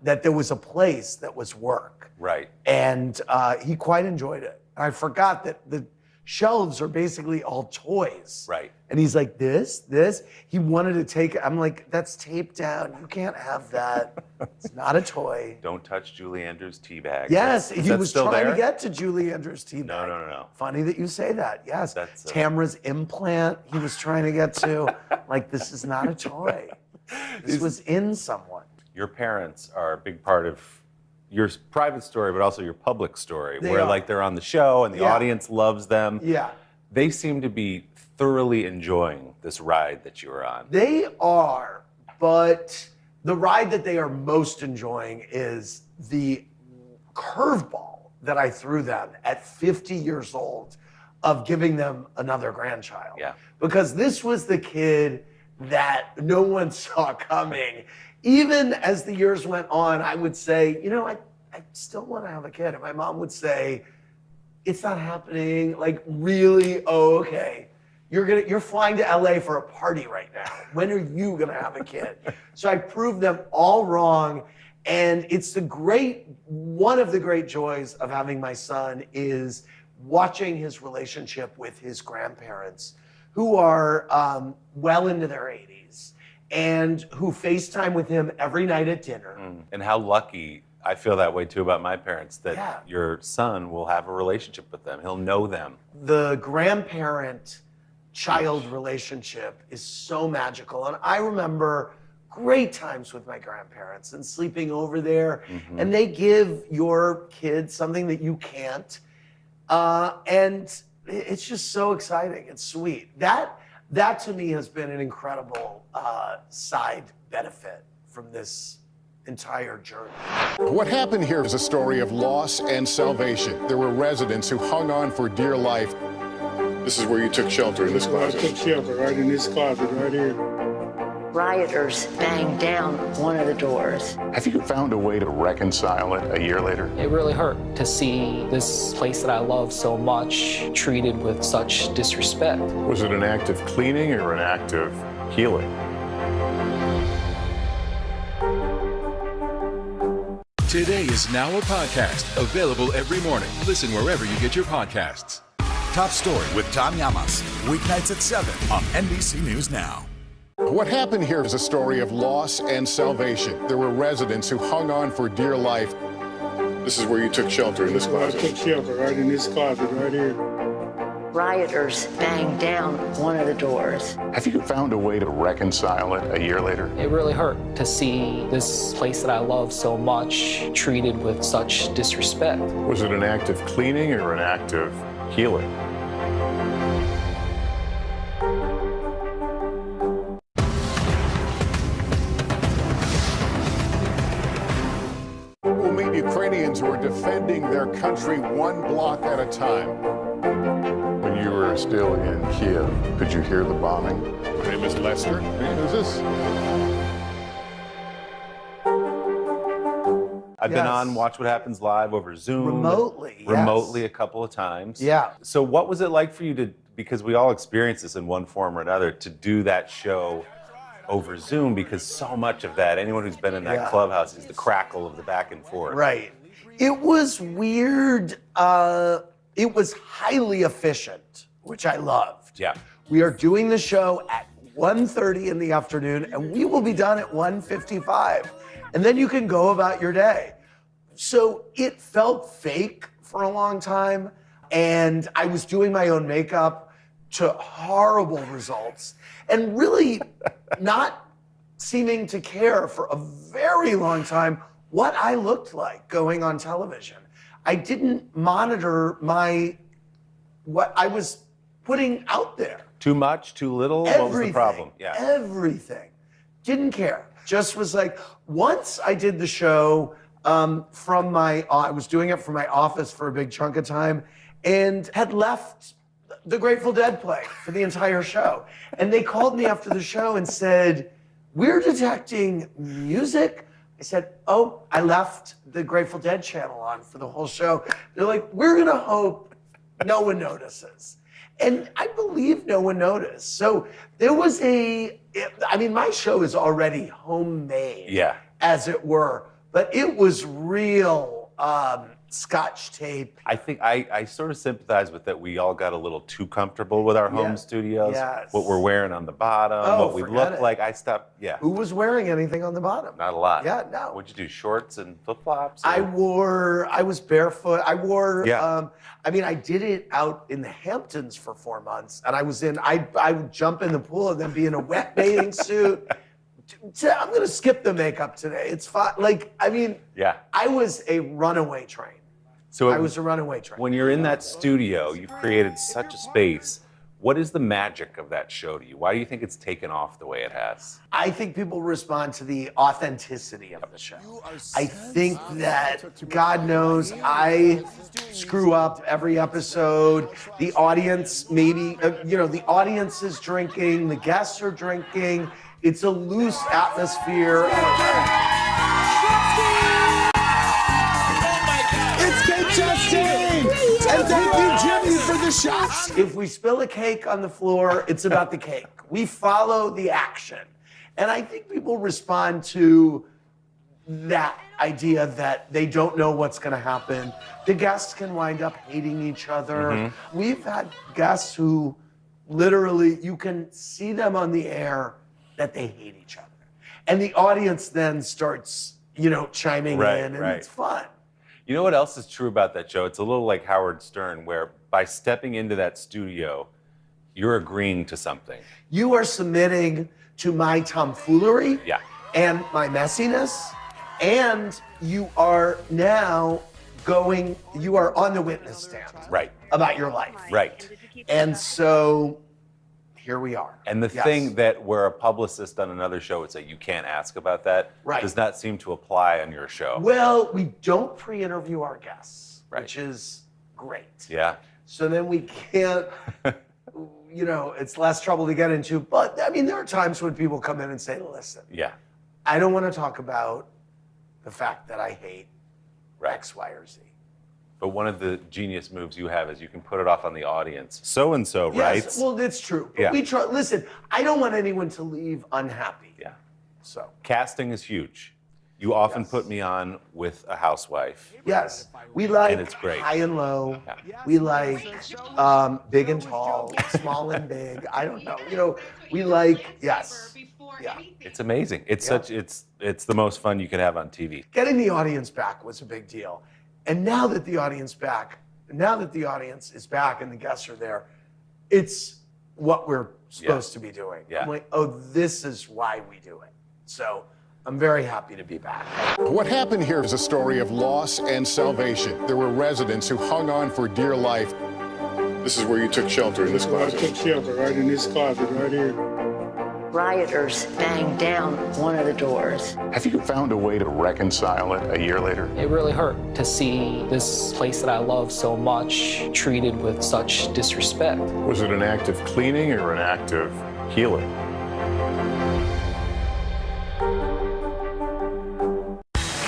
that there was a place that was work. Right. And he quite enjoyed it. I forgot that the shelves are basically all toys. Right. And he's like, this. He wanted to take it. I'm like, that's taped down. You can't have that. It's not a toy. Don't touch Julie Andrews' tea bag. Yes, Is he that was still trying there? to get to Julie Andrews' tea bag. No. Funny that you say that. Yes. That's, Tamara's implant he was trying to get to. Like, this is not a toy. This was in someone. Your parents are a big part of your private story, but also your public story, They where are. like they're on the show and the Yeah. audience loves them. Yeah. They seem to be thoroughly enjoying this ride that you were on. They are, but the ride that they are most enjoying is the curveball that I threw them at 50 years old of giving them another grandchild. Yeah. Because this was the kid that no one saw coming. Even as the years went on, I would say, I still want to have a kid. And my mom would say, it's not happening. Like, really? Oh, okay. You're flying to LA for a party right now. When are you gonna have a kid? So I proved them all wrong. And it's one of the great joys of having my son is watching his relationship with his grandparents, who are well into their 80s and who FaceTime with him every night at dinner. And how lucky, I feel that way too about my parents, that Yeah. your son will have a relationship with them. He'll know them. The grandparent-child relationship is so magical. And I remember great times with my grandparents and sleeping over there. And they give your kids something that you can't. And it's just so exciting. It's sweet. That to me has been an incredible side benefit from this entire journey. What happened here is a story of loss and salvation. There were residents who hung on for dear life. This is where you took shelter, in this closet. I took shelter right in this closet right here. Rioters banged down one of the doors. Have you found a way to reconcile it a year later? It really hurt to see this place that I love so much treated with such disrespect. Was it an act of cleaning or an act of healing? Today is now a podcast, available every morning. Listen wherever you get your podcasts. Top Story with Tom Llamas. Weeknights at 7 on NBC News Now. What happened here is a story of loss and salvation. There were residents who hung on for dear life. This is where you took shelter, in this closet. I took shelter right in this closet right here. Rioters banged down one of the doors. Have you found a way to reconcile it a year later? It really hurt to see this place that I love so much treated with such disrespect. Was it an act of cleaning or an act of healing? We'll meet Ukrainians who are defending their country one block at a time. When you were still in Kiev, could you hear the bombing? My name is Lester. Hey, who's this? I've been on Watch What Happens Live over Zoom. Remotely, a couple of times. Yeah. So what was it like for you to, because we all experience this in one form or another, to do that show over Zoom? Because so much of that, anyone who's been in that clubhouse, is the crackle of the back and forth. Right. It was weird. It was highly efficient, which I loved. Yeah. We are doing the show at 1:30 in the afternoon, and we will be done at 1:55. And then you can go about your day. So it felt fake for a long time, and I was doing my own makeup to horrible results, and really not seeming to care for a very long time what I looked like going on television. I didn't monitor what I was putting out there. Too much, too little? What was the problem? Yeah. Everything. Didn't care. Just was like, once I did the show I was doing it from my office for a big chunk of time, and had left the Grateful Dead play for the entire show. And they called me after the show and said, "We're detecting music." I said, "Oh, I left the Grateful Dead channel on for the whole show." They're like, "We're gonna hope no one notices." And I believe no one noticed. So there was my show is already homemade, as it were, but it was real Scotch tape. I think I sort of sympathize with that. We all got a little too comfortable with our home studios. Yes. What we're wearing on the bottom, what we look like. I stopped, Who was wearing anything on the bottom? Not a lot. Yeah, no. What'd you do, shorts and flip-flops? I was barefoot. I did it out in the Hamptons for 4 months, and I would jump in the pool and then be in a wet bathing suit. I'm gonna skip the makeup today. It's fine. I was a runaway train. I was a runaway train. When you're in that studio, you've created such a space. What is the magic of that show to you? Why do you think it's taken off the way it has? I think people respond to the authenticity of the show. I think that, God knows, I screw up every episode. The audience the audience is drinking, the guests are drinking. It's a loose atmosphere. It's Cake Justin! And thank you, Jimmy, for the shots. If we spill a cake on the floor, it's about the cake. We follow the action. And I think people respond to that idea that they don't know what's going to happen. The guests can wind up hating each other. Mm-hmm. We've had guests who literally, you can see them on the air that they hate each other. And the audience then starts, chiming in, and it's fun. You know what else is true about that show? It's a little like Howard Stern, where by stepping into that studio, you're agreeing to something. You are submitting to my tomfoolery and my messiness, and you are now you are on the witness stand. Right. About your life. Right. And so here we are. And the thing that where a publicist on another show would say you can't ask about that does not seem to apply on your show. Well, we don't pre-interview our guests, which is great. Yeah. So then we can't, it's less trouble to get into. But I mean, there are times when people come in and say, listen, I don't want to talk about the fact that I hate X, Y, or Z. But one of the genius moves you have is you can put it off on the audience. So-and-so Yes, writes. well, that's true. But Yeah. we try. Listen, I don't want anyone to leave unhappy. Yeah. So. Casting is huge. You often put me on with a housewife. Yes, we like And it's great. high and low. We like big and tall, small and big. I don't know. We like, yes. Yeah. It's amazing. It's it's the most fun you can have on TV. Getting the audience back was a big deal. And now that the audience is back and the guests are there, it's what we're supposed to be doing. Yeah. I'm like, oh, this is why we do it. So I'm very happy to be back. What happened here is a story of loss and salvation. There were residents who hung on for dear life. This is where you took shelter in this closet. I took shelter right in this closet right here. Rioters banged down one of the doors. Have you found a way to reconcile it a year later? It really hurt to see this place that I love so much treated with such disrespect. Was it an act of cleaning or an act of healing?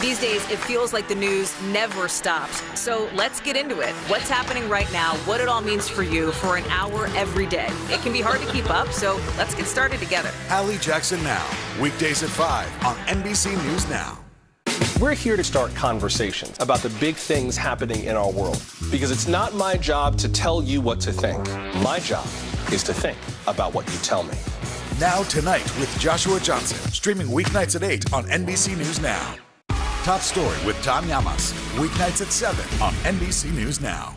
These days, it feels like the news never stops. So let's get into it. What's happening right now, what it all means for you for an hour every day. It can be hard to keep up, so let's get started together. Hallie Jackson Now, weekdays at 5 on NBC News Now. We're here to start conversations about the big things happening in our world because it's not my job to tell you what to think. My job is to think about what you tell me. Now Tonight with Joshua Johnson, streaming weeknights at 8 on NBC News Now. Top Story with Tom Llamas, weeknights at 7 on NBC News Now.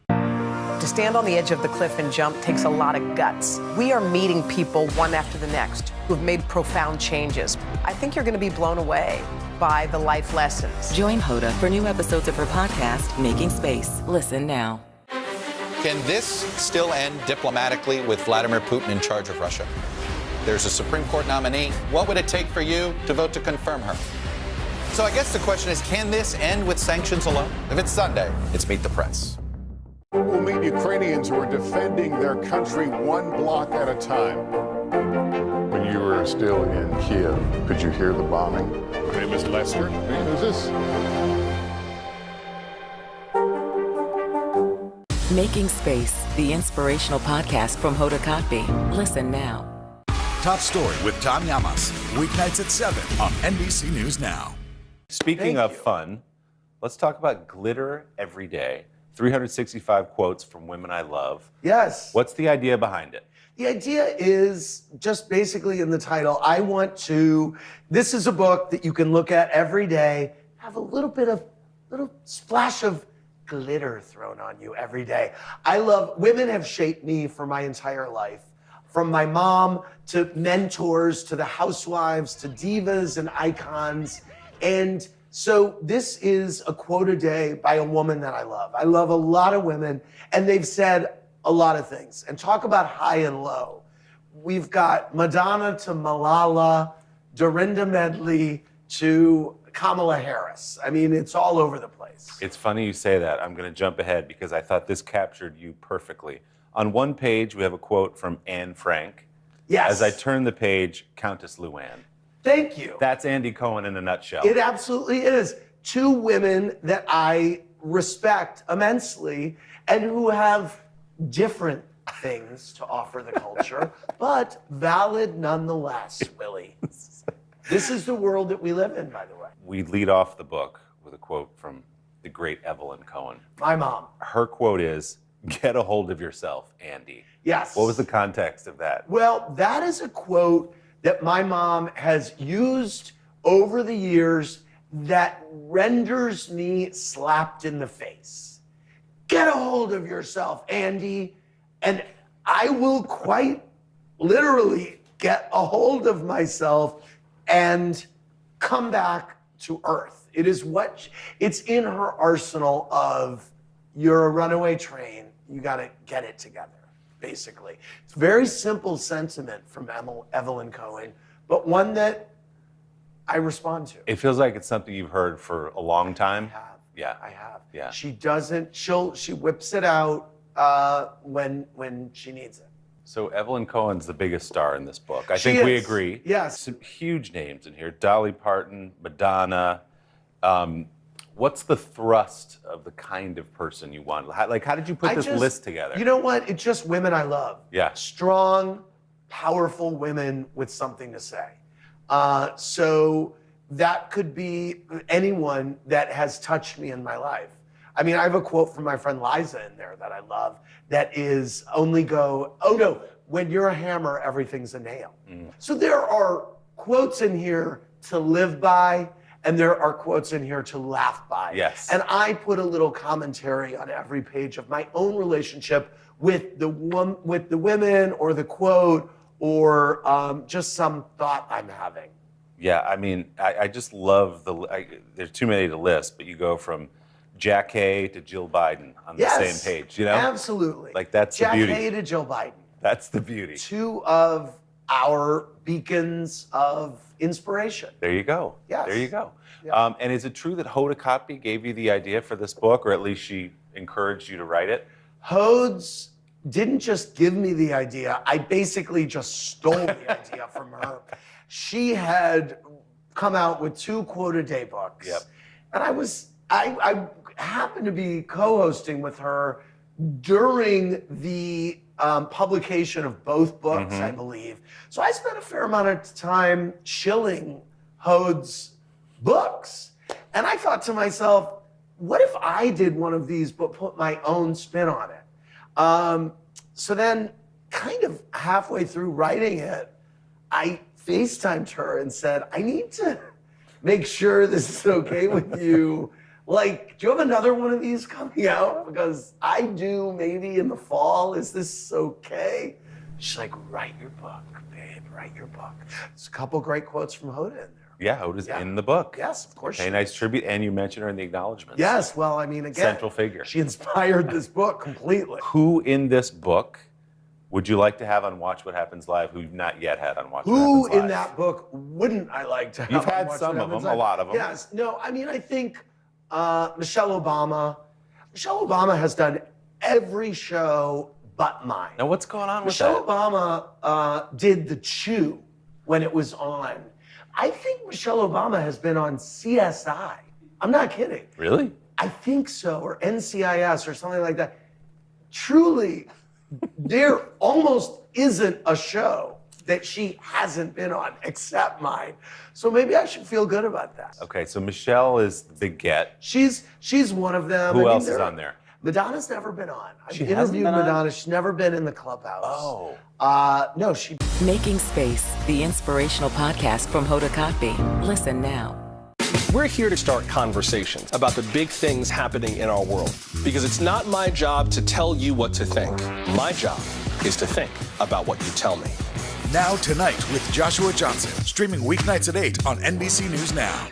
To stand on the edge of the cliff and jump takes a lot of guts. We are meeting people one after the next who have made profound changes. I think you're going to be blown away by the life lessons. Join Hoda for new episodes of her podcast, Making Space. Listen now. Can this still end diplomatically with Vladimir Putin in charge of Russia? There's a Supreme Court nominee. What would it take for you to vote to confirm her? So I guess the question is, can this end with sanctions alone? If it's Sunday, it's Meet the Press. We'll meet Ukrainians who are defending their country one block at a time. When you were still in Kiev, could you hear the bombing? My name is Lester. Who's this? Making Space, the inspirational podcast from Hoda Kotb. Listen now. Top Story with Tom Llamas, weeknights at 7 on NBC News Now. Speaking of fun, let's talk about glitter every day. 365 quotes from women I love. Yes. What's the idea behind it? The idea is just basically in the title. This is a book that you can look at every day, have a little splash of glitter thrown on you every day. Women have shaped me for my entire life. From my mom to mentors to the housewives to divas and icons. And so this is a quote a day by a woman that I love. I love a lot of women, and they've said a lot of things. And talk about high and low. We've got Madonna to Malala, Dorinda Medley to Kamala Harris. I mean, it's all over the place. It's funny you say that. I'm going to jump ahead because I thought this captured you perfectly. On one page, we have a quote from Anne Frank. Yes. As I turn the page, Countess Luann. Thank you. That's Andy Cohen in a nutshell. It absolutely is. Two women that I respect immensely and who have different things to offer the culture, but valid nonetheless, Willie. This is the world that we live in, by the way. We lead off the book with a quote from the great Evelyn Cohen. My mom. Her quote is, "Get a hold of yourself, Andy." Yes. What was the context of that? Well, that is a quote that my mom has used over the years that renders me slapped in the face. Get a hold of yourself, Andy. And I will quite literally get a hold of myself and come back to earth. It's in her arsenal of, you're a runaway train, you gotta get it together, basically. It's a very simple sentiment from Evelyn Cohen, but one that I respond to. It feels like it's something you've heard for a long time. I have. Yeah. I have. Yeah. She doesn't, she whips it out when she needs it. So Evelyn Cohen's the biggest star in this book. I She think we is. agree. Yes. Some huge names in here. Dolly Parton, Madonna. What's the thrust of the kind of person you want? How did you put this list together? You know what? It's just women I love. Yeah. Strong, powerful women with something to say. So that could be anyone that has touched me in my life. I mean, I have a quote from my friend Liza in there that I love that is when you're a hammer, everything's a nail. So there are quotes in here to live by, and there are quotes in here to laugh by. Yes. And I put a little commentary on every page of my own relationship with the women or the quote or just some thought I'm having. Yeah, I mean, I just love there's too many to list, but you go from Jack Hay to Jill Biden on the same page, you know? Absolutely. Like, that's the beauty. Jack Hay to Jill Biden. That's the beauty. Two of our beacons of inspiration. There you go. Yes. There you go. Yeah. And is it true that Hoda Kotb gave you the idea for this book, or at least she encouraged you to write it? Hodes didn't just give me the idea. I basically just stole the idea from her. She had come out with 2 quote-a-day books. Yep. And I happened to be co-hosting with her during the publication of both books, I believe. So I spent a fair amount of time shilling Hode's books. And I thought to myself, what if I did one of these but put my own spin on it? So then, kind of halfway through writing it, I FaceTimed her and said, I need to make sure this is okay with you. Like, do you have another one of these coming out? Because I do, maybe in the fall. Is this okay? She's like, write your book, babe, write your book. There's a couple great quotes from Hoda in there. Yeah, Hoda's in the book. Yes, of course. A nice tribute, and you mentioned her in the acknowledgments. Yes, well, I mean, again, Central figure. She inspired this book completely. Who in this book would you like to have on Watch What Happens Live who you've not yet had on Watch What Who Happens Live? in that book wouldn't I like to have? You've on had Watch some What of Happens them, a Live? lot of them. Yes. No, I mean, I think Michelle Obama. Michelle Obama has done every show but mine. Now, what's going on with Michelle that? Obama did The Chew when it was on. I think Michelle Obama has been on CSI. I'm not kidding. Really? I think so, or NCIS or something like that. Truly, there almost isn't a show that she hasn't been on except mine. So maybe I should feel good about that. Okay, so Michelle is the big get. She's one of them. Who else is on there? Madonna's never been on. I've She hasn't interviewed been on? Madonna. She's never been in the clubhouse. Oh. No, she. Making Space, the inspirational podcast from Hoda Kotb. Listen now. We're here to start conversations about the big things happening in our world because it's not my job to tell you what to think. My job is to think about what you tell me. Now Tonight with Joshua Johnson, streaming weeknights at 8 on NBC News Now.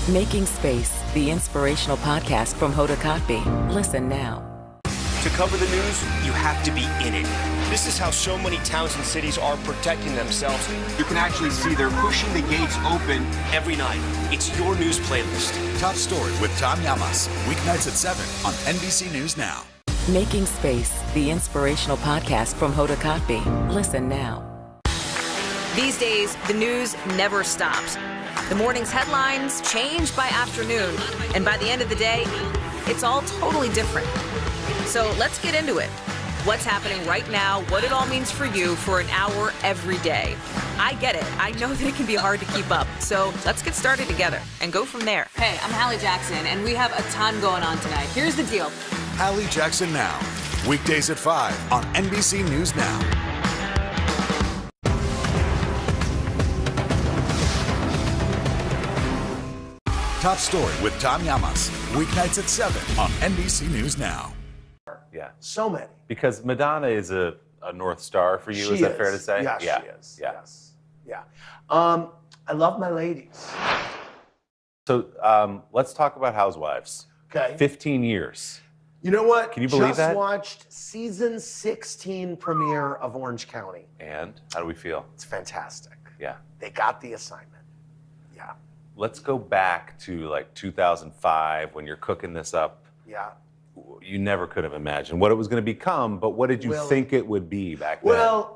Making Space, the inspirational podcast from Hoda Kotb. Listen now. To cover the news, you have to be in it. This is how so many towns and cities are protecting themselves. You can actually see they're pushing the gates open every night. It's your news playlist. Top Story with Tom Llamas, weeknights at 7 on NBC News Now. Making Space, the inspirational podcast from Hoda Kotb. Listen now. These days, the news never stops. The morning's headlines change by afternoon, and by the end of the day, it's all totally different. So let's get into it. What's happening right now, what it all means for you for an hour every day. I get it. I know that it can be hard to keep up. So let's get started together and go from there. Hey, I'm Hallie Jackson, and we have a ton going on tonight. Here's the deal. Hallie Jackson Now, weekdays at 5 on NBC News Now. Top Story with Tom Llamas, weeknights at 7 on NBC News Now. Yeah. So many. Because Madonna is a a North Star for you. She Is that fair to say? Yeah, yeah. she is. Yeah. Yes. Yeah. I love my ladies. So let's talk about Housewives. Okay. 15 years. You know what? Can you believe that? Just watched season 16 premiere of Orange County. And how do we feel? It's fantastic. Yeah. They got the assignment. Yeah. Let's go back to like 2005 when you're cooking this up. Yeah. You never could have imagined what it was going to become, but what did you think it would be back then? Well,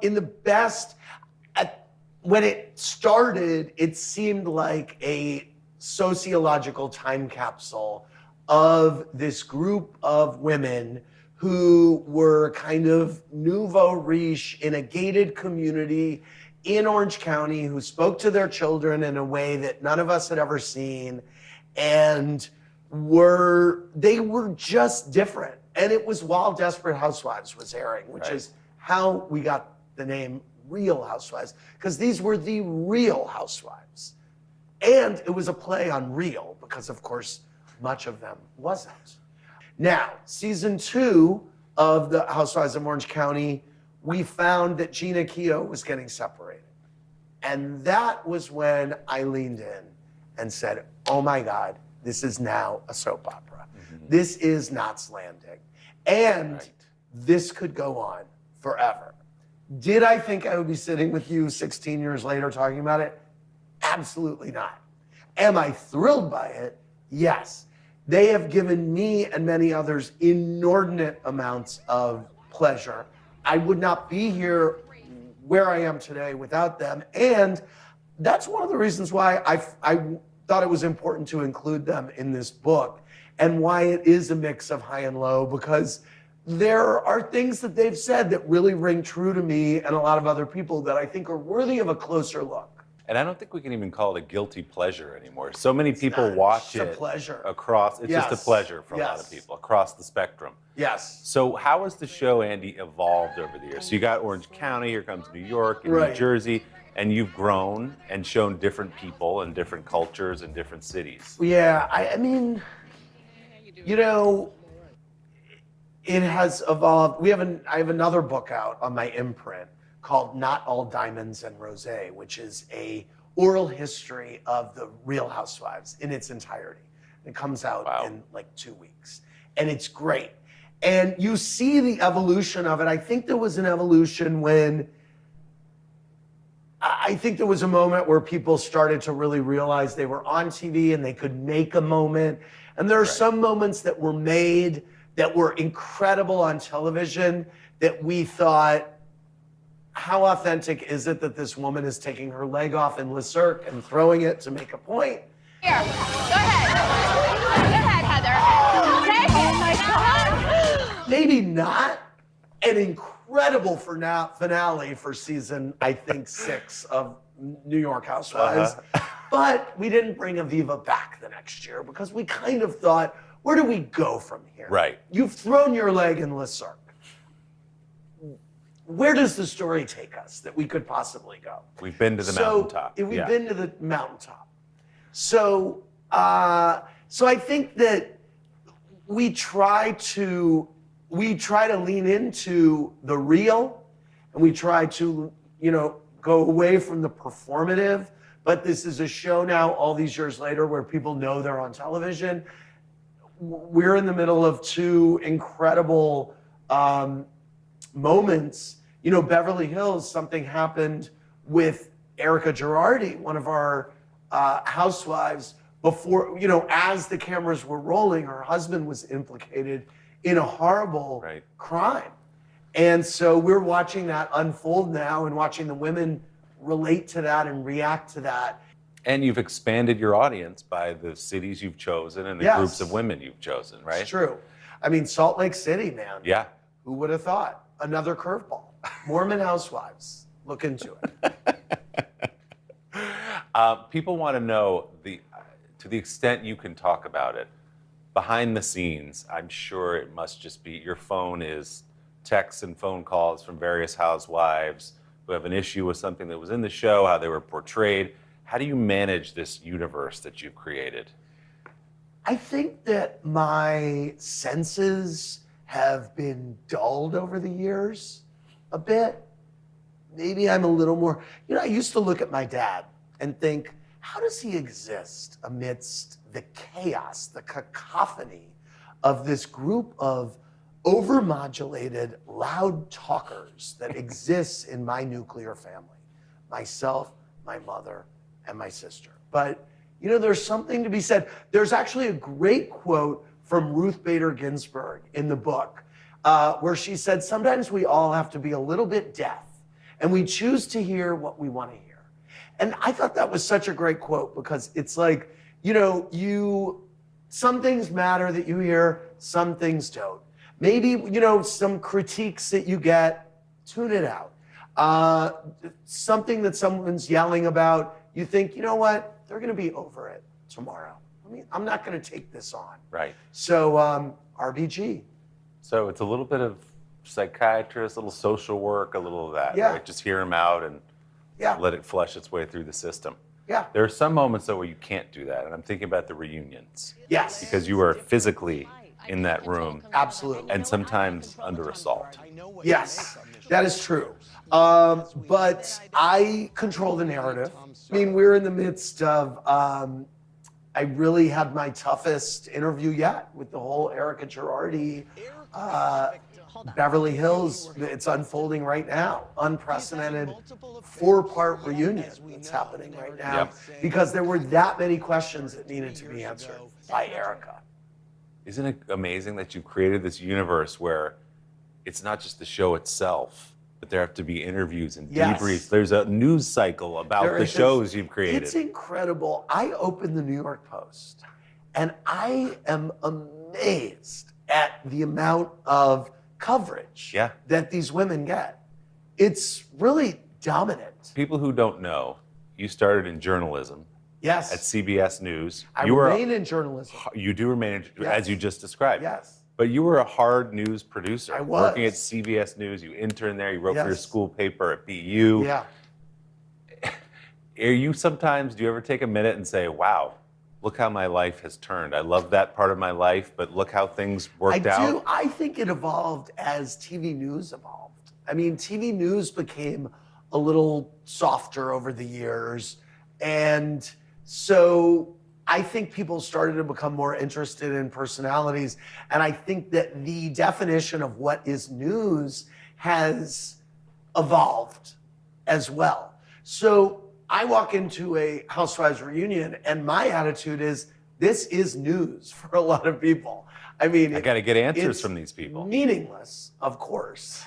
when it started, it seemed like a sociological time capsule of this group of women who were kind of nouveau riche in a gated community in Orange County, who spoke to their children in a way that none of us had ever seen, and they were just different. And it was while Desperate Housewives was airing, which is how we got the name Real Housewives, because these were the real housewives. And it was a play on real, because of course, much of them wasn't. Now, season 2 of the Housewives of Orange County, we found that Gina Keogh was getting separated. And that was when I leaned in and said, oh my God, this is now a soap opera. This is Knots Landing. And this could go on forever. Did I think I would be sitting with you 16 years later talking about it? Absolutely not. Am I thrilled by it? Yes. They have given me and many others inordinate amounts of pleasure. I would not be here where I am today without them. And that's one of the reasons why I thought it was important to include them in this book, and why it is a mix of high and low, because there are things that they've said that really ring true to me and a lot of other people that I think are worthy of a closer look. And I don't think we can even call it a guilty pleasure anymore. So many people watch it across. It's just a pleasure for a lot of people across the spectrum. Yes. So how has the show, Andy, evolved over the years? So you got Orange County, here comes New York and New Jersey, and you've grown and shown different people and different cultures and different cities. Yeah, I mean, you know, it has evolved. I have another book out on my imprint called Not All Diamonds and Rosé, which is a oral history of the Real Housewives in its entirety. It comes out in like 2 weeks. And it's great. And you see the evolution of it. I think there was an evolution when, I think there was a moment where people started to really realize they were on TV and they could make a moment. And there are some moments that were made that were incredible on television that we thought, how authentic is it that this woman is taking her leg off in Le Cirque and throwing it to make a point? Here, go ahead. Go ahead, Heather. Take it. Oh my God. Maybe not an incredible finale for season, I think, 6 of New York Housewives. But we didn't bring Aviva back the next year because we kind of thought, where do we go from here? Right. You've thrown your leg in Le Cirque. Where does the story take us that we could possibly go? We've been to the mountaintop. We've been to the mountaintop. So I think that we try to lean into the real, and we try to, go away from the performative. But this is a show now, all these years later, where people know they're on television. We're in the middle of 2 incredible moments. Beverly Hills, something happened with Erica Girardi, one of our housewives, before, as the cameras were rolling, her husband was implicated in a horrible crime. And so we're watching that unfold now and watching the women relate to that and react to that. And you've expanded your audience by the cities you've chosen and the groups of women you've chosen, right? It's true. I mean, Salt Lake City, man. Yeah. Who would have thought? Another curveball. Mormon housewives. Look into it. People want to know, to the extent you can talk about it, behind the scenes, I'm sure it must just be, your phone is texts and phone calls from various housewives who have an issue with something that was in the show, how they were portrayed. How do you manage this universe that you've created? I think that my senses have been dulled over the years. a bit. Maybe I'm a little more, I used to look at my dad and think, how does he exist amidst the chaos, the cacophony of this group of overmodulated, loud talkers that exists in my nuclear family? Myself, my mother, and my sister. But, there's something to be said. There's actually a great quote from Ruth Bader Ginsburg in the book where she said, sometimes we all have to be a little bit deaf and we choose to hear what we want to hear. And I thought that was such a great quote because it's like, some things matter that you hear, some things don't. Maybe, some critiques that you get, tune it out. Something that someone's yelling about, you think, you know what? They're going to be over it tomorrow. I'm not going to take this on. Right. So, RBG. So it's a little bit of psychiatrist, a little social work, a little of that, Yeah. right? Just hear them out and let it flush its way through the system. Yeah. There are some moments, though, where you can't do that. And I'm thinking about the reunions. Yes. Because you are physically in that room. Absolutely. And sometimes under assault. Yes, that is true. But I control the narrative. We're in the midst of, I really had my toughest interview yet with the whole Erica Girardi, Beverly Hills. It's unfolding right now. Unprecedented 4-part reunion that's happening right now because there were that many questions that needed to be answered by Erica. Isn't it amazing that you've created this universe where it's not just the show itself, but there have to be interviews and debriefs. There's a news cycle about the shows you've created. It's incredible. I opened the New York Post, and I am amazed at the amount of coverage that these women get. It's really dominant. People who don't know, you started in journalism. Yes. At CBS News. I remain in journalism. You do remain, as you just described. Yes. But you were a hard news producer. I was. Working at CBS News. You interned there. You wrote for your school paper at BU. Yeah. Do you ever take a minute and say, wow, look how my life has turned. I love that part of my life, but look how things worked out. I do. I think it evolved as TV news evolved. TV news became a little softer over the years. And so I think people started to become more interested in personalities. And I think that the definition of what is news has evolved as well. So I walk into a Housewives reunion and my attitude is, this is news for a lot of people. I got to get answers from these people. Meaningless, of course,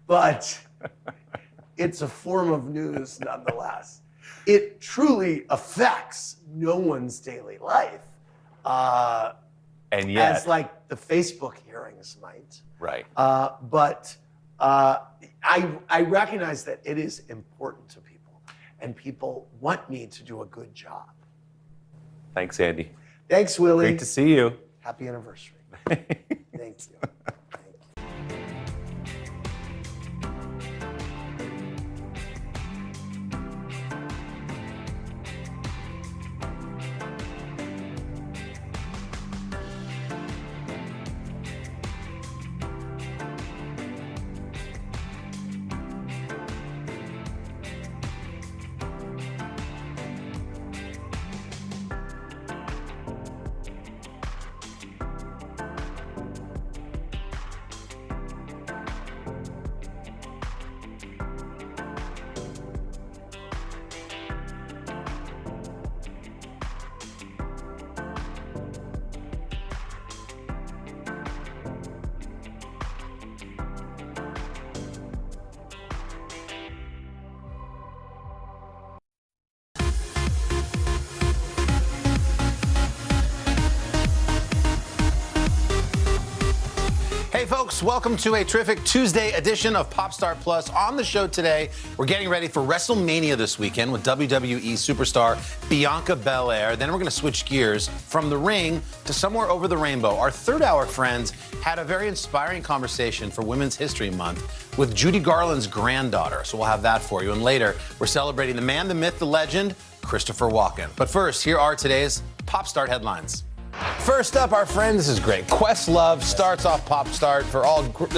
but it's a form of news nonetheless. It truly affects no one's daily life. And yet, as like the Facebook hearings might. Right. But I recognize that it is important to people, and people want me to do a good job. Thanks, Andy. Thanks, Willie. Great to see you. Happy anniversary. Thank you. Hey folks, welcome to a terrific Tuesday edition of Popstar Plus. On the show today, we're getting ready for WrestleMania this weekend with WWE superstar Bianca Belair. Then we're going to switch gears from the ring to somewhere over the rainbow. Our third hour friends had a very inspiring conversation for Women's History Month with Judy Garland's granddaughter. So we'll have that for you. And later, we're celebrating the man, the myth, the legend, Christopher Walken. But first, here are today's Popstart headlines. First up, our friend, this is great. Questlove starts off Pop Start for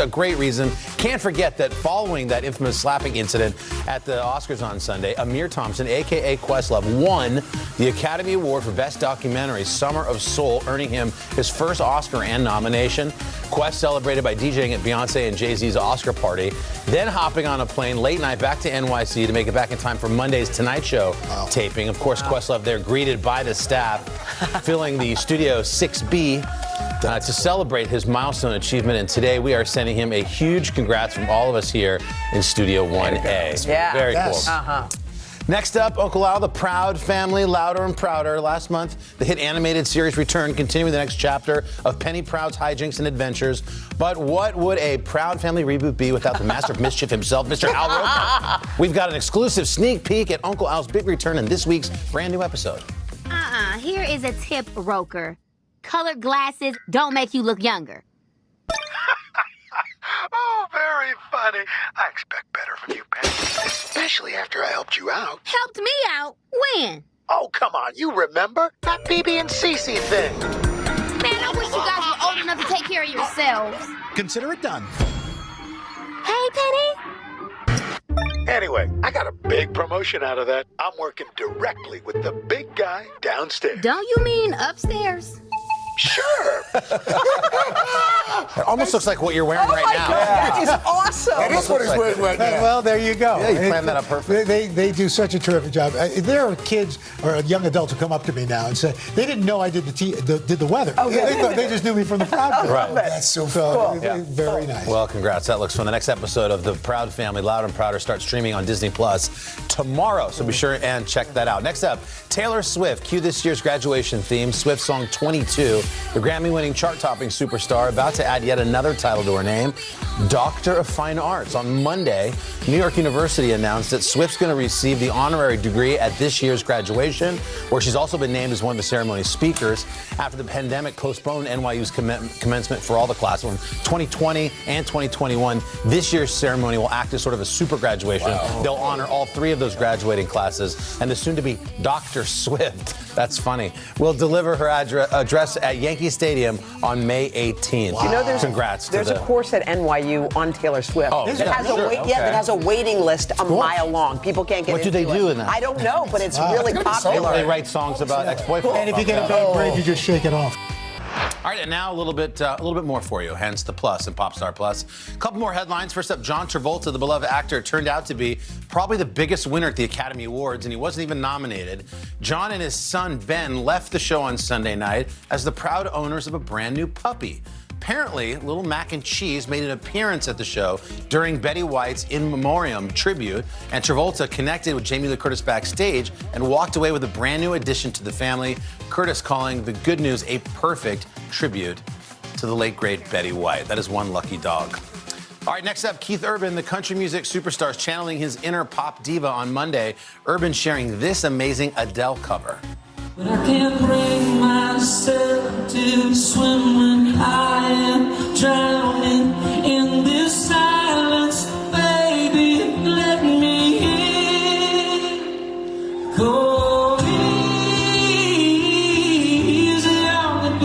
a great reason. Can't forget that following that infamous slapping incident at the Oscars on Sunday, Amir Thompson, a.k.a. Questlove, won the Academy Award for Best Documentary, Summer of Soul, earning him his first Oscar and nomination. Quest celebrated by DJing at Beyonce and Jay-Z's Oscar party, then hopping on a plane late night back to NYC to make it back in time for Monday's Tonight Show taping. Of course, Questlove there greeted by the staff, filling the Studio 6B to celebrate his milestone achievement. And today we are sending him a huge congrats from all of us here in Studio 1A. Yeah. Very Yes. cool. Next up, Uncle Al, the Proud Family, Louder and Prouder. Last month, the hit animated series returned, continuing the next chapter of Penny Proud's hijinks and adventures. But what would a Proud Family reboot be without the master of mischief himself, Mr. Al Roker? We've got an exclusive sneak peek at Uncle Al's big return in this week's brand new episode. Here is a tip, Roker. Colored glasses don't make you look younger. Oh, very funny. I expect better from you, Penny. Especially after I helped you out. Helped me out? When? Oh, come on. You remember? That BB and Cece thing. Man, I wish you guys were old enough to take care of yourselves. Consider it done. Hey, Penny. Anyway, I got a big promotion out of that. I'm working directly with the big guy downstairs. Don't you mean upstairs? Sure. It almost looks like what you're wearing right now. That is awesome. That is what he's wearing right now. Well, there you go. Yeah, you planned that up perfect. They do such a terrific job. There are kids or young adults who come up to me now and say they didn't know I did the weather. Oh, good. They just knew me from the Proud Family. Right. That's so cool. Very nice. Well, congrats. That looks fun. The next episode of The Proud Family, Louder and Prouder, starts streaming on Disney Plus tomorrow, so be sure and check that out. Next up, Taylor Swift. Cue this year's graduation theme, Swift's song 22. The Grammy-winning chart-topping superstar about to add yet another title to her name, Doctor of Fine Arts. On Monday, New York University announced that Swift's going to receive the honorary degree at this year's graduation, where she's also been named as one of the ceremony's speakers after the pandemic postponed NYU's commencement for all the classes. In 2020 and 2021, this year's ceremony will act as sort of a super graduation. Wow. They'll honor all three of those graduating classes, and the soon-to-be Dr. Swift, that's funny, will deliver her address at Yankee Stadium on May 18th. You know, Congrats there's to a course at NYU on Taylor Swift. Oh, that has a waiting list a mile long. People can't get What do into they do it. in that? I don't know, but it's really popular. They write songs about ex-boyfriends. And if you get a bad grade, you just shake it off. All right, and now a little bit more for you, hence the plus in Popstar Plus. A couple more headlines. First up, John Travolta, the beloved actor, turned out to be probably the biggest winner at the Academy Awards, and he wasn't even nominated. John and his son, Ben, left the show on Sunday night as the proud owners of a brand new puppy. Apparently, little Mac and Cheese made an appearance at the show during Betty White's In Memoriam tribute, and Travolta connected with Jamie Lee Curtis backstage and walked away with a brand new addition to the family, Curtis calling the good news a perfect tribute to the late, great Betty White. That is one lucky dog. All right, next up, Keith Urban, the country music superstar, is channeling his inner pop diva on Monday. Urban sharing this amazing Adele cover. But I can't bring myself to swim when I am drowning in this silence. Baby, let me in. Go easy on me,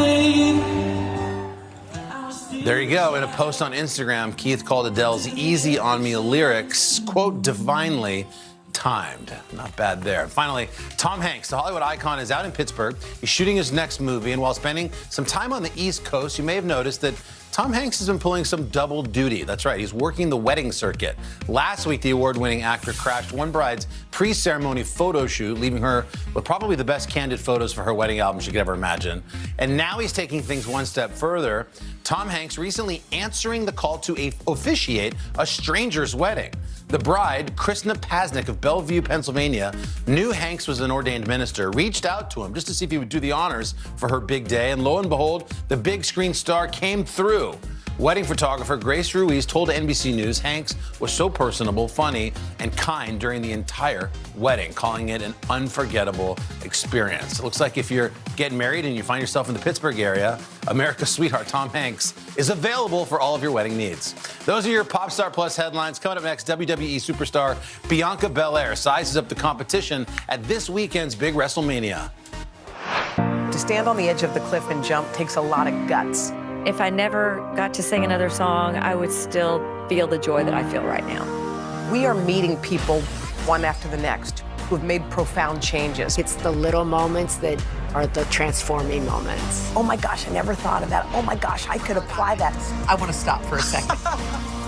baby. There you go. In a post on Instagram, Keith called Adele's Easy on Me lyrics, quote, divinely timed. Not bad there. Finally, Tom Hanks, the Hollywood icon, is out in Pittsburgh. He's shooting his next movie, and while spending some time on the East Coast, you may have noticed that Tom Hanks has been pulling some double duty. That's right, he's working the wedding circuit. Last week, the award-winning actor crashed one bride's pre-ceremony photo shoot, leaving her with probably the best candid photos for her wedding album she could ever imagine. And now he's taking things one step further. Tom Hanks recently answering the call to officiate a stranger's wedding. The bride, Krishna Pasnick of Bellevue, Pennsylvania, knew Hanks was an ordained minister, reached out to him just to see if he would do the honors for her big day, and lo and behold, the big screen star came through. Wedding photographer Grace Ruiz told NBC News Hanks was so personable, funny, and kind during the entire wedding, calling it an unforgettable experience. It looks like if you're getting married and you find yourself in the Pittsburgh area, America's sweetheart Tom Hanks is available for all of your wedding needs. Those are your Popstar Plus headlines. Coming up next, WWE superstar Bianca Belair sizes up the competition at this weekend's big WrestleMania. To stand on the edge of the cliff and jump takes a lot of guts. If I never got to sing another song, I would still feel the joy that I feel right now. We are meeting people one after the next who've made profound changes. It's the little moments that are the transforming moments. Oh my gosh, I never thought of that. Oh my gosh, I could apply that. I want to stop for a second.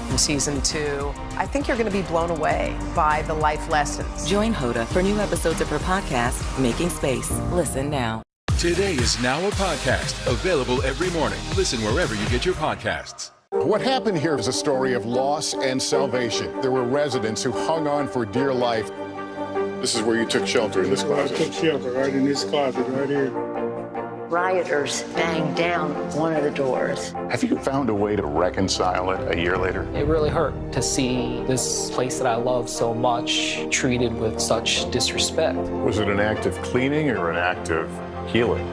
In season 2, I think you're going to be blown away by the life lessons. Join Hoda for new episodes of her podcast, Making Space. Listen now. Today is now a podcast available every morning. Listen wherever you get your podcasts. What happened here is a story of loss and salvation. There were residents who hung on for dear life. This is where you took shelter, in this closet. I took shelter right in this closet right here. Rioters banged down one of the doors. Have you found a way to reconcile it a year later? It really hurt to see this place that I love so much treated with such disrespect. Was it an act of cleaning or an act of healing?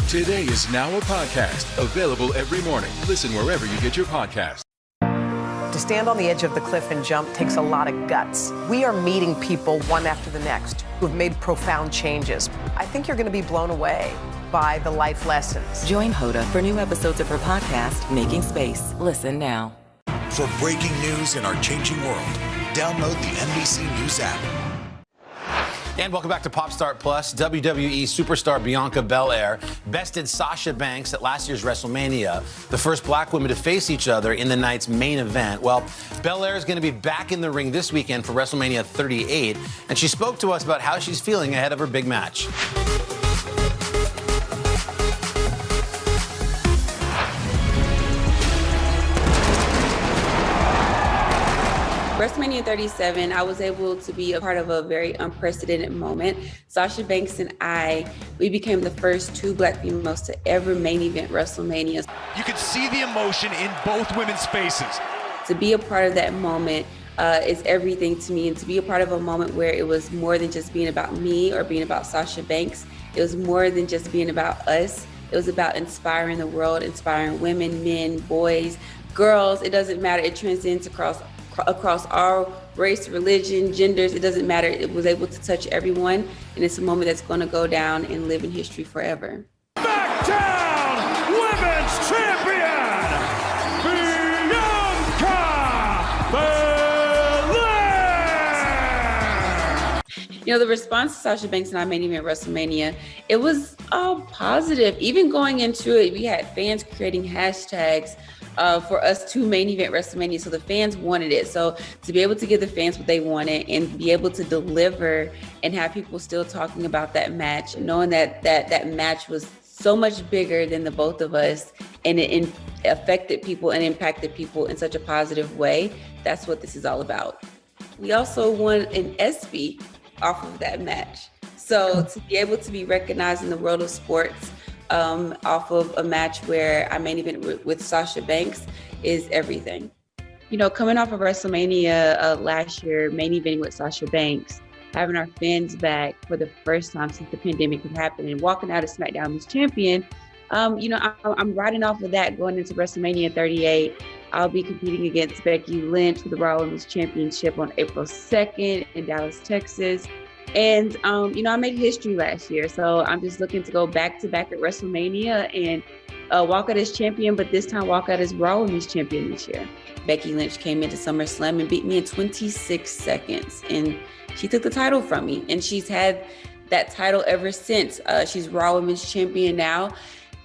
Today is now a podcast available every morning. Listen wherever you get your podcasts. To stand on the edge of the cliff and jump takes a lot of guts. We are meeting people one after the next who've made profound changes. I think you're going to be blown away by the life lessons. Join Hoda for new episodes of her podcast, Making Space. Listen now. For breaking news in our changing world, download the NBC News app. And welcome back to Pop Start Plus. WWE superstar Bianca Belair bested Sasha Banks at last year's WrestleMania, the first black women to face each other in the night's main event. Well, Belair is going to be back in the ring this weekend for WrestleMania 38, and she spoke to us about how she's feeling ahead of her big match. WrestleMania 37, I was able to be a part of a very unprecedented moment. Sasha Banks and we became the first 2 black females to ever main event WrestleMania. You could see the emotion in both women's faces. To be a part of that moment is everything to me, and to be a part of a moment where it was more than just being about me or being about Sasha Banks. It was more than just being about us. It was about inspiring the world, inspiring women, men, boys, girls. It doesn't matter. It transcends across our race, religion, genders. It doesn't matter. It was able to touch everyone, and it's a moment that's going to go down and live in history forever. SmackDown Women's Champion, Bianca Belair! You know, the response to Sasha Banks and I main event WrestleMania, it was positive. Even going into it, we had fans creating hashtags for us to main event WrestleMania. So the fans wanted it. So to be able to give the fans what they wanted and be able to deliver and have people still talking about that match, knowing that match was so much bigger than the both of us, and it affected people and impacted people in such a positive way. That's what this is all about. We also won an ESPY off of that match. So to be able to be recognized in the world of sports off of a match where I main event with Sasha Banks is everything. You know, coming off of WrestleMania last year, main eventing with Sasha Banks, having our fans back for the first time since the pandemic had happened, and walking out as SmackDown as champion, you know, I'm riding off of that going into WrestleMania 38. I'll be competing against Becky Lynch for the Raw Women's Championship on April 2nd in Dallas, Texas. And, you know, I made history last year, so I'm just looking to go back-to-back at WrestleMania and walk out as champion, but this time walk out as Raw Women's Champion this year. Becky Lynch came into SummerSlam and beat me in 26 seconds, and she took the title from me, and she's had that title ever since. She's Raw Women's Champion now,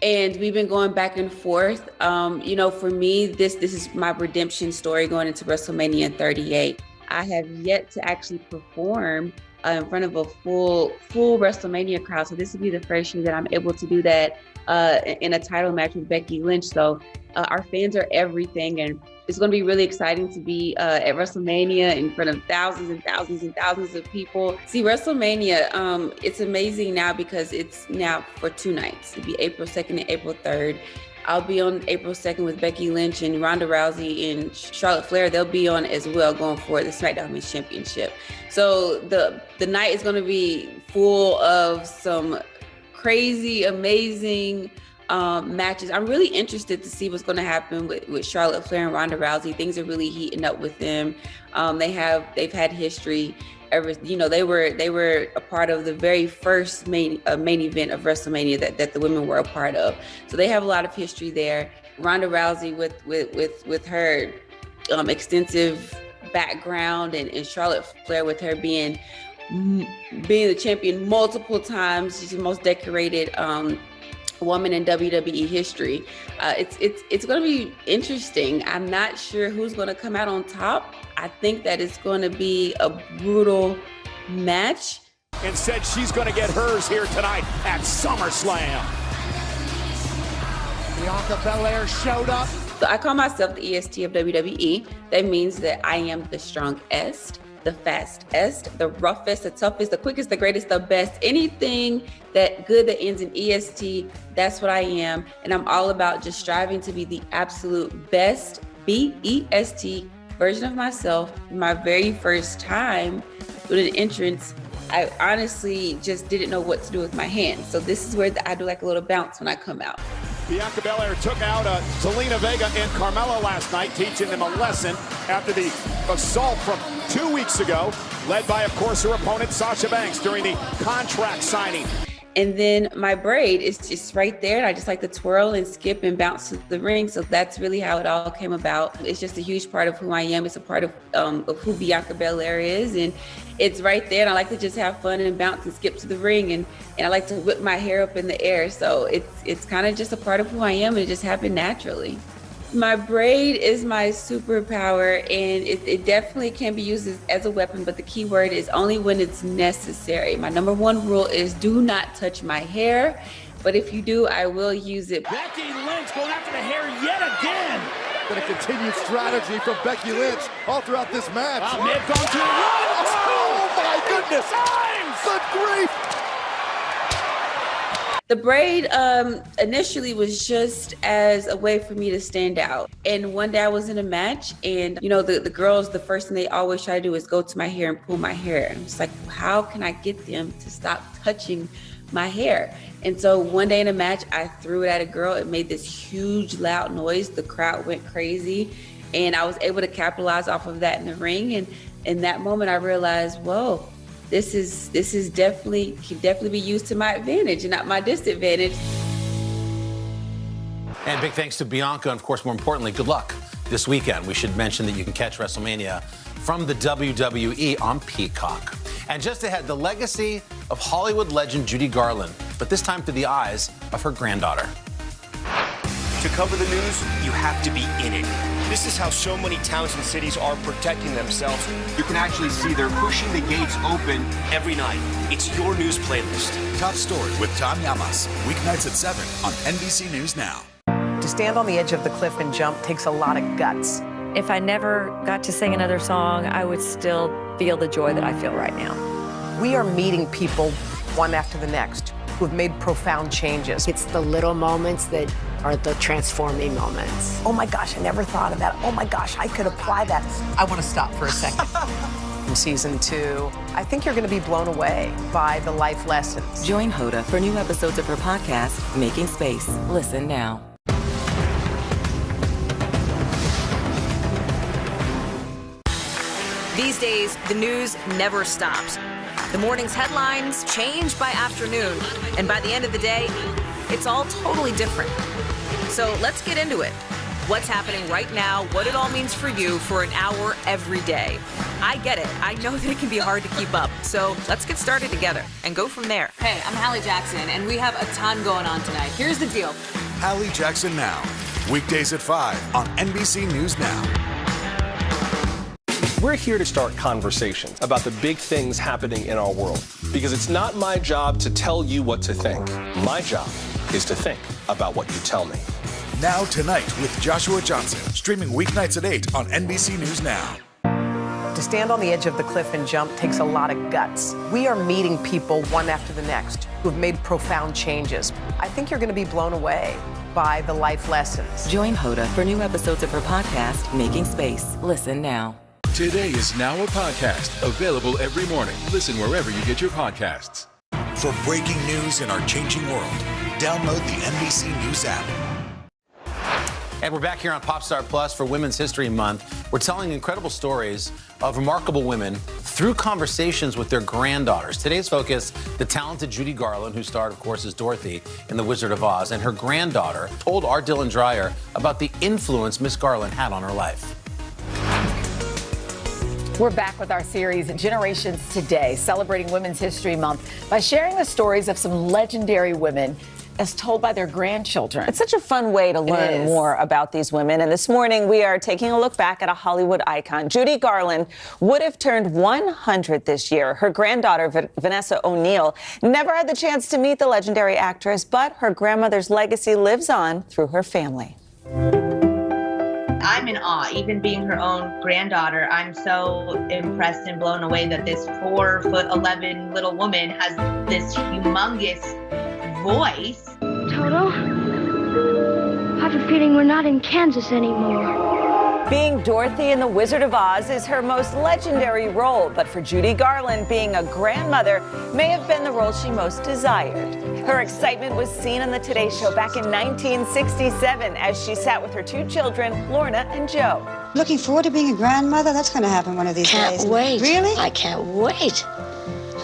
and we've been going back and forth. You know, for me, this is my redemption story going into WrestleMania 38. I have yet to actually perform in front of a full WrestleMania crowd. So this will be the first year that I'm able to do that in a title match with Becky Lynch. So our fans are everything, and it's going to be really exciting to be at WrestleMania in front of thousands and thousands and thousands of people. See, WrestleMania, it's amazing now because it's now for 2 nights. It'll be April 2nd and April 3rd. I'll be on April 2nd with Becky Lynch and Ronda Rousey and Charlotte Flair. They'll be on as well, going for the SmackDown Women's Championship. So the night is going to be full of some crazy, amazing matches. I'm really interested to see what's going to happen with Charlotte Flair and Ronda Rousey. Things are really heating up with them. They've had history ever, they were a part of the very first main event of WrestleMania that the women were a part of. So they have a lot of history there. Ronda Rousey with her extensive background, and Charlotte Flair with her being the champion multiple times. She's the most decorated woman in WWE history. It's going to be interesting. I'm not sure who's going to come out on top. I think that it's going to be a brutal match. And said she's going to get hers here tonight at SummerSlam. Bianca Belair showed up. So I call myself the EST of WWE. That means that I am the strongest, the fastest, the roughest, the toughest, the quickest, the greatest, the best. Anything that ends in EST, that's what I am. And I'm all about just striving to be the absolute best BEST version of myself. My very first time doing an entrance, I honestly just didn't know what to do with my hands. So this is where I do like a little bounce when I come out. Bianca Belair took out Zelina Vega and Carmella last night, teaching them a lesson after the assault from 2 weeks ago, led by, of course, her opponent, Sasha Banks, during the contract signing. And then my braid is just right there, and I just like to twirl and skip and bounce to the ring. So that's really how it all came about. It's just a huge part of who I am. It's a part of who Bianca Belair is, and it's right there. And I like to just have fun and bounce and skip to the ring, and I like to whip my hair up in the air. So it's kind of just a part of who I am, and it just happened naturally. My braid is my superpower, and it definitely can be used as a weapon, but the key word is only when it's necessary. My number one rule is do not touch my hair, but if you do, I will use it. Becky Lynch going after the hair yet again. Been a continued strategy from Becky Lynch all throughout this match. Wow, may have gone to a run. Oh my goodness! Good grief! The braid initially was just as a way for me to stand out. And one day I was in a match, and the girls, the first thing they always try to do is go to my hair and pull my hair. And I'm just like, how can I get them to stop touching my hair? And so one day in a match, I threw it at a girl. It made this huge loud noise. The crowd went crazy, and I was able to capitalize off of that in the ring. And in that moment, I realized, whoa, this is can definitely be used to my advantage and not my disadvantage. And big thanks to Bianca, and of course, more importantly, good luck this weekend. We should mention that you can catch WrestleMania from the WWE on Peacock. And just ahead, the legacy of Hollywood legend Judy Garland, but this time through the eyes of her granddaughter. To cover the news, you have to be in it. This is how so many towns and cities are protecting themselves. You can actually see they're pushing the gates open every night. It's your news playlist. Top Story with Tom Llamas, weeknights at 7 on NBC News Now. To stand on the edge of the cliff and jump takes a lot of guts. If I never got to sing another song, I would still feel the joy that I feel right now. We are meeting people one after the next who have made profound changes. It's the little moments that are the transforming moments. Oh my gosh, I never thought of that. Oh my gosh, I could apply that. I want to stop for a second. In season 2, I think you're going to be blown away by the life lessons. Join Hoda for new episodes of her podcast, Making Space. Listen now. These days, the news never stops. The morning's headlines change by afternoon, and by the end of the day, it's all totally different. So let's get into it. What's happening right now, what it all means for you for an hour every day. I get it. I know that it can be hard to keep up. So let's get started together and go from there. Hey, I'm Hallie Jackson, and we have a ton going on tonight. Here's the deal. Hallie Jackson Now, weekdays at 5 on NBC News Now. We're here to start conversations about the big things happening in our world, because it's not my job to tell you what to think. My job is to think about what you tell me. Now Tonight with Joshua Johnson, streaming weeknights at 8 on NBC News Now. To stand on the edge of the cliff and jump takes a lot of guts. We are meeting people one after the next who have made profound changes. I think you're going to be blown away by the life lessons. Join Hoda for new episodes of her podcast, Making Space. Listen now. Today is now a podcast available every morning. Listen wherever you get your podcasts. For breaking news in our changing world, download the NBC News app. And we're back here on Popstar Plus for Women's History Month. We're telling incredible stories of remarkable women through conversations with their granddaughters. Today's focus, the talented Judy Garland, who starred, of course, as Dorothy in The Wizard of Oz, and her granddaughter told our Dylan Dreyer about the influence Miss Garland had on her life. We're back with our series, Generations Today, celebrating Women's History Month by sharing the stories of some legendary women as told by their grandchildren. It's such a fun way to learn more about these women. And this morning, we are taking a look back at a Hollywood icon. Judy Garland would have turned 100 this year. Her granddaughter, Vanessa O'Neill, never had the chance to meet the legendary actress, but her grandmother's legacy lives on through her family. I'm in awe, even being her own granddaughter. I'm so impressed and blown away that this 4'11" little woman has this humongous voice. Toto, I have a feeling we're not in Kansas anymore. Being Dorothy in The Wizard of Oz is her most legendary role, but for Judy Garland, being a grandmother may have been the role she most desired. Her excitement was seen on the Today Show back in 1967 as she sat with her two children, Lorna and Joe. Looking forward to being a grandmother? That's going to happen one of these days. Can't wait. Really? I can't wait.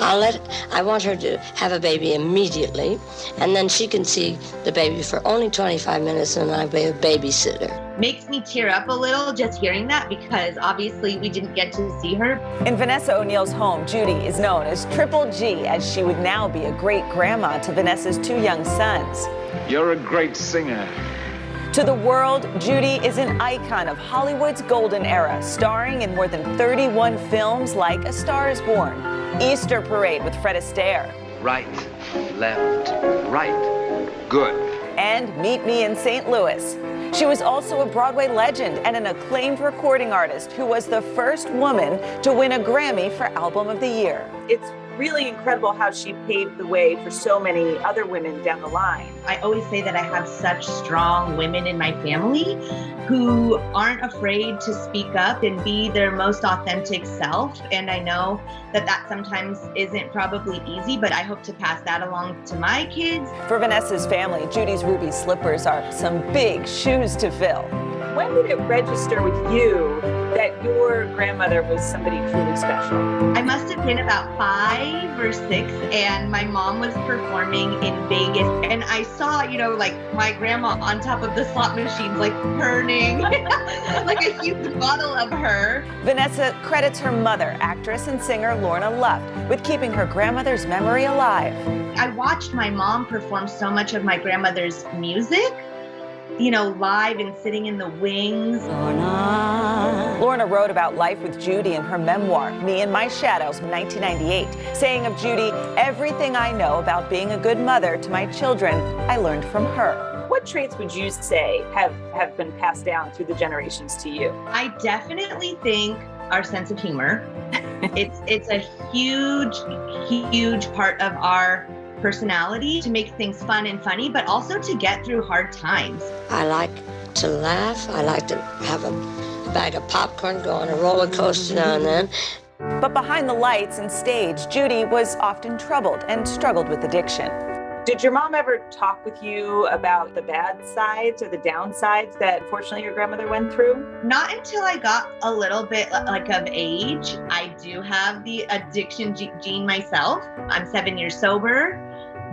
I want her to have a baby immediately, and then she can see the baby for only 25 minutes, and I'll be a babysitter. Makes me tear up a little just hearing that, because obviously we didn't get to see her. In Vanessa O'Neill's home, Judy is known as Triple G, as she would now be a great grandma to Vanessa's two young sons. You're a great singer. To the world, Judy is an icon of Hollywood's golden era, starring in more than 31 films like A Star is Born, Easter Parade with Fred Astaire, Right, left, right, good. and Meet Me in St. Louis. She was also a Broadway legend and an acclaimed recording artist who was the first woman to win a Grammy for Album of the Year. It's really incredible how she paved the way for so many other women down the line. I always say that I have such strong women in my family who aren't afraid to speak up and be their most authentic self. And I know that that sometimes isn't probably easy, but I hope to pass that along to my kids. For Vanessa's family, Judy's ruby slippers are some big shoes to fill. When did it register with you that your grandmother was somebody truly special? I must have been about 5 or 6, and my mom was performing in Vegas, and I saw, like my grandma on top of the slot machines, like turning, like a huge model of her. Vanessa credits her mother, actress and singer Lorna Luft, with keeping her grandmother's memory alive. I watched my mom perform so much of my grandmother's music, live and sitting in the wings. Lorna wrote about life with Judy in her memoir, Me and My Shadows, from 1998, saying of Judy, "Everything I know about being a good mother to my children, I learned from her." What traits would you say have been passed down through the generations to you? I definitely think our sense of humor. It's a huge part of our personality, to make things fun and funny, but also to get through hard times. I like to laugh. I like to have a bag of popcorn, go on a roller coaster now and then. But behind the lights and stage, Judy was often troubled and struggled with addiction. Did your mom ever talk with you about the bad sides or the downsides that unfortunately your grandmother went through? Not until I got a little bit of age. I do have the addiction gene myself. I'm 7 years sober.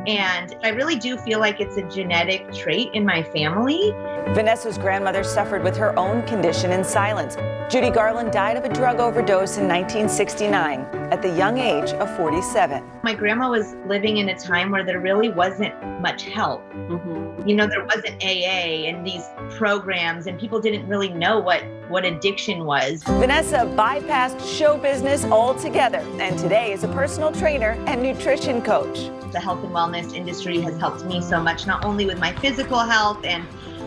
And I really do feel like it's a genetic trait in my family. Vanessa's grandmother suffered with her own condition in silence. Judy Garland died of a drug overdose in 1969 at the young age of 47. My grandma was living in a time where there really wasn't much help. There wasn't AA and these programs, and people didn't really know what addiction was. Vanessa bypassed show business altogether, and today is a personal trainer and nutrition coach. The health and wellness industry has helped me so much, not only with my physical health and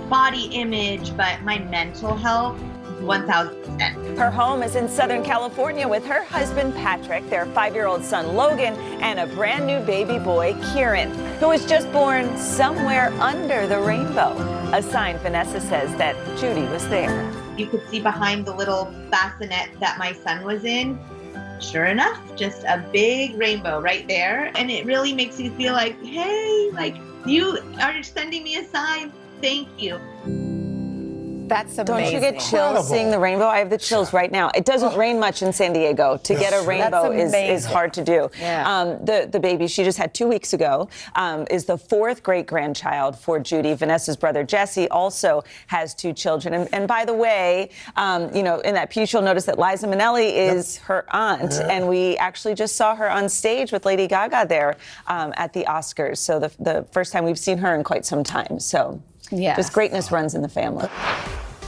body image, but my mental health. 1,000%. Her home is in Southern California with her husband, Patrick, their 5-year-old son, Logan, and a brand new baby boy, Kieran, who was just born somewhere under the rainbow. A sign, Vanessa says, that Judy was there. You could see behind the little bassinet that my son was in, sure enough, just a big rainbow right there. And it really makes you feel like, hey, you are sending me a sign. Thank you. That's amazing. Don't you get chills seeing the rainbow? I have the chills right now. It doesn't rain much in San Diego. To get a rainbow is hard to do. Yeah. The baby she just had 2 weeks ago is the fourth great-grandchild for Judy. Vanessa's brother Jesse also has 2 children. And by the way, in that piece you'll notice that Liza Minnelli is her aunt. Yeah. And we actually just saw her on stage with Lady Gaga there at the Oscars. So the first time we've seen her in quite some time. So just greatness runs in the family.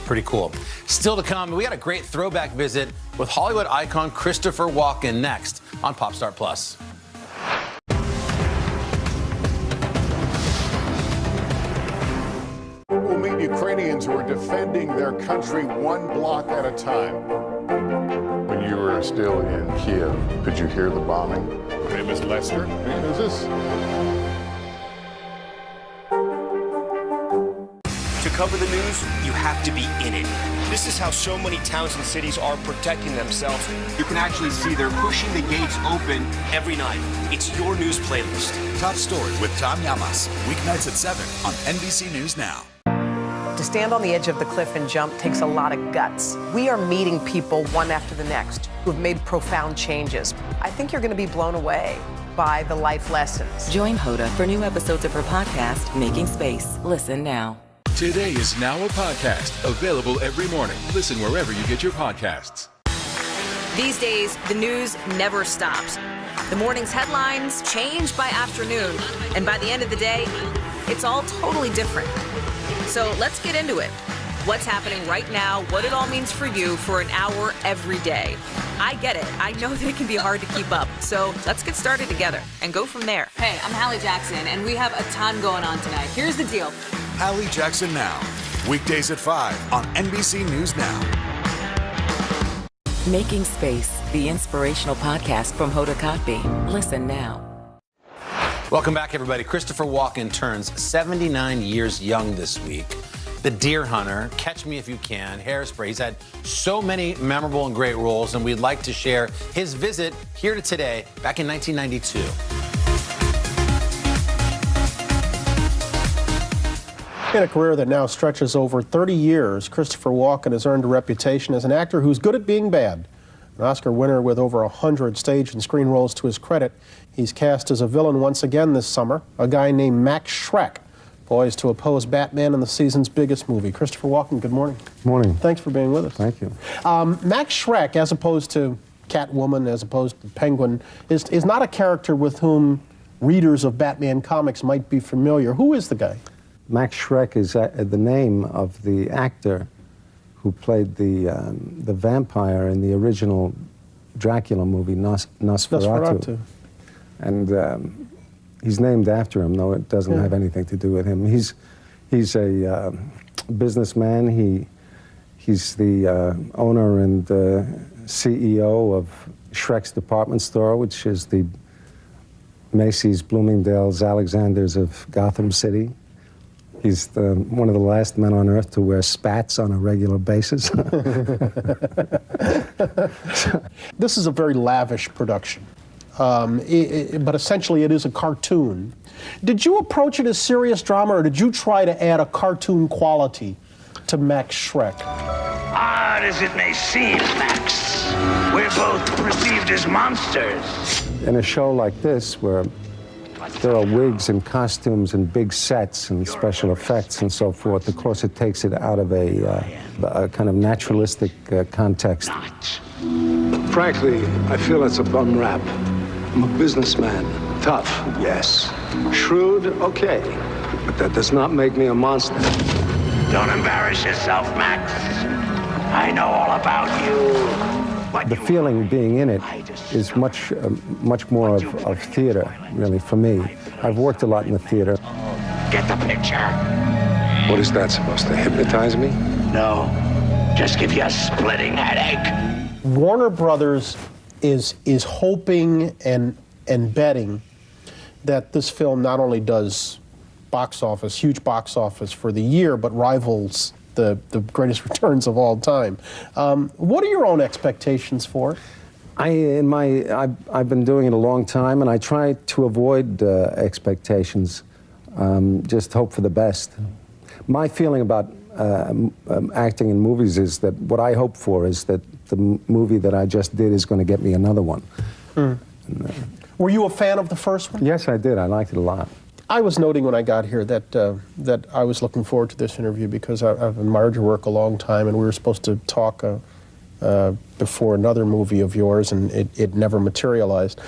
Pretty cool. Still to come, we got a great throwback visit with Hollywood icon Christopher Walken next on Popstar Plus. We'll meet Ukrainians who are defending their country one block at a time. When you were still in Kiev, could you hear the bombing? My name is Lester. Who's this? To cover the news, you have to be in it. This is how so many towns and cities are protecting themselves. You can actually see they're pushing the gates open every night. It's your news playlist. Top Story with Tom Llamas, weeknights at 7 on NBC News Now. To stand on the edge of the cliff and jump takes a lot of guts. We are meeting people one after the next who have made profound changes. I think you're going to be blown away by the life lessons. Join Hoda for new episodes of her podcast, Making Space. Listen now. Today is now a podcast available every morning. Listen wherever you get your podcasts. These days, the news never stops. The morning's headlines change by afternoon, and by the end of the day, it's all totally different. So let's get into it. What's happening right now, what it all means for you for an hour every day. I get it. I know that it can be hard to keep up. So let's get started together and go from there. Hey, I'm Hallie Jackson, and we have a ton going on tonight. Here's the deal. Hallie Jackson Now, weekdays at 5 on NBC News Now. Making Space, the inspirational podcast from Hoda Kotb. Listen now. Welcome back, everybody. Christopher Walken turns 79 years young this week. The Deer Hunter, Catch Me If You Can, Hairspray. He's had so many memorable and great roles, and we'd like to share his visit here to today, back in 1992. In a career that now stretches over 30 years, Christopher Walken has earned a reputation as an actor who's good at being bad. An Oscar winner with over 100 stage and screen roles to his credit, he's cast as a villain once again this summer, a guy named Mache, poised to oppose Batman in the season's biggest movie. Christopher Walken, good morning. Morning. Thanks for being with us. Thank you. Mache, as opposed to Catwoman, as opposed to Penguin, is not a character with whom readers of Batman comics might be familiar. Who is the guy? Max Schreck is the name of the actor who played the vampire in the original Dracula movie, Nosferatu. And he's named after him, though it doesn't have anything to do with him. He's a businessman. He's the owner and CEO of Schreck's Department Store, which is the Macy's, Bloomingdale's, Alexander's of Gotham City. He's one of the last men on earth to wear spats on a regular basis. This is a very lavish production, but essentially it is a cartoon. Did you approach it as serious drama, or did you try to add a cartoon quality to Max Schreck? Odd as it may seem, Max, we're both perceived as monsters. In a show like this, where there are wigs and costumes and big sets and special effects and so forth, of course it takes it out of a kind of naturalistic context. Frankly, I feel it's a bum rap. I'm a businessman. Tough, yes. Shrewd, okay. But that does not make me a monster. Don't embarrass yourself, Max. I know all about you. The feeling being in it is much more of theater, really, for me. I've worked a lot in the theater. Get the picture. What is that supposed to hypnotize me? No, just give you a splitting headache. Warner Brothers is hoping and betting that this film not only does huge box office for the year, but rivals the greatest returns of all time. What are your own expectations for it? I've been doing it a long time, and I try to avoid expectations. Just hope for the best. My feeling about acting in movies is that what I hope for is that the movie that I just did is going to get me another one. Mm. Were you a fan of the first one? Yes, I did. I liked it a lot. I was noting when I got here that that I was looking forward to this interview because I've admired your work a long time, and we were supposed to talk before another movie of yours, and it never materialized.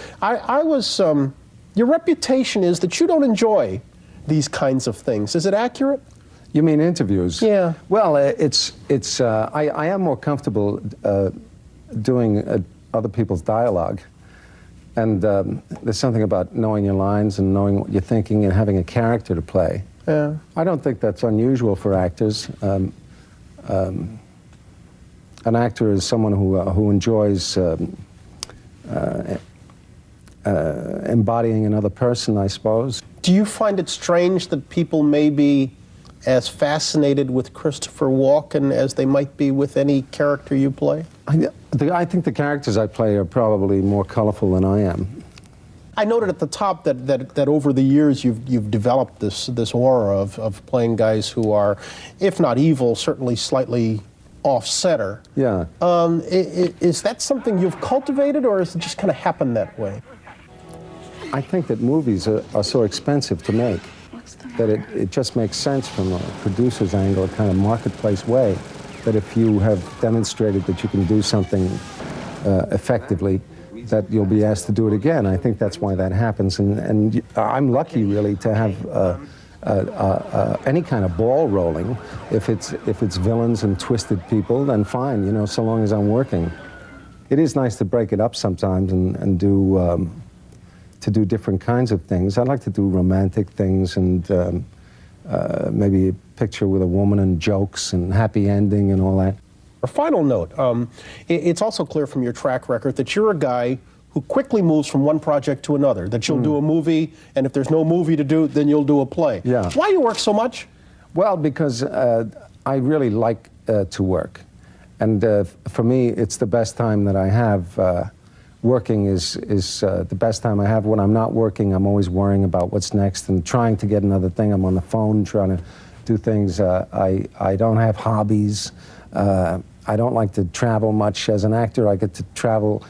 Your reputation is that you don't enjoy these kinds of things. Is it accurate? You mean interviews? Yeah. Well, I am more comfortable doing other people's dialogue. And there's something about knowing your lines and knowing what you're thinking and having a character to play. Yeah. I don't think that's unusual for actors. An actor is someone who enjoys embodying another person, I suppose. Do you find it strange that people may be as fascinated with Christopher Walken as they might be with any character you play? I think the characters I play are probably more colorful than I am. I noted at the top that over the years you've developed this aura of playing guys who are, if not evil, certainly slightly off-center. Yeah. Is that something you've cultivated, or has it just kind of happened that way? I think that movies are so expensive to make that it just makes sense from a producer's angle, a kind of marketplace way, that if you have demonstrated that you can do something effectively, that you'll be asked to do it again. I think that's why that happens, and I'm lucky really to have any kind of ball rolling. If it's villains and twisted people, then fine, you know, so long as I'm working. It is nice to break it up sometimes and do to do different kinds of things. I like to do romantic things and maybe a picture with a woman and jokes and happy ending and all that. A final note, it's also clear from your track record that you're a guy who quickly moves from one project to another, that you'll do a movie, and if there's no movie to do, then you'll do a play. Yeah. Why do you work so much? Well, because I really like to work. And for me, it's the best time that I have. Working is the best time I have. When I'm not working, I'm always worrying about what's next and trying to get another thing. I'm on the phone trying to do things. I don't have hobbies. I don't like to travel much. As an actor, I get to travel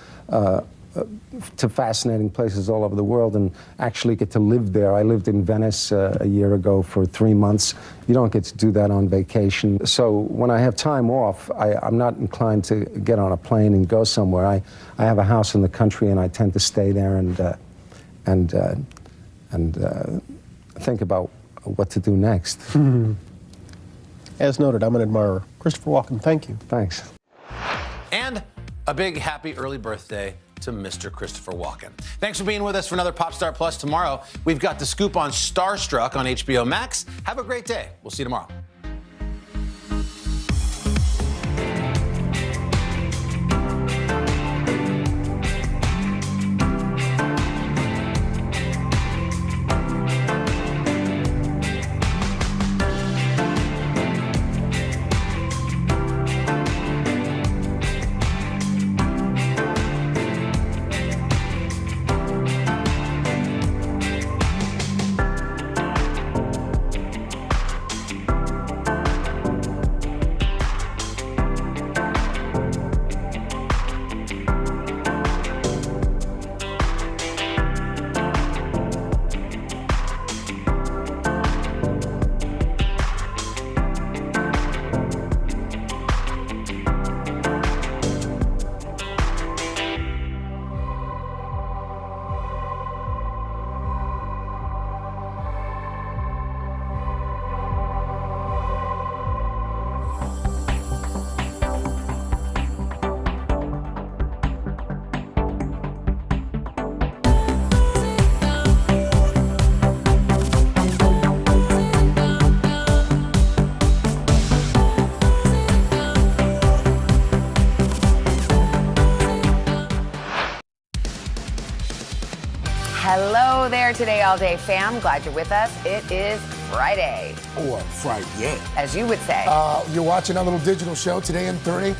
to fascinating places all over the world and actually get to live there. I lived in Venice a year ago for 3 months. You don't get to do that on vacation. So when I have time off, I'm not inclined to get on a plane and go somewhere. I have a house in the country and I tend to stay there and think about what to do next. As noted, I'm an admirer. Christopher Walken, thank you. Thanks. And a big happy early birthday to Mr. Christopher Walken. Thanks for being with us for another Popstar Plus. Tomorrow, we've got the scoop on Starstruck on HBO Max. Have a great day. We'll see you tomorrow. Hello there, Today All Day fam. Glad you're with us. It is Friday. Or Friday. As you would say. You're watching our little digital show, Today in 30.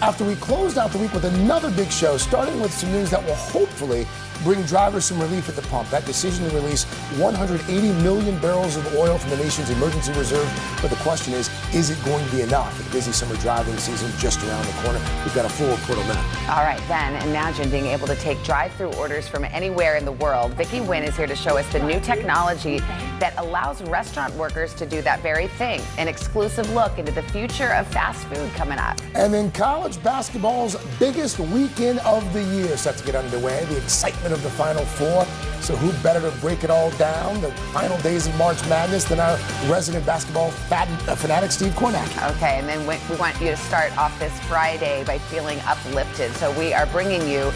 After we closed out the week with another big show, starting with some news that will hopefully bring drivers some relief at the pump. That decision to release 180 million barrels of oil from the nation's emergency reserve. But the question is, is it going to be enough? The busy summer driving season just around the corner. We've got a full report on that. All right, then imagine being able to take drive-through orders from anywhere in the world. Vicki Nguyen is here to show us the new technology that allows restaurant workers to do that very thing. An exclusive look into the future of fast food coming up. And then college basketball's biggest weekend of the year set to get underway. The excitement of the Final Four. So who better to break it all down, the final days of March Madness, than our resident basketball fanatic, Steve Kornack. Okay, and then we want you to start off this Friday by feeling uplifted. So we are bringing you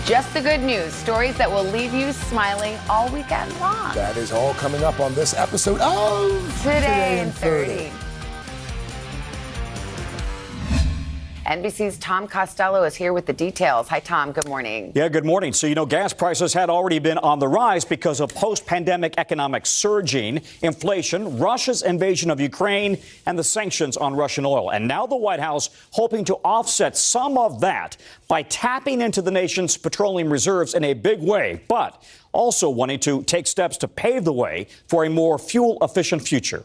just the good news, stories that will leave you smiling all weekend long. That is all coming up on this episode of Today in 30. NBC's Tom Costello is here with the details. Hi, Tom. Good morning. Yeah, good morning. So, gas prices had already been on the rise because of post-pandemic economic surging, inflation, Russia's invasion of Ukraine, and the sanctions on Russian oil. And now the White House hoping to offset some of that by tapping into the nation's petroleum reserves in a big way, but also wanting to take steps to pave the way for a more fuel-efficient future.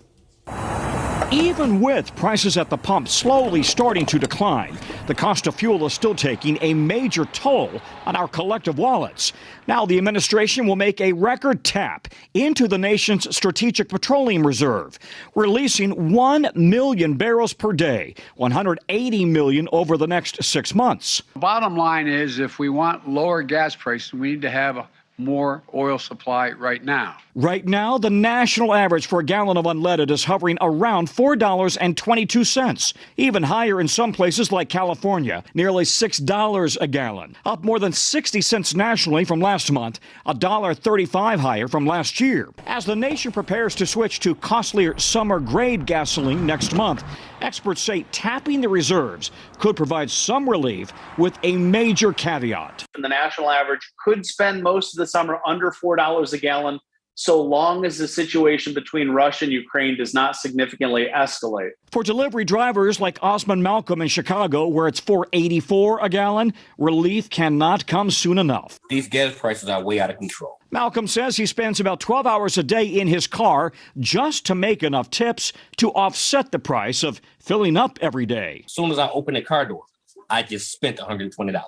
Even with prices at the pump slowly starting to decline, the cost of fuel is still taking a major toll on our collective wallets. Now the administration will make a record tap into the nation's strategic petroleum reserve, releasing 1 million barrels per day, 180 million over the next 6 months. Bottom line is, if we want lower gas prices, we need to have more oil supply right now. Right now, the national average for a gallon of unleaded is hovering around $4.22, even higher in some places like California, nearly $6 a gallon, up more than 60 cents nationally from last month, $1.35 higher from last year. As the nation prepares to switch to costlier summer-grade gasoline next month, experts say tapping the reserves could provide some relief with a major caveat. The national average could spend most of the summer under $4 a gallon, so long as the situation between Russia and Ukraine does not significantly escalate. For delivery drivers like Osman Malcolm in Chicago, where it's $4.84 a gallon, relief cannot come soon enough. These gas prices are way out of control. Malcolm says he spends about 12 hours a day in his car just to make enough tips to offset the price of filling up every day. As soon as I open the car door, I just spent $120.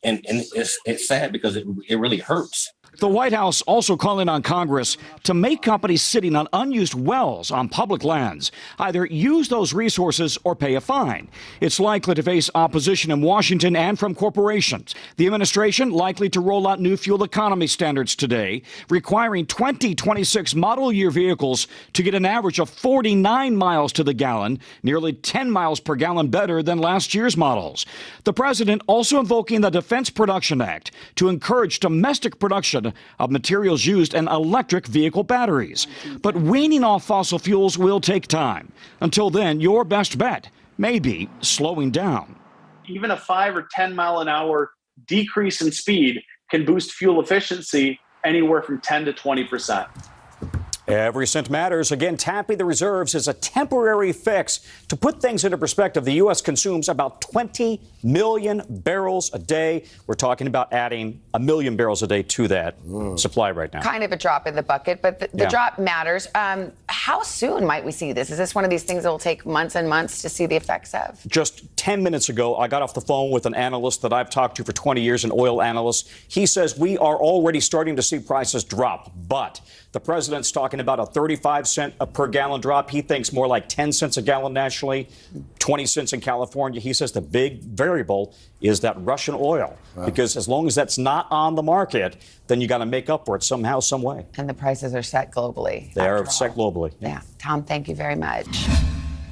And it's sad because it really hurts. The White House also calling on Congress to make companies sitting on unused wells on public lands either use those resources or pay a fine. It's likely to face opposition in Washington and from corporations. The administration likely to roll out new fuel economy standards today, requiring 2026 model year vehicles to get an average of 49 miles to the gallon, nearly 10 miles per gallon better than last year's models. The president also invoking the Defense Production Act to encourage domestic production of materials used in electric vehicle batteries. But weaning off fossil fuels will take time. Until then, your best bet may be slowing down. Even a 5 or 10 mile an hour decrease in speed can boost fuel efficiency anywhere from 10 to 20%. Every cent matters. Again, tapping the reserves is a temporary fix. To put things into perspective, the U.S. consumes about 20 million barrels a day. We're talking about adding 1 million barrels a day to that supply right now. Kind of a drop in the bucket, but the drop matters. How soon might we see this? Is this one of these things that will take months and months to see the effects of? Just 10 minutes ago, I got off the phone with an analyst that I've talked to for 20 years, an oil analyst. He says we are already starting to see prices drop, but the president's talking about a 35 cent per gallon drop. He thinks more like 10 cents a gallon nationally, 20 cents in California. He says the big variable is that Russian oil, because as long as that's not on the market, then you got to make up for it somehow, some way. And the prices are set globally. They are set globally. Yeah. Tom, thank you very much.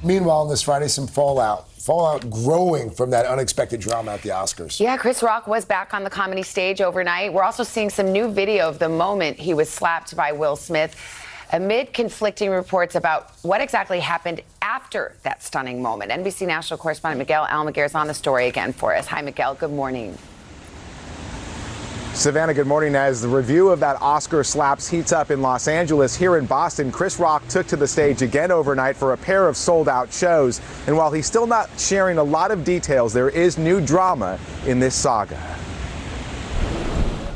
Meanwhile, on this Friday, some fallout growing from that unexpected drama at the Oscars. Yeah, Chris Rock was back on the comedy stage overnight. We're also seeing some new video of the moment he was slapped by Will Smith, amid conflicting reports about what exactly happened after that stunning moment. NBC national correspondent Miguel Almaguer is on the story again for us. Hi, Miguel. Good morning. Savannah, good morning. As the review of that Oscar slaps heats up in Los Angeles, here in Boston, Chris Rock took to the stage again overnight for a pair of sold-out shows. And while he's still not sharing a lot of details, there is new drama in this saga.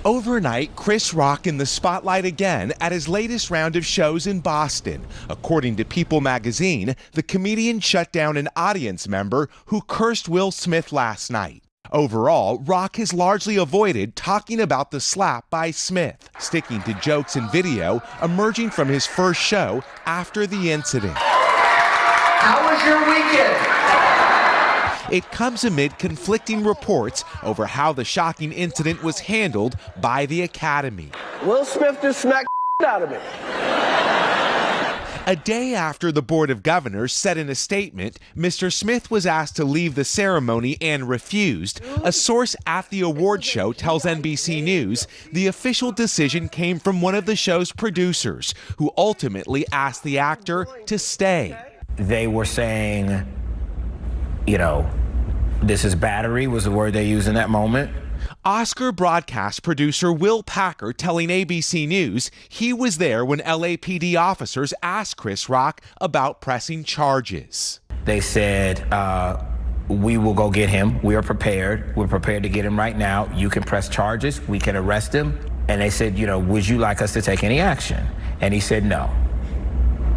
Overnight, Chris Rock in the spotlight again at his latest round of shows in Boston. According to People magazine, the comedian shut down an audience member who cursed Will Smith last night. Overall, Rock has largely avoided talking about the slap by Smith, sticking to jokes and video emerging from his first show after the incident. How was your weekend? It comes amid conflicting reports over how the shocking incident was handled by the Academy. Will Smith just smacked out of me. A day after the Board of Governors said in a statement, Mr. Smith was asked to leave the ceremony and refused. A source at the award show tells NBC News the official decision came from one of the show's producers, who ultimately asked the actor to stay. They were saying, you know, this is battery was the word they used in that moment. Oscar broadcast producer Will Packer telling ABC News he was there when LAPD officers asked Chris Rock about pressing charges. They said, we will go get him. We are prepared. We're prepared to get him right now. You can press charges. We can arrest him. And they said, you know, would you like us to take any action? And he said no.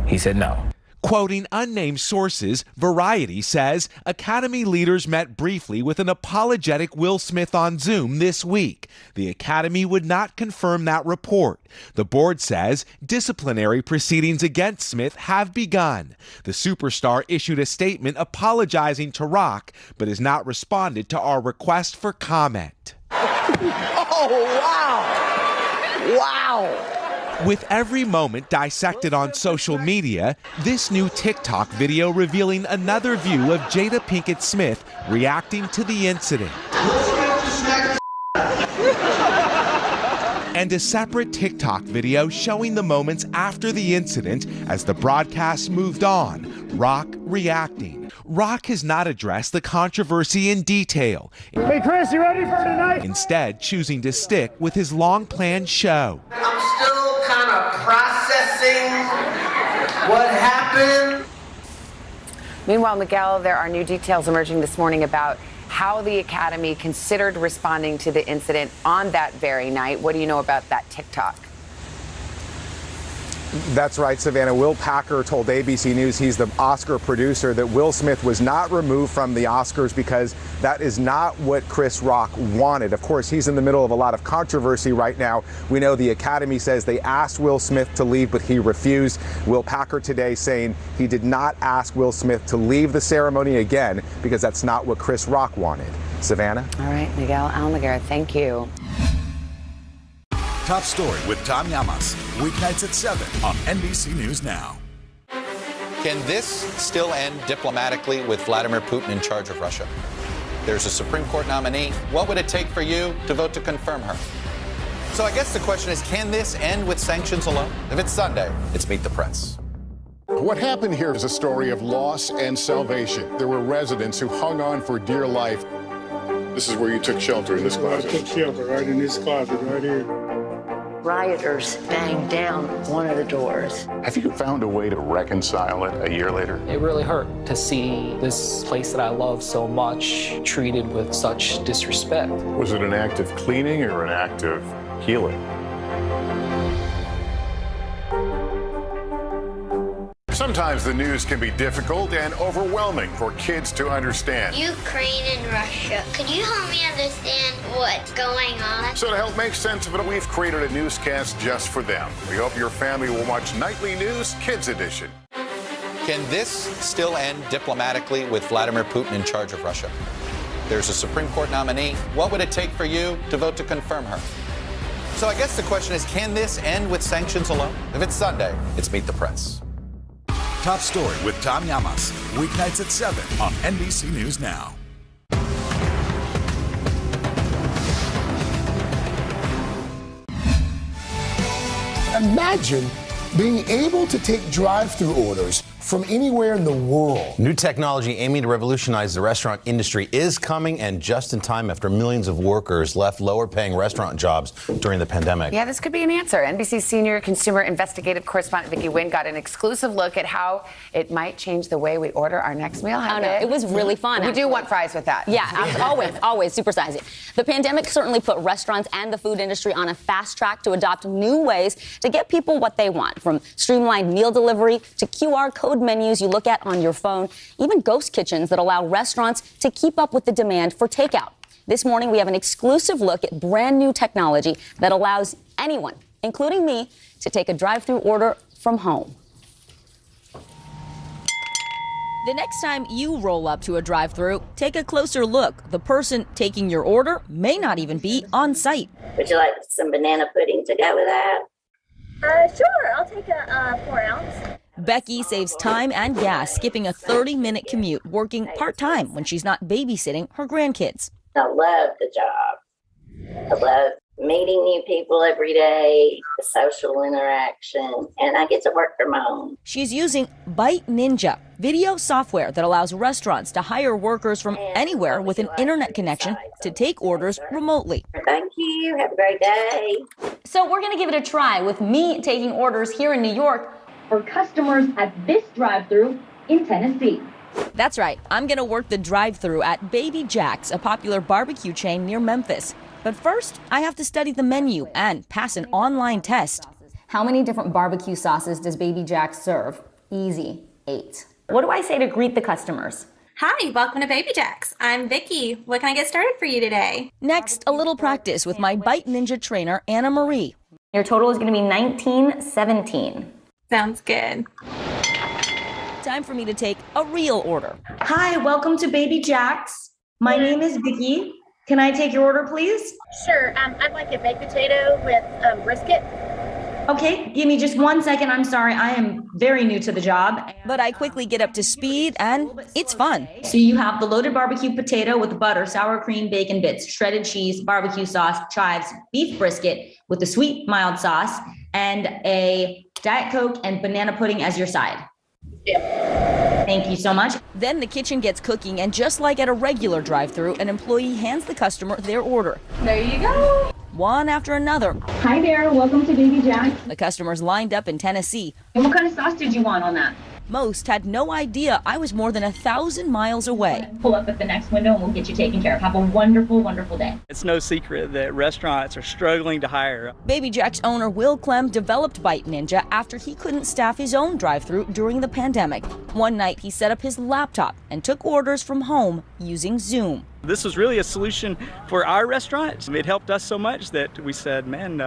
He said no. Quoting unnamed sources, Variety says Academy leaders met briefly with an apologetic Will Smith on Zoom this week. The Academy would not confirm that report. The board says disciplinary proceedings against Smith have begun. The superstar issued a statement apologizing to Rock, but has not responded to our request for comment. Oh, wow. Wow. With every moment dissected on social media, this new TikTok video revealing another view of Jada Pinkett Smith reacting to the incident. And a separate TikTok video showing the moments after the incident as the broadcast moved on, Rock reacting. Rock has not addressed the controversy in detail. Hey, Chris, you ready for tonight? Instead, choosing to stick with his long-planned show. I'm still kind of processing what happened. Meanwhile, Miguel, there are new details emerging this morning about how the Academy considered responding to the incident on that very night. What do you know about that TikTok? That's right, Savannah. Will Packer told ABC News, he's the Oscar producer, that Will Smith was not removed from the Oscars because that is not what Chris Rock wanted. Of course, he's in the middle of a lot of controversy right now. We know the Academy says they asked Will Smith to leave, but he refused. Will Packer today saying he did not ask Will Smith to leave the ceremony again because that's not what Chris Rock wanted. Savannah? All right, Miguel Almaguer, thank you. Top Story with Tom Llamas, weeknights at 7 on NBC News Now. Can this still end diplomatically with Vladimir Putin in charge of Russia? There's a Supreme Court nominee. What would it take for you to vote to confirm her? So I guess the question is, can this end with sanctions alone? If it's Sunday, it's Meet the Press. What happened here is a story of loss and salvation. There were residents who hung on for dear life. This is where you took shelter, in this closet. I took shelter right in this closet right here. Rioters banged down one of the doors. Have you found a way to reconcile it a year later? It really hurt to see this place that I love so much treated with such disrespect. Was it an act of cleaning or an act of healing? Sometimes the news can be difficult and overwhelming for kids to understand. Ukraine and Russia. Could you help me understand what's going on? So to help make sense of it, we've created a newscast just for them. We hope your family will watch Nightly News Kids Edition. Can this still end diplomatically with Vladimir Putin in charge of Russia? There's a Supreme Court nominee. What would it take for you to vote to confirm her? So I guess the question is, can this end with sanctions alone? If it's Sunday, it's Meet the Press. Top Story with Tom Llamas, weeknights at 7 on NBC News Now. Imagine being able to take drive-through orders from anywhere in the world. New technology aiming to revolutionize the restaurant industry is coming, and just in time after millions of workers left lower-paying restaurant jobs during the pandemic. Yeah, this could be an answer. NBC's senior consumer investigative correspondent Vicki Nguyen got an exclusive look at how it might change the way we order our next meal. Oh, no, it was really fun. We do want fries with that. Yeah, always supersize it. The pandemic certainly put restaurants and the food industry on a fast track to adopt new ways to get people what they want, from streamlined meal delivery to QR code menus you look at on your phone, even ghost kitchens that allow restaurants to keep up with the demand for takeout. This morning, we have an exclusive look at brand new technology that allows anyone, including me, to take a drive-through order from home. The next time you roll up to a drive-thru, take a closer look. The person taking your order may not even be on site. Would you like some banana pudding to go with that? Sure, I'll take a 4 ounce. Becky saves time and gas, skipping a 30-minute commute, working part-time when she's not babysitting her grandkids. I love the job. I love meeting new people every day, the social interaction, and I get to work from home. She's using Bite Ninja, video software that allows restaurants to hire workers from anywhere with an internet connection to take orders remotely. Thank you. Have a great day. So we're going to give it a try with me taking orders here in New York For customers at this drive-thru in Tennessee. That's right. I'm going to work the drive-thru at Baby Jack's, a popular barbecue chain near Memphis. But first, I have to study the menu and pass an online test. How many different barbecue sauces does Baby Jack's serve? Easy, 8. What do I say to greet the customers? Hi, welcome to Baby Jack's. I'm Vicky. What can I get started for you today? Next, a little practice with my Bite Ninja trainer, Anna Marie. Your total is going to be $19.17. Sounds good. Time for me to take a real order. Hi, welcome to Baby Jack's. My name is Vicky. Can I take your order, please? Sure. I'd like a baked potato with brisket. Okay, give me just 1 second. I'm sorry, I am very new to the job. But I quickly get up to speed, and it's fun. So you have the loaded barbecue potato with butter, sour cream, bacon bits, shredded cheese, barbecue sauce, chives, beef brisket with the sweet mild sauce, and a Diet Coke and banana pudding as your side. Thank you so much. Then the kitchen gets cooking, and just like at a regular drive-thru, an employee hands the customer their order. There you go. One after another. Hi there, welcome to Baby Jack's. The customers lined up in Tennessee. And what kind of sauce did you want on that? Most had no idea I was more than 1,000 miles away. Pull up at the next window and we'll get you taken care of. Have a wonderful, wonderful day. It's no secret that restaurants are struggling to hire. Baby Jack's owner Will Clem developed Bite Ninja after he couldn't staff his own drive-thru during the pandemic. One night he set up his laptop and took orders from home using Zoom. This was really a solution for our restaurants. It helped us so much that we said, man,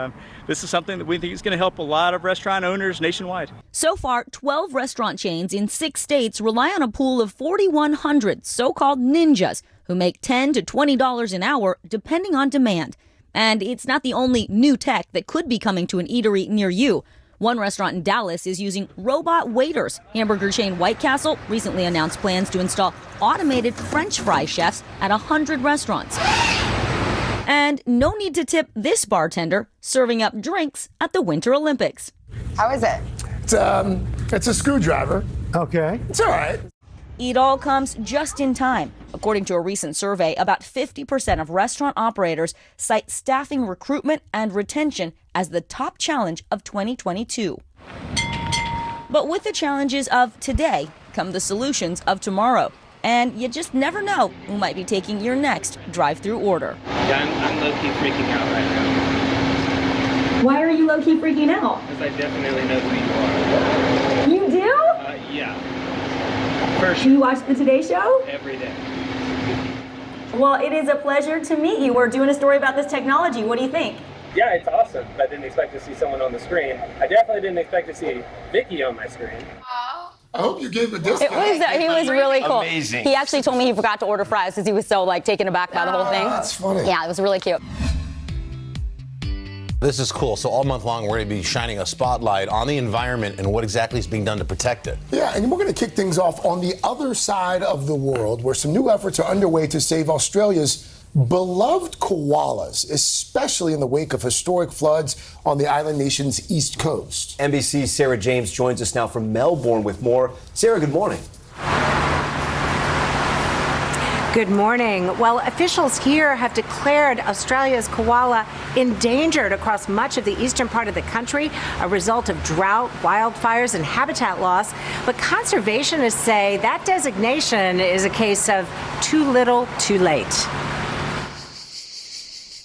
this is something that we think is going to help a lot of restaurant owners nationwide. So far, 12 restaurant chains in 6 states rely on a pool of 4,100 so-called ninjas who make $10 to $20 an hour depending on demand. And it's not the only new tech that could be coming to an eatery near you. One restaurant in Dallas is using robot waiters. Hamburger chain White Castle recently announced plans to install automated French fry chefs at 100 restaurants. And no need to tip this bartender serving up drinks at the Winter Olympics. How is it? It's a screwdriver. Okay. It's all right. It all comes just in time. According to a recent survey, about 50% of restaurant operators cite staffing recruitment and retention as the top challenge of 2022. But with the challenges of today come the solutions of tomorrow. And you just never know who might be taking your next drive-thru order. Yeah, I'm low-key freaking out right now. Why are you low-key freaking out? Because I definitely know who you are. You do? Yeah. First, Do you watch the Today Show? every day. Well, it is a pleasure to meet you. We're doing a story about this technology. What do you think? Yeah, it's awesome. I didn't expect to see someone on the screen. I definitely didn't expect to see Vicky on my screen. I hope you gave a discount. He was really cool. Amazing. He actually told me he forgot to order fries because he was so taken aback by the whole thing. That's funny. Yeah, it was really cute. This is cool. So all month long, we're going to be shining a spotlight on the environment and what exactly is being done to protect it. Yeah, and we're going to kick things off on the other side of the world, where some new efforts are underway to save Australia's Beloved koalas, especially in the wake of historic floods on the island nation's east coast. NBC's Sarah James joins us now from Melbourne with more. Sarah, good morning. Good morning. Well, officials here have declared Australia's koala endangered across much of the eastern part of the country, a result of drought, wildfires, and habitat loss. But conservationists say that designation is a case of too little, too late.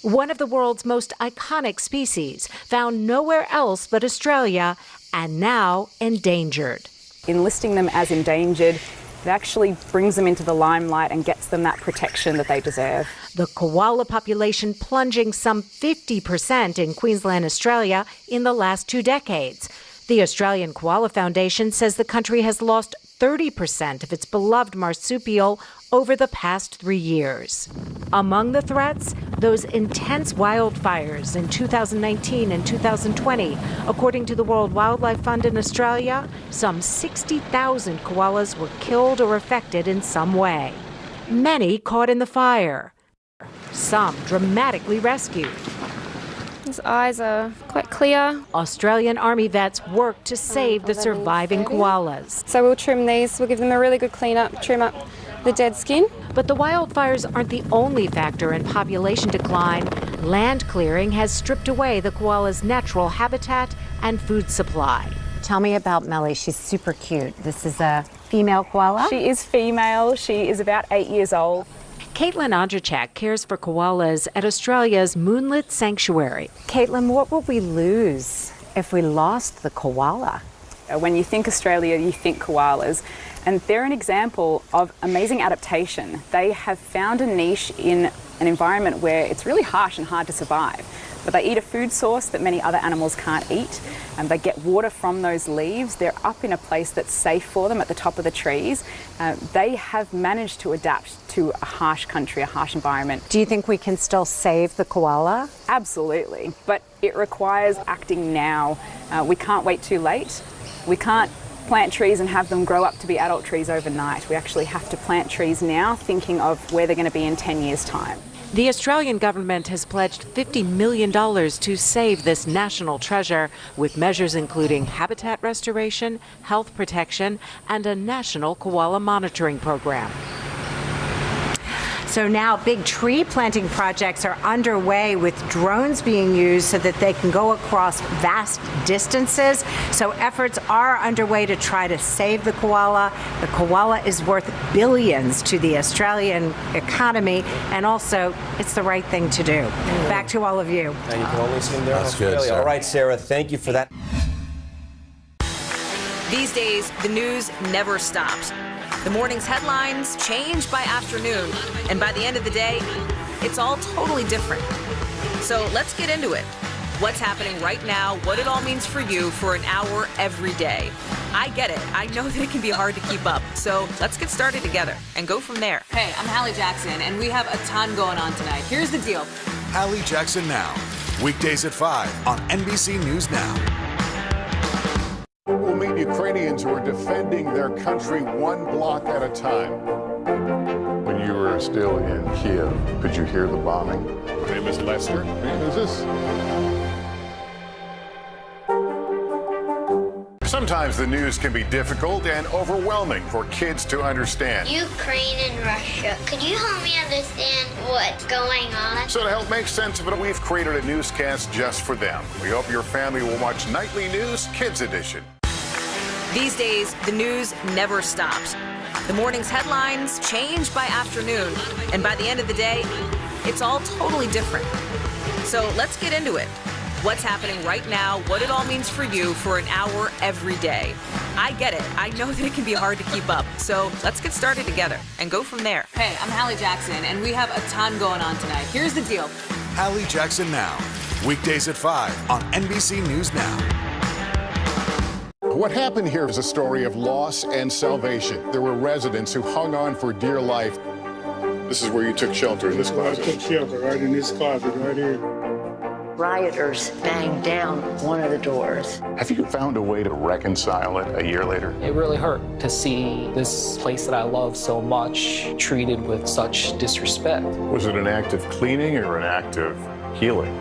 One of the world's most iconic species, found nowhere else but Australia, and now endangered. Enlisting them as endangered, it actually brings them into the limelight and gets them that protection that they deserve. The koala population plunging some 50% in Queensland, Australia in the last 2 decades. The Australian Koala Foundation says the country has lost 30% of its beloved marsupial over the past 3 years. Among the threats, those intense wildfires in 2019 and 2020. According to the World Wildlife Fund in Australia, some 60,000 koalas were killed or affected in some way. Many caught in the fire. Some dramatically rescued. His eyes are quite clear. Australian Army vets work to save the surviving koalas. So we'll trim these, we'll give them a really good clean up, trim up the dead skin. But the wildfires aren't the only factor in population decline. Land clearing has stripped away the koala's natural habitat and food supply. Tell me about Melly. She's super cute. This is a female koala? She is female. She is about 8 years old. Caitlin Ondrachak cares for koalas at Australia's Moonlit Sanctuary. Caitlin, what would we lose if we lost the koala? When you think Australia, you think koalas, and they're an example of amazing adaptation. They have found a niche in an environment where it's really harsh and hard to survive. But they eat a food source that many other animals can't eat, and they get water from those leaves. They're up in a place that's safe for them at the top of the trees. They have managed to adapt to a harsh country, a harsh environment. Do you think we can still save the koala? Absolutely, but it requires acting now. We can't wait too late. We can't plant trees and have them grow up to be adult trees overnight. We actually have to plant trees now, thinking of where they're going to be in 10 years' time. The Australian government has pledged $50 million to save this national treasure, with measures including habitat restoration, health protection, and a national koala monitoring program. So now big tree planting projects are underway, with drones being used so that they can go across vast distances. So efforts are underway to try to save the koala. The koala is worth billions to the Australian economy, and also it's the right thing to do. Back to all of you. And you can only see them there in That's good, Australia. Sarah. All right, Sarah, thank you for that. These days, the news never stops. The morning's headlines change by afternoon, and by the end of the day, it's all totally different. So let's get into it. What's happening right now, what it all means for you for an hour every day. I get it. I know that it can be hard to keep up. So let's get started together and go from there. Hey, I'm Hallie Jackson, and we have a ton going on tonight. Here's the deal. Hallie Jackson Now, weekdays at 5 on NBC News Now. We'll meet Ukrainians who are defending their country one block at a time. When you were still in Kiev, could you hear the bombing? My name is Lester. Who's this? Sometimes the news can be difficult and overwhelming for kids to understand. Ukraine and Russia. Could you help me understand what's going on? So to help make sense of it, we've created a newscast just for them. We hope your family will watch Nightly News Kids Edition. These days, the news never stops. The morning's headlines change by afternoon, and by the end of the day, it's all totally different. So let's get into it. What's happening right now, what it all means for you for an hour every day. I get it. I know that it can be hard to keep up. So let's get started together and go from there. Hey, I'm Hallie Jackson, and we have a ton going on tonight. Here's the deal. Hallie Jackson Now, weekdays at 5 on NBC News Now. What happened here is a story of loss and salvation. There were residents who hung on for dear life. This is where you took shelter, in this closet. I took shelter right in this closet right here. rioters banged down one of the doors. Have you found a way to reconcile it a year later? It really hurt to see this place that I love so much treated with such disrespect. Was it an act of cleaning or an act of healing?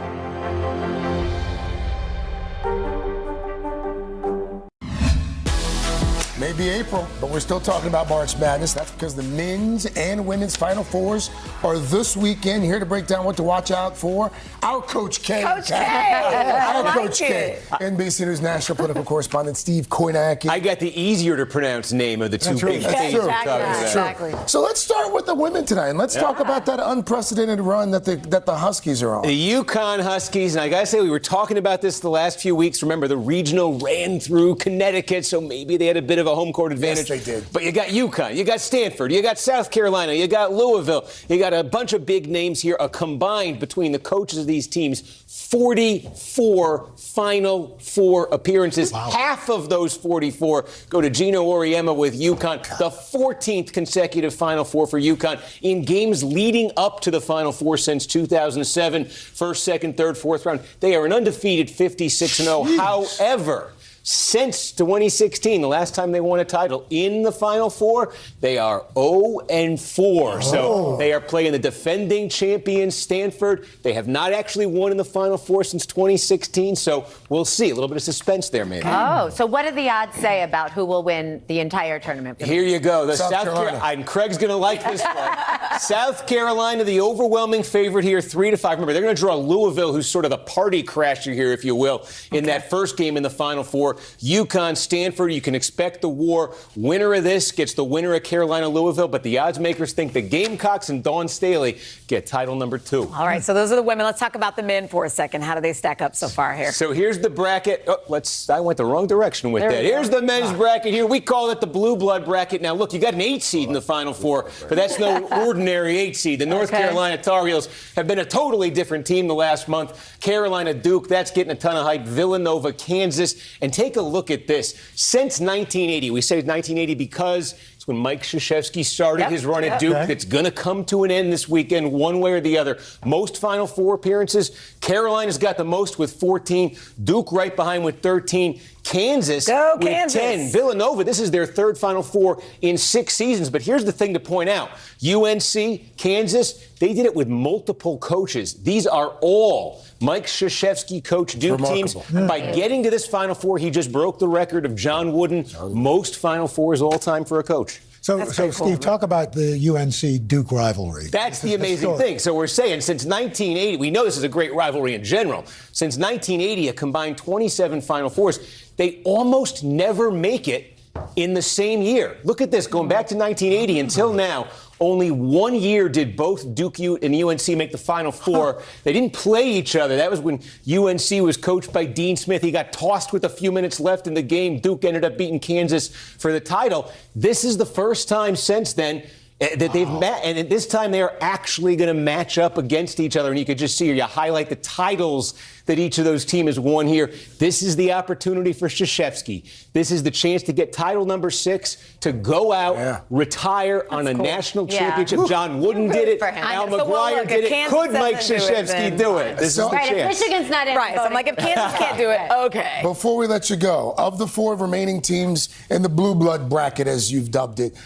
Maybe April, but we're still talking about March Madness. That's because the men's and women's Final Fours are this weekend. Here to break down what to watch out for, our Coach K. Coach K. Our Coach K. NBC News national political correspondent Steve Koinaki. I got the easier to pronounce name of the two big That's things. true. Exactly. So let's start with the women tonight, and let's talk about that unprecedented run that the Huskies are on. The Yukon Huskies, and I gotta say, we were talking about this the last few weeks. Remember, the regional ran through Connecticut, so maybe they had a bit of a home court advantage. Yes, they did. But you got Yukon, you got Stanford, you got South Carolina, you got Louisville, you got a bunch of big names here. A combined between the coaches of these teams, 44 Final Four appearances. Wow. Half of those 44 go to Gino Auriemma with Yukon. The 14th consecutive Final Four for Yukon in games leading up to the Final Four since 2007. First, second, third, fourth round. They are an undefeated 56-0. However, since 2016, the last time they won a title in the Final Four, they are 0-4. So they are playing the defending champion Stanford. They have not actually won in the Final Four since 2016. So we'll see. A little bit of suspense there, maybe. Oh, so what do the odds say about who will win the entire tournament? Here you go. The South Carolina. And Craig's going to like this one. South Carolina, the overwhelming favorite here, 3-5. Remember, they're going to draw Louisville, who's sort of the party crasher here, if you will, in that first game in the Final Four. Yukon, Stanford, you can expect the war. Winner of this gets the winner of Carolina, Louisville, but the odds makers think the Gamecocks and Dawn Staley get title number 2. All right, so those are the women. Let's talk about the men for a second. How do they stack up so far here? So here's the bracket. I went the wrong direction with that. Here's the men's bracket here. We call it the blue blood bracket. Now, look, you got an 8 seed in the Final Four, but that's no ordinary 8 seed. The North Carolina Tar Heels have been a totally different team the last month. Carolina Duke, that's getting a ton of hype. Villanova, Kansas. And take a look at this. Since 1980, we say 1980 because it's when Mike Krzyzewski started his run at Duke. That's going to come to an end this weekend, one way or the other. Most Final Four appearances. Carolina's got the most with 14. Duke right behind with 13. Kansas with 10. Villanova, this is their third Final Four in 6 seasons. But here's the thing to point out. UNC, Kansas, they did it with multiple coaches. These are all Mike Krzyzewski coach Duke teams. By getting to this Final Four, he just broke the record of John Wooden. Most Final Fours all time for a coach. So Steve, talk about the UNC-Duke rivalry. That's the amazing thing. So we're saying since 1980, we know this is a great rivalry in general. Since 1980, a combined 27 Final Fours, they almost never make it in the same year. Look at this. Going back to 1980 until now, only 1 year did both Duke and UNC make the Final Four. They didn't play each other. That was when UNC was coached by Dean Smith. He got tossed with a few minutes left in the game. Duke ended up beating Kansas for the title. This is the first time since then that they've met, and this time they are actually going to match up against each other. And you could just see here, you highlight the titles that each of those teams has won here. This is the opportunity for Krzyzewski. This is the chance to get title number 6, to go out, retire on a national championship. John Wooden did it. Al McGuire did it. Could Mike Krzyzewski do it? This is the chance. If Michigan's not in, so I'm like, if Kansas can't do it, okay. Before we let you go, of the 4 remaining teams in the blue blood bracket, as you've dubbed it,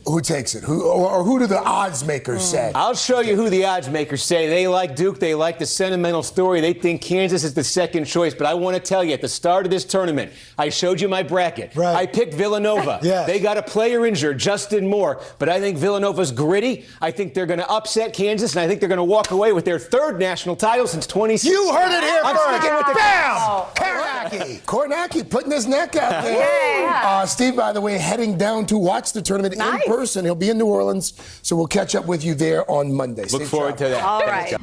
who takes it? Who do the odds makers say? I'll show you who the odds makers say. They like Duke. They like the sentimental story. They think Kansas is the second choice. But I want to tell you, at the start of this tournament, I showed you my bracket. I picked Villanova. They got a player injured, Justin Moore. But I think Villanova's gritty. I think they're going to upset Kansas, and I think they're going to walk away with their 3rd national title since 2016. You heard it here first. Sticking with the Bam! Koinaki putting his neck out there. Steve, by the way, heading down to watch the tournament in person. He'll be in New Orleans, so we'll catch up with you there on Monday. Look forward to that. All right.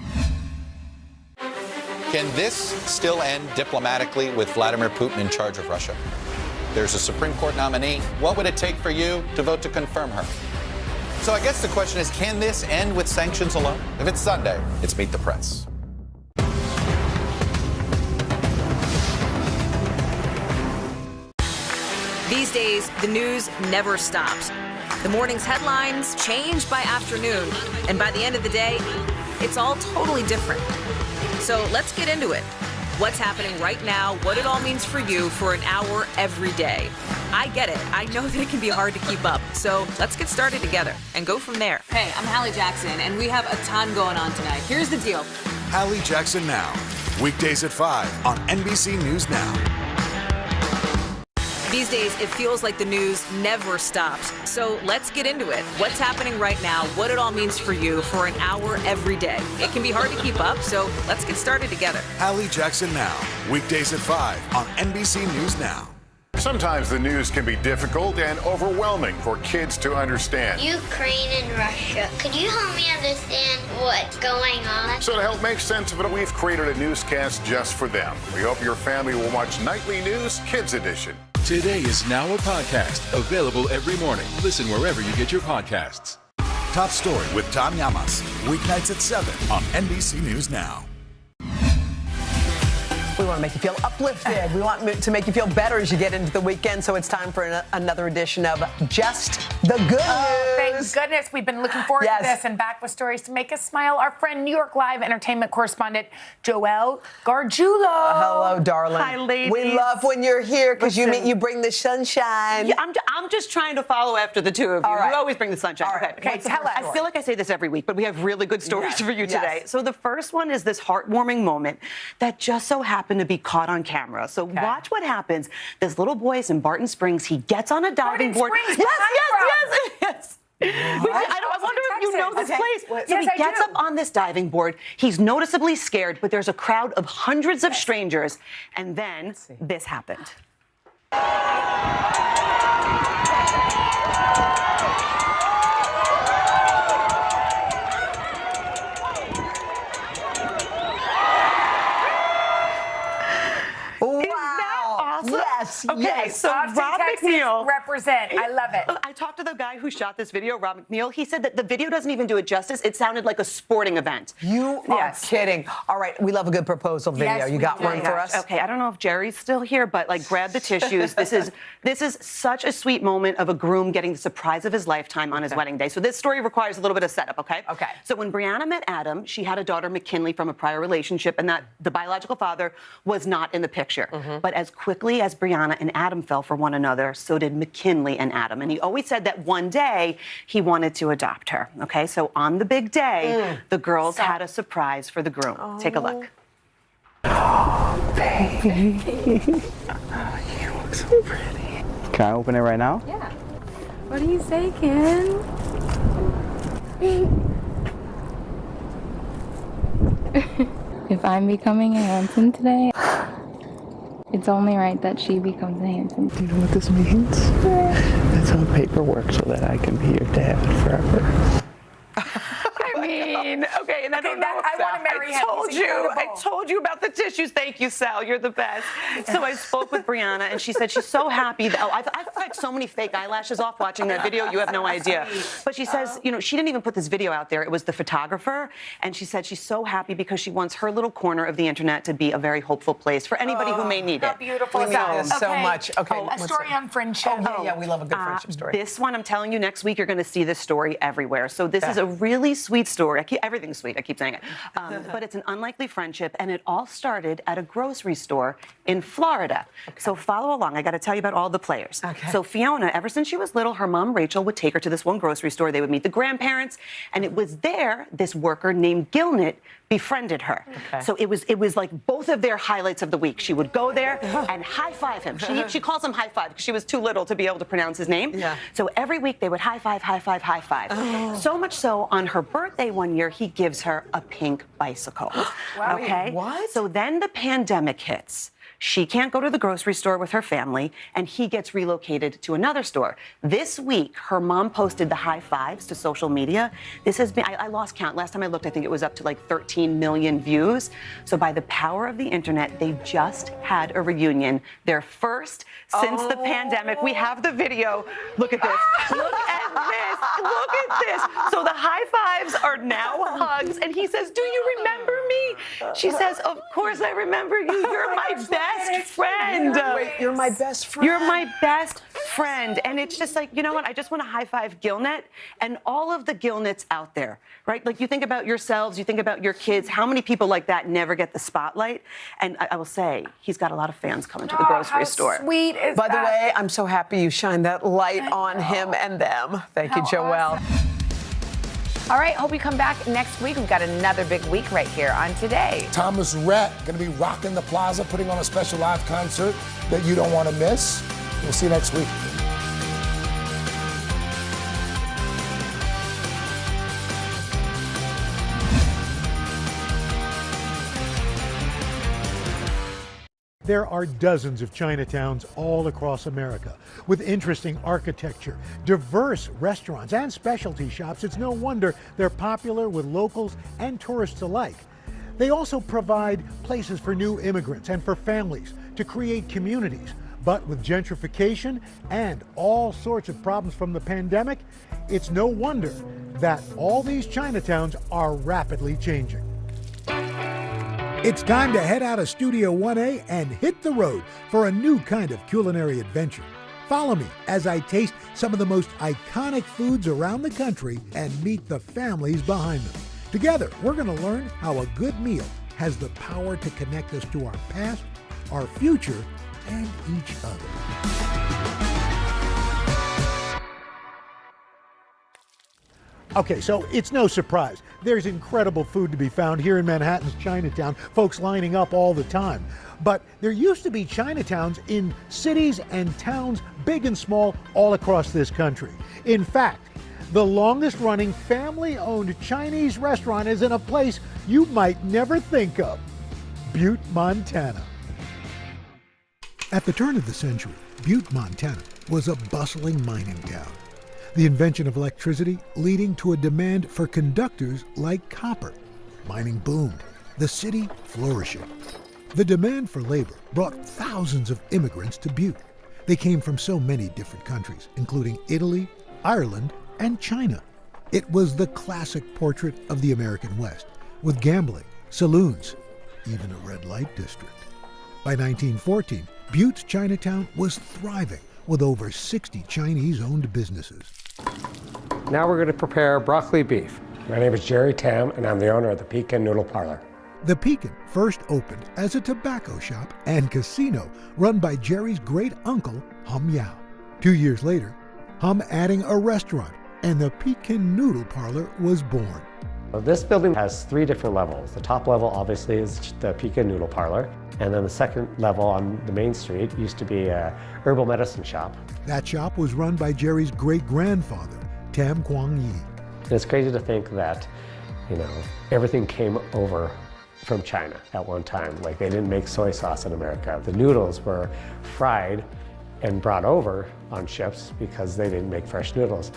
Can this still end diplomatically with Vladimir Putin in charge of Russia? There's a Supreme Court nominee. What would it take for you to vote to confirm her? So I guess the question is, can this end with sanctions alone? If it's Sunday, it's Meet the Press. These days, the news never stops. The morning's headlines change by afternoon, and by the end of the day, it's all totally different. So let's get into it. What's happening right now, what it all means for you for an hour every day. I get it. I know that it can be hard to keep up. So let's get started together and go from there. Hey, I'm Hallie Jackson, and we have a ton going on tonight. Here's the deal. Hallie Jackson Now. Weekdays at 5 on NBC News Now. These days, it feels like the news never stops. So let's get into it. What's happening right now, what it all means for you for an hour every day. It can be hard to keep up, so let's get started together. Hallie Jackson Now. Weekdays at 5 on NBC News Now. Sometimes the news can be difficult and overwhelming for kids to understand. Ukraine and Russia. Could you help me understand what's going on? So to help make sense of it, we've created a newscast just for them. We hope your family will watch Nightly News Kids Edition. Today is now a podcast available every morning. Listen wherever you get your podcasts. Top Story with Tom Llamas. Weeknights at 7 on NBC News Now. We want to make you feel uplifted. We want to make you feel better as you get into the weekend. So it's time for another edition of Just the Good News. Thank goodness. We've been looking forward to this and back with stories to make us smile. Our friend, New York Live entertainment correspondent, Joel Gargiulo. Hello, darling. Hi, ladies. We love when you're here because you bring the sunshine. Yeah, I'm just trying to follow after the two of you. Right. You always bring the sunshine. All right. Okay, tell us. I feel like I say this every week, but we have really good stories for you today. So the first one is this heartwarming moment that just so happened to be caught on camera. So watch what happens. This little boy is in Barton Springs. He gets on a diving board. Yes. I wonder if you know this place. So he gets up on this diving board. He's noticeably scared, but there's a crowd of hundreds of strangers. And then this happened. Yes. Okay, yes. so Rob McNeil represent. I love it. I talked to the guy who shot this video, Rob McNeil. He said that the video doesn't even do it justice. It sounded like a sporting event. You are kidding. All right, we love a good proposal video. Yes, you got one for us? Okay, I don't know if Jerry's still here, but like grab the tissues. This is such a sweet moment of a groom getting the surprise of his lifetime on his wedding day. So this story requires a little bit of setup, okay? Okay. So when Brianna met Adam, she had a daughter, McKinley, from a prior relationship, and that the biological father was not in the picture. But as quickly as Brianna and Adam fell for one another, so did McKinley and Adam. And he always said that one day he wanted to adopt her. Okay, so on the big day, the girls had a surprise for the groom. Take a look. Oh, baby. You look so pretty. Can I open it right now? Yeah. What do you say, Ken? If I'm becoming a Hanson today, it's only right that she becomes a Hanson. Do you know what this means? It's on paperwork so that I can be your dad forever. I mean, okay, and I don't know if I want to marry him. I told you about the tissues. Thank you, Sal. You're the best. So I spoke with Brianna, and she said she's so happy. I've had so many fake eyelashes off watching that video. You have no idea. But she says, she didn't even put this video out there. It was the photographer, and she said she's so happy because she wants her little corner of the internet to be a very hopeful place for anybody who may need it. How beautiful We is need that? this so much. Okay, a story on friendship. Yeah, we love a good friendship story. This one, I'm telling you, next week you're going to see this story everywhere. So this is a really sweet story. Everything's sweet. I keep saying it. But it's an unlikely friendship, and it all started at a grocery store in Florida. So follow along. I got to tell you about all the players. So Fiona, ever since she was little, her mom, Rachel, would take her to this one grocery store. They would meet the grandparents, and it was there this worker named Gilnett befriended her. So it was like both of their highlights of the week. She would go there and high five him. She calls him high five because she was too little to be able to pronounce his name. So every week they would high five, high five, high five. So much so on her birthday one year, he gives her a pink bicycle. Wow. Okay? What? So then the pandemic hits. She can't go to the grocery store with her family, and he gets relocated to another store. This week, her mom posted the high fives to social media. This has been, I lost count. Last time I looked, I think it was up to like 13 million views. So by the power of the internet, they just had a reunion, their first since the pandemic. We have the video. Look at this. Look at this. Look at this. So the high fives are now hugs, and he says, "Do you remember me?" She says, "Of course I remember you. You're my best friend." Wait, you're my best friend? You're my best friend. And it's just like, you know what? I just want to high five Gilnet and all of the Gilnets out there, right? Like, you think about yourselves, you think about your kids. How many people like that never get the spotlight? And I will say, he's got a lot of fans coming to the grocery store. Sweet is By the that? way, I'm so happy you shined that light on him and them. Thank you, Joelle. All right, hope you come back next week. We've got another big week right here on Today. Thomas Rhett going to be rocking the plaza, putting on a special live concert that you don't want to miss. We'll see you next week. There are dozens of Chinatowns all across America with interesting architecture, diverse restaurants, and specialty shops. It's no wonder they're popular with locals and tourists alike. They also provide places for new immigrants and for families to create communities. But with gentrification and all sorts of problems from the pandemic, it's no wonder that all these Chinatowns are rapidly changing. It's time to head out of Studio 1A and hit the road for a new kind of culinary adventure. Follow me as I taste some of the most iconic foods around the country and meet the families behind them. Together, we're going to learn how a good meal has the power to connect us to our past, our future, and each other. Okay, so it's no surprise. There's incredible food to be found here in Manhattan's Chinatown, folks lining up all the time. But there used to be Chinatowns in cities and towns, big and small, all across this country. In fact, the longest running family-owned Chinese restaurant is in a place you might never think of, Butte, Montana. At the turn of the century, Butte, Montana was a bustling mining town. The invention of electricity leading to a demand for conductors like copper. Mining boomed, the city flourishing. The demand for labor brought thousands of immigrants to Butte. They came from so many different countries, including Italy, Ireland, and China. It was the classic portrait of the American West, with gambling, saloons, even a red light district. By 1914, Butte's Chinatown was thriving with over 60 Chinese-owned businesses. Now we're going to prepare broccoli beef. My name is Jerry Tam, and I'm the owner of the Pekin Noodle Parlor. The Pekin first opened as a tobacco shop and casino run by Jerry's great-uncle, Hum Yao. 2 years later, Hum adding a restaurant, and the Pekin Noodle Parlor was born. This building has 3 different levels. The top level obviously is the Pekin Noodle Parlor, and then the second level on the main street used to be a herbal medicine shop. That shop was run by Jerry's great-grandfather, Tam Kwang Yi. And it's crazy to think that, everything came over from China at one time. Like, they didn't make soy sauce in America. The noodles were fried and brought over on ships because they didn't make fresh noodles.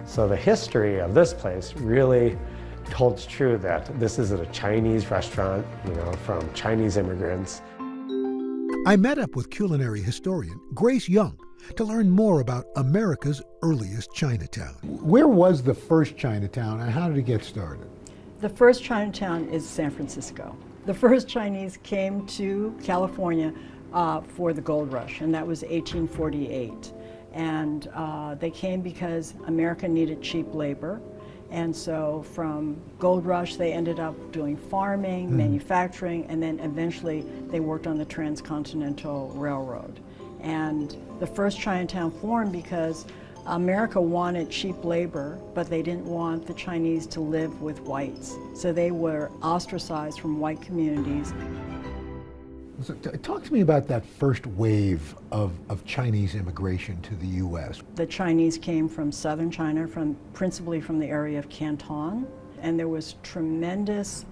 So the history of this place really holds true that this is a Chinese restaurant, from Chinese immigrants. I met up with culinary historian Grace Young to learn more about America's earliest Chinatown. Where was the first Chinatown and how did it get started? The first Chinatown is San Francisco. The first Chinese came to California for the gold rush, and that was 1848. And they came because America needed cheap labor. And so from gold rush, they ended up doing farming, manufacturing, and then eventually they worked on the Transcontinental Railroad. And the first Chinatown formed because America wanted cheap labor, but they didn't want the Chinese to live with whites. So they were ostracized from white communities. So talk to me about that first wave of Chinese immigration to the U.S. The Chinese came from southern China, principally from the area of Canton, and there was tremendous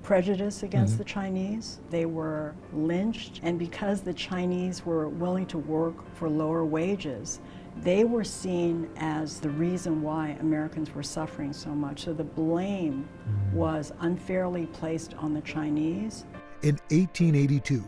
prejudice against the Chinese. They were lynched, and because the Chinese were willing to work for lower wages, they were seen as the reason why Americans were suffering so much. So the blame was unfairly placed on the Chinese. In 1882,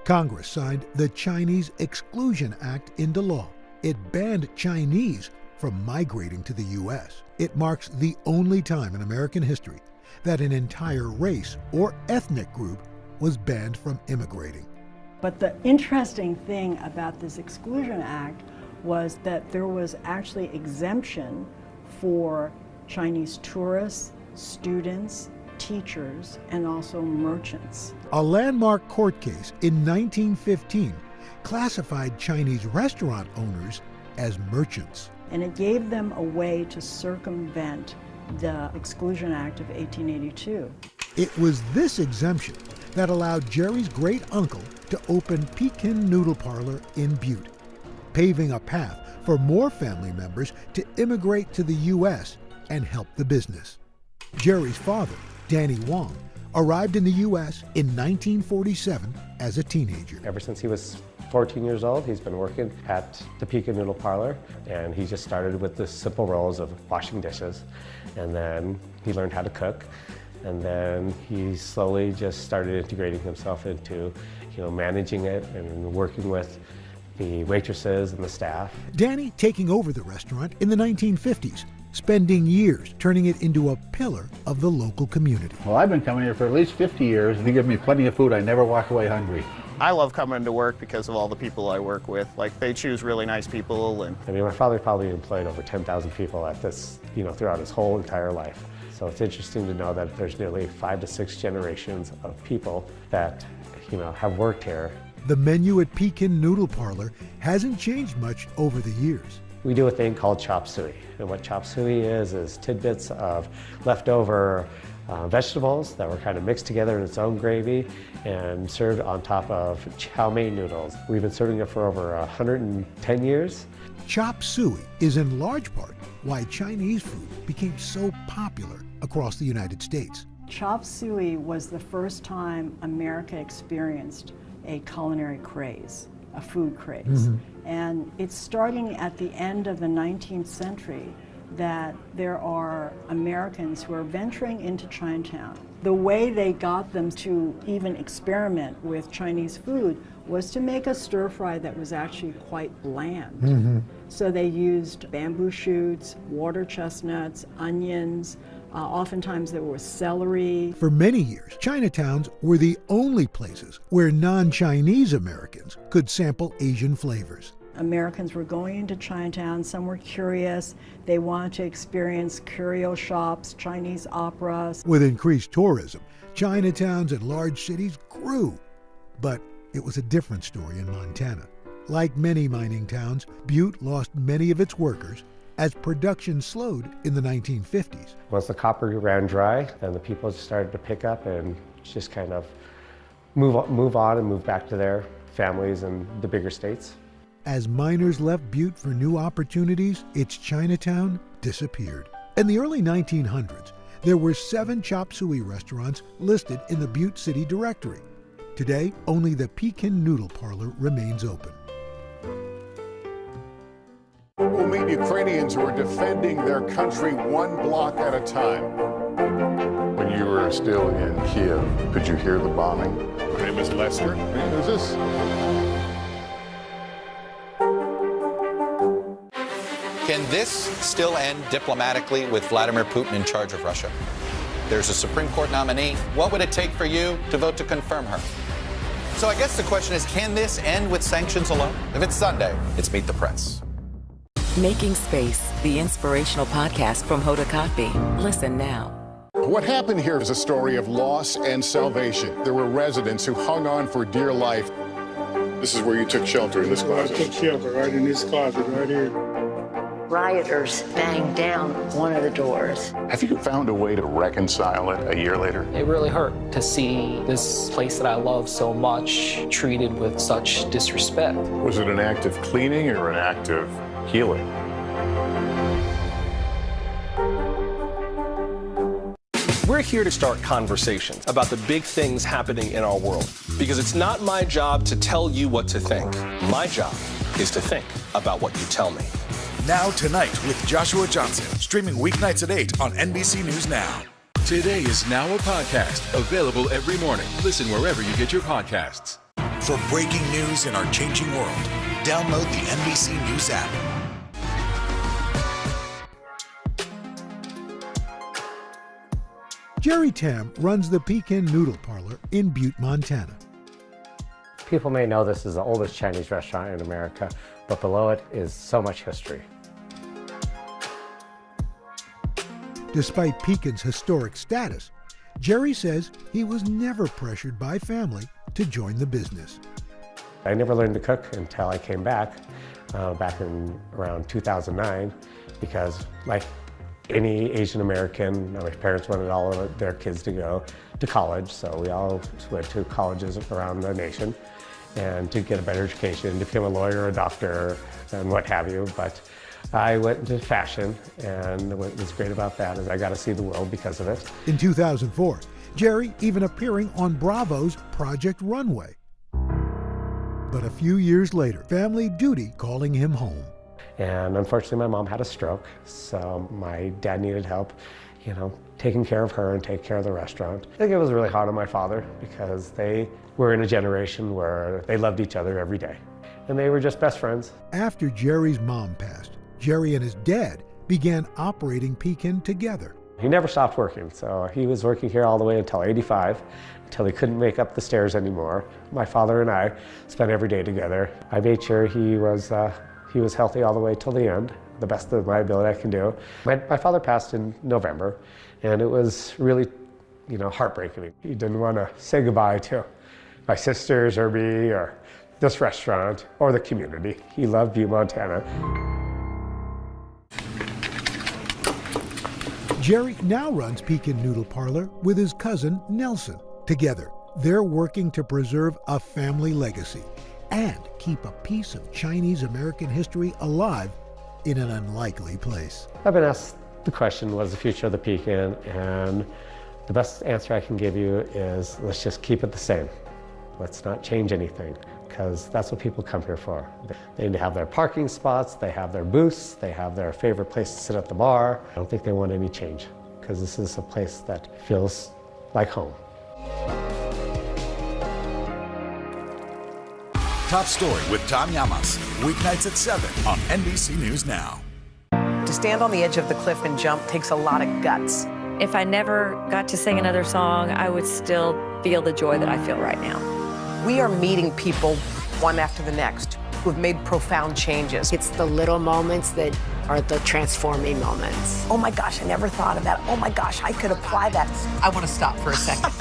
Congress signed the Chinese Exclusion Act into law. It banned Chinese from migrating to the U.S. It marks the only time in American history that an entire race or ethnic group was banned from immigrating. But the interesting thing about this Exclusion Act was that there was actually exemption for Chinese tourists, students, teachers, and also merchants. A landmark court case in 1915 classified Chinese restaurant owners as merchants. And it gave them a way to circumvent the Exclusion Act of 1882. It was this exemption that allowed Jerry's great uncle to open Pekin Noodle Parlor in Butte, paving a path for more family members to immigrate to the U.S. and help the business. Jerry's father, Danny Wong, arrived in the U.S. in 1947 as a teenager. Ever since he was 14 years old, he's been working at the Pekin Noodle Parlor, and he just started with the simple roles of washing dishes, and then he learned how to cook, and then he slowly just started integrating himself into, managing it and working with the waitresses and the staff. Danny taking over the restaurant in the 1950s, spending years turning it into a pillar of the local community. Well, I've been coming here for at least 50 years, and they give me plenty of food. I never walk away hungry. I love coming to work because of all the people I work with. Like, they choose really nice people. And my father probably employed over 10,000 people at this, throughout his whole entire life. So it's interesting to know that there's nearly 5 to 6 generations of people that, have worked here. The menu at Pekin Noodle Parlor hasn't changed much over the years. We do a thing called chop suey, and what chop suey is tidbits of leftover vegetables that were kind of mixed together in its own gravy and served on top of chow mein noodles. We've been serving it for over 110 years. Chop suey is in large part why Chinese food became so popular across the United States. Chop suey was the first time America experienced a culinary craze, a food craze. Mm-hmm. And it's starting at the end of the 19th century that there are Americans who are venturing into Chinatown. The way they got them to even experiment with Chinese food was to make a stir fry that was actually quite bland. Mm-hmm. So they used bamboo shoots, water chestnuts, onions, oftentimes there was celery. For many years, Chinatowns were the only places where non-Chinese Americans could sample Asian flavors. Americans were going into Chinatown, some were curious, they wanted to experience curio shops, Chinese operas. With increased tourism, Chinatowns in large cities grew, but it was a different story in Montana. Like many mining towns, Butte lost many of its workers as production slowed in the 1950s. Once the copper ran dry, then the people just started to pick up and just kind of move on and move back to their families and the bigger states. As miners left Butte for new opportunities, its Chinatown disappeared. In the early 1900s, there were 7 chop suey restaurants listed in the Butte City Directory. Today, only the Pekin Noodle Parlor remains open. We'll meet Ukrainians who are defending their country one block at a time. When you were still in Kiev, could you hear the bombing? My name is Lester. Who's this? Can this still end diplomatically with Vladimir Putin in charge of Russia? There's a Supreme Court nominee. What would it take for you to vote to confirm her? So I guess the question is, can this end with sanctions alone? If it's Sunday, it's Meet the Press. Making Space, the inspirational podcast from Hoda Kotb. Listen now. What happened here is a story of loss and salvation. There were residents who hung on for dear life. This is where you took shelter, in this closet. I took shelter right in this closet right here. Rioters banged down one of the doors. Have you found a way to reconcile it a year later? It really hurt to see this place that I love so much treated with such disrespect. Was it an act of cleaning or an act of healing? We're here to start conversations about the big things happening in our world, because it's not my job to tell you what to think. My job is to think about what you tell me. Now Tonight with Joshua Johnson, streaming weeknights at 8 on NBC News Now. Today is now a podcast available every morning. Listen wherever you get your podcasts. For breaking news in our changing world, download the NBC News app. Jerry Tam runs the Pekin Noodle Parlor in Butte, Montana. People may know this is the oldest Chinese restaurant in America, but below it is so much history. Despite Pekin's historic status, Jerry says he was never pressured by family to join the business. I never learned to cook until I came back in around 2009, because like any Asian American, my parents wanted all of their kids to go to college, so we all went to colleges around the nation and to get a better education, to become a lawyer, a doctor, and what have you. But I went into fashion, and what was great about that is I got to see the world because of it. In 2004, Jerry even appearing on Bravo's Project Runway. But a few years later, family duty calling him home. And unfortunately, my mom had a stroke, so my dad needed help, taking care of her and taking care of the restaurant. I think it was really hard on my father because they were in a generation where they loved each other every day, and they were just best friends. After Jerry's mom passed, Jerry and his dad began operating Pekin together. He never stopped working, so he was working here all the way until 85, until he couldn't make up the stairs anymore. My father and I spent every day together. I made sure he was healthy all the way till the end, the best of my ability I can do. My father passed in November, and it was really, heartbreaking. He didn't want to say goodbye to my sisters or me or this restaurant or the community. He loved Butte, Montana. Jerry now runs Pekin Noodle Parlor with his cousin Nelson. Together, they're working to preserve a family legacy and keep a piece of Chinese American history alive in an unlikely place. I've been asked the question, what is the future of the Pekin? And the best answer I can give you is, let's just keep it the same. Let's not change anything, because that's what people come here for. They need to have their parking spots, they have their booths, they have their favorite place to sit at the bar. I don't think they want any change, because this is a place that feels like home. Top Story with Tom Llamas, weeknights at 7 on NBC News Now. To stand on the edge of the cliff and jump takes a lot of guts. If I never got to sing another song, I would still feel the joy that I feel right now. We are meeting people one after the next who've made profound changes. It's the little moments that are the transforming moments. Oh my gosh, I never thought of that. Oh my gosh, I could apply that. I want to stop for a second.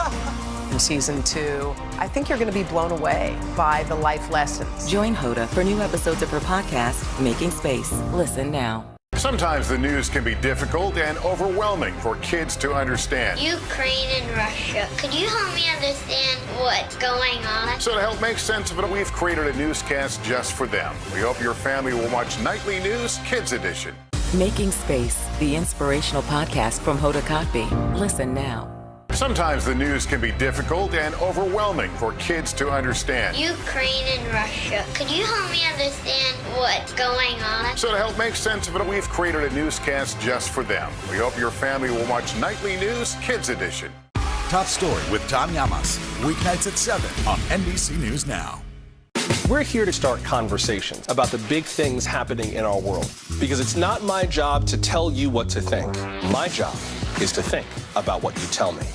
In season 2, I think you're going to be blown away by the life lessons. Join Hoda for new episodes of her podcast, Making Space. Listen now. Sometimes the news can be difficult and overwhelming for kids to understand. Ukraine and Russia. Could you help me understand what's going on? So to help make sense of it, we've created a newscast just for them. We hope your family will watch Nightly News Kids Edition. Making Space, the inspirational podcast from Hoda Kotb. Listen now. Sometimes the news can be difficult and overwhelming for kids to understand. Ukraine and Russia. Could you help me understand what's going on? So to help make sense of it, we've created a newscast just for them. We hope your family will watch Nightly News Kids Edition. Top Story with Tom Llamas, weeknights at 7 on NBC News Now. We're here to start conversations about the big things happening in our world, because it's not my job to tell you what to think. My job is to think about what you tell me.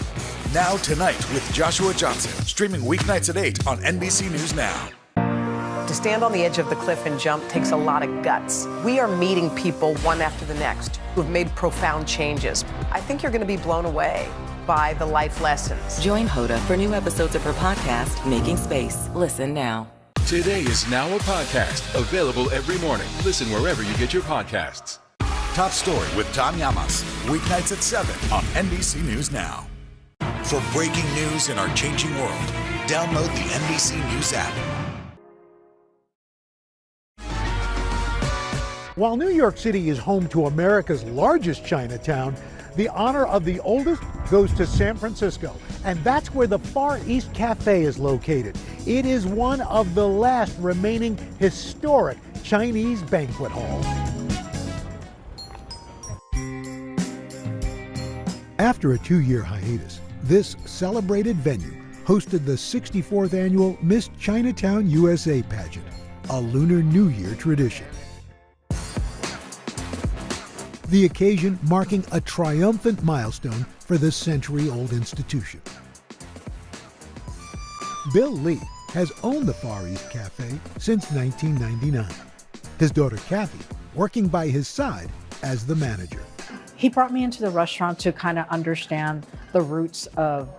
Now Tonight with Joshua Johnson, streaming weeknights at 8 on NBC News Now. To stand on the edge of the cliff and jump takes a lot of guts. We are meeting people one after the next who've made profound changes. I think you're going to be blown away by the life lessons. Join Hoda for new episodes of her podcast, Making Space. Listen now. Today is now a podcast, available every morning. Listen wherever you get your podcasts. Top Story with Tom Llamas, weeknights at 7 on NBC News Now. For breaking news in our changing world, download the NBC News app. While New York City is home to America's largest Chinatown, the honor of the oldest goes to San Francisco, and that's where the Far East Cafe is located. It is one of the last remaining historic Chinese banquet halls. After a 2-year hiatus, this celebrated venue hosted the 64th annual Miss Chinatown USA pageant, a Lunar New Year tradition. The occasion marking a triumphant milestone for this century-old institution. Bill Lee has owned the Far East Cafe since 1999. His daughter Kathy working by his side as the manager. He brought me into the restaurant to kind of understand the roots of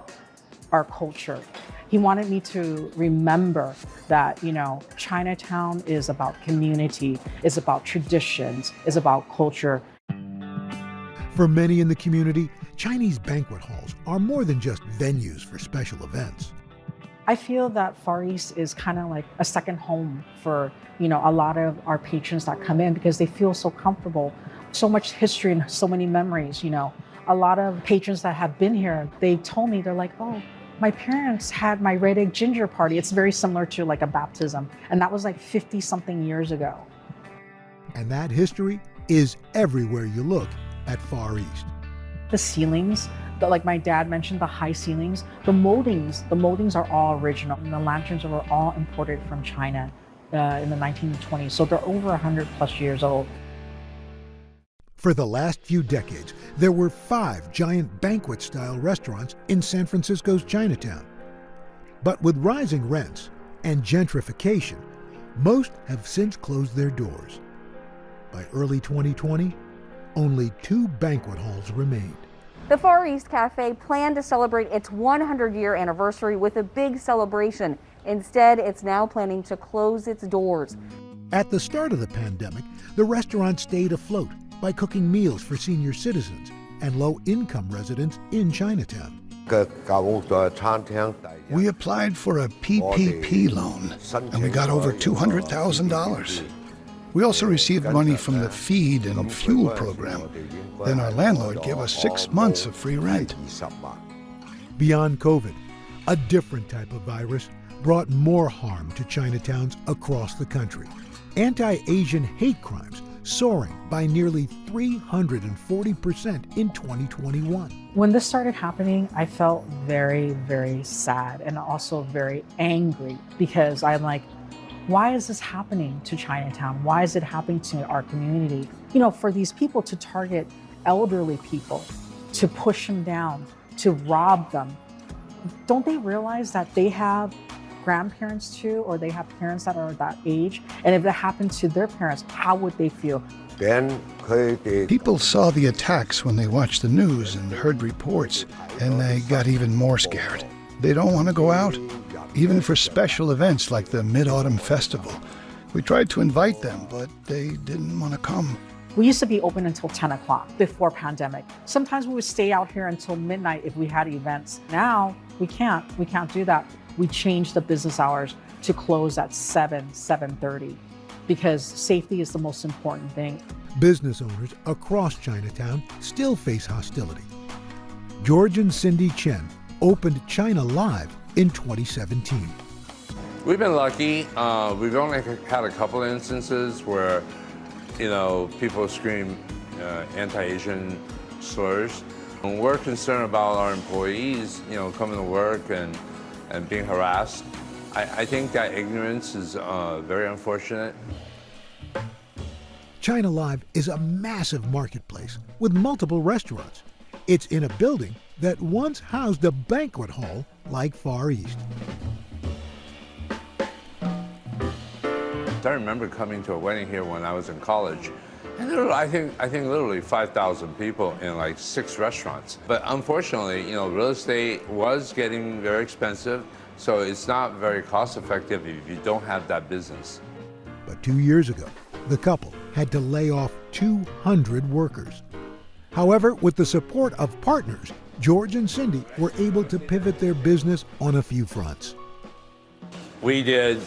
our culture. He wanted me to remember that, Chinatown is about community, is about traditions, is about culture. For many in the community, Chinese banquet halls are more than just venues for special events. I feel that Far East is kind of like a second home for, a lot of our patrons that come in because they feel so comfortable. So much history and so many memories, A lot of patrons that have been here, they've told me, they're like, oh, my parents had my red egg ginger party. It's very similar to like a baptism. And that was like 50 something years ago. And that history is everywhere you look at Far East. The ceilings, like my dad mentioned, the high ceilings, the moldings are all original. And the lanterns were all imported from China in the 1920s. So they're over 100 plus years old. For the last few decades, there were 5 giant banquet-style restaurants in San Francisco's Chinatown. But with rising rents and gentrification, most have since closed their doors. By early 2020, only 2 banquet halls remained. The Far East Cafe planned to celebrate its 100-year anniversary with a big celebration. Instead, it's now planning to close its doors. At the start of the pandemic, the restaurant stayed afloat by cooking meals for senior citizens and low-income residents in Chinatown. We applied for a PPP loan, and we got over $200,000. We also received money from the feed and fuel program. Then our landlord gave us 6 months of free rent. Beyond COVID, a different type of virus brought more harm to Chinatowns across the country. Anti-Asian hate crimes soaring by nearly 340% in 2021. When this started happening, I felt very, very sad and also very angry because I'm like, why is this happening to Chinatown? Why is it happening to our community? For these people to target elderly people, to push them down, to rob them, don't they realize that they have grandparents too, or they have parents that are that age? And if that happened to their parents, how would they feel? People saw the attacks when they watched the news and heard reports, and they got even more scared. They don't want to go out, even for special events like the Mid-Autumn Festival. We tried to invite them, but they didn't want to come. We used to be open until 10 o'clock before pandemic. Sometimes we would stay out here until midnight if we had events. Now, we can't do that. We changed the business hours to close at 7:30, because safety is the most important thing. Business owners across Chinatown still face hostility. George and Cindy Chen opened China Live in 2017. We've been lucky. We've only had a couple of instances where, people scream anti-Asian slurs. And we're concerned about our employees, coming to work and being harassed. I think that ignorance is very unfortunate. China Live is a massive marketplace with multiple restaurants. It's in a building that once housed a banquet hall like Far East. I remember coming to a wedding here when I was in college, and there were, I think literally 5,000 people in like 6 restaurants. But unfortunately, real estate was getting very expensive, so it's not very cost effective if you don't have that business. But 2 years ago, the couple had to lay off 200 workers. However, with the support of partners, George and Cindy were able to pivot their business on a few fronts. We did,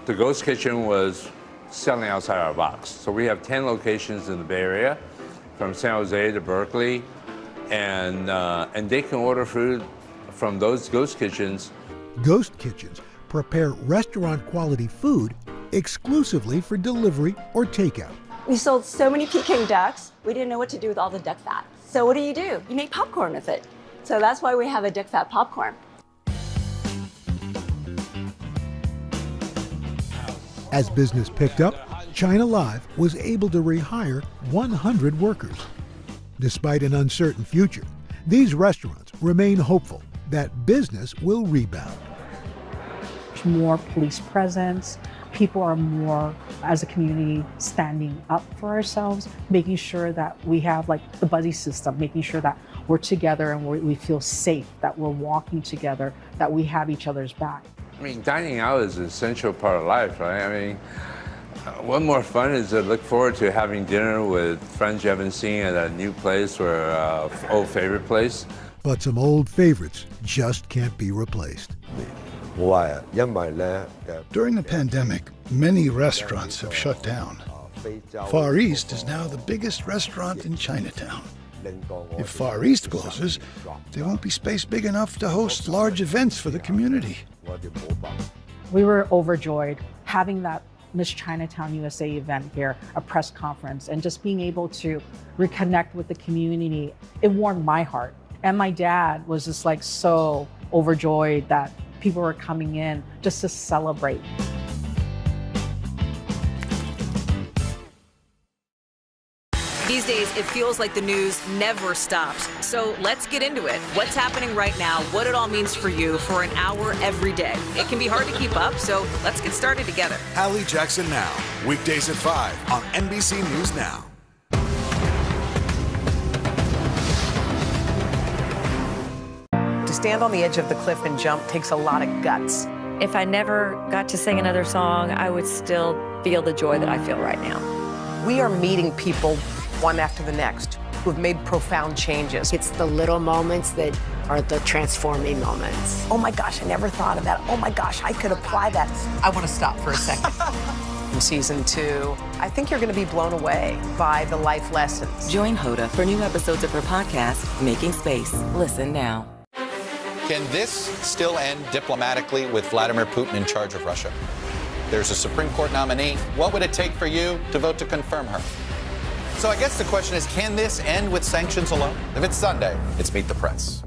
the ghost kitchen was selling outside our box. So we have 10 locations in the Bay Area, from San Jose to Berkeley, and they can order food from those ghost kitchens. Ghost kitchens prepare restaurant-quality food exclusively for delivery or takeout. We sold so many Peking ducks, we didn't know what to do with all the duck fat. So what do? You make popcorn with it. So that's why we have a duck fat popcorn. As business picked up, China Live was able to rehire 100 workers. Despite an uncertain future, these restaurants remain hopeful that business will rebound. More police presence, people are more, as a community, standing up for ourselves, making sure that we have like the buddy system, making sure that we're together and we feel safe, that we're walking together, that we have each other's back. I mean, dining out is an essential part of life, right? I mean, what more fun is to look forward to having dinner with friends you haven't seen at a new place or old favorite place? But some old favorites just can't be replaced. During the pandemic, many restaurants have shut down. Far East is now the biggest restaurant in Chinatown. If Far East closes, there won't be space big enough to host large events for the community. We were overjoyed having that Miss Chinatown USA event here, a press conference, and just being able to reconnect with the community. It warmed my heart. And my dad was just like so overjoyed that people were coming in just to celebrate. These days, it feels like the news never stops. So let's get into it. What's happening right now, what it all means for you for an hour every day. It can be hard to keep up, so let's get started together. Hallie Jackson Now, weekdays at 5 on NBC News Now. To stand on the edge of the cliff and jump takes a lot of guts. If I never got to sing another song, I would still feel the joy that I feel right now. We are meeting people one after the next who've made profound changes. It's the little moments that are the transforming moments. Oh my gosh, I never thought of that. Oh my gosh, I could apply that. I want to stop for a second. In season 2, I think you're going to be blown away by the life lessons. Join Hoda for new episodes of her podcast, Making Space. Listen now. Can this still end diplomatically with Vladimir Putin in charge of Russia? There's a Supreme Court nominee. What would it take for you to vote to confirm her? So I guess the question is, can this end with sanctions alone? If it's Sunday, it's Meet the Press.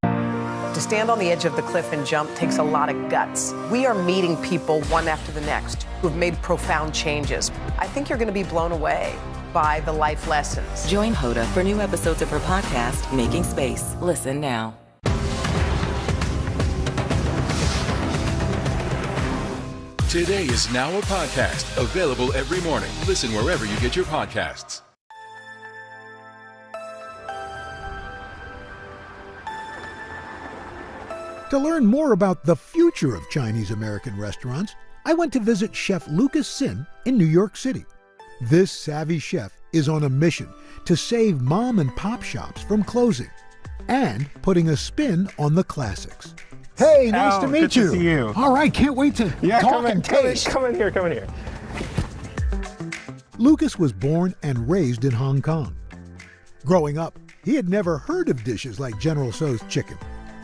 To stand on the edge of the cliff and jump takes a lot of guts. We are meeting people one after the next who've made profound changes. I think you're going to be blown away by the life lessons. Join Hoda for new episodes of her podcast, Making Space. Listen now. Today is now a podcast, available every morning. Listen wherever you get your podcasts. To learn more about the future of Chinese-American restaurants, I went to visit Chef Lucas Sin in New York City. This savvy chef is on a mission to save mom and pop shops from closing and putting a spin on the classics. Hey, nice to meet you. Good to see you. All right, can't wait to talk and taste. Come in here. Lucas was born and raised in Hong Kong. Growing up, he had never heard of dishes like General Tso's chicken.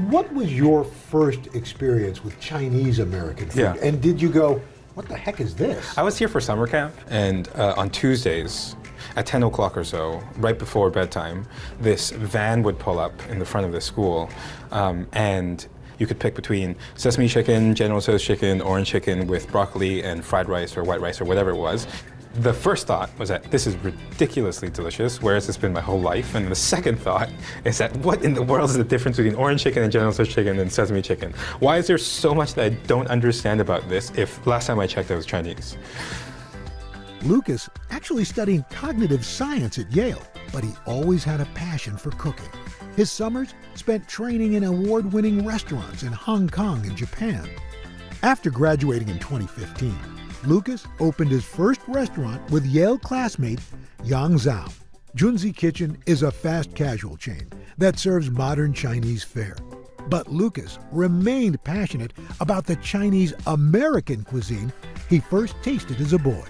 What was your first experience with Chinese American food? Yeah. And did you go, what the heck is this? I was here for summer camp, and on Tuesdays, at 10 o'clock or so, right before bedtime, this van would pull up in the front of the school, and you could pick between sesame chicken, General Tso's chicken, orange chicken with broccoli and fried rice or white rice or whatever it was. The first thought was that this is ridiculously delicious, whereas it's been my whole life. And the second thought is that what in the world is the difference between orange chicken and General Tso's chicken and sesame chicken? Why is there so much that I don't understand about this if last time I checked it was Chinese? Lucas actually studied cognitive science at Yale, but he always had a passion for cooking. His summers spent training in award-winning restaurants in Hong Kong and Japan. After graduating in 2015, Lucas opened his first restaurant with Yale classmate Yang Zhao. Junzi Kitchen is a fast casual chain that serves modern Chinese fare. But Lucas remained passionate about the Chinese American cuisine he first tasted as a boy.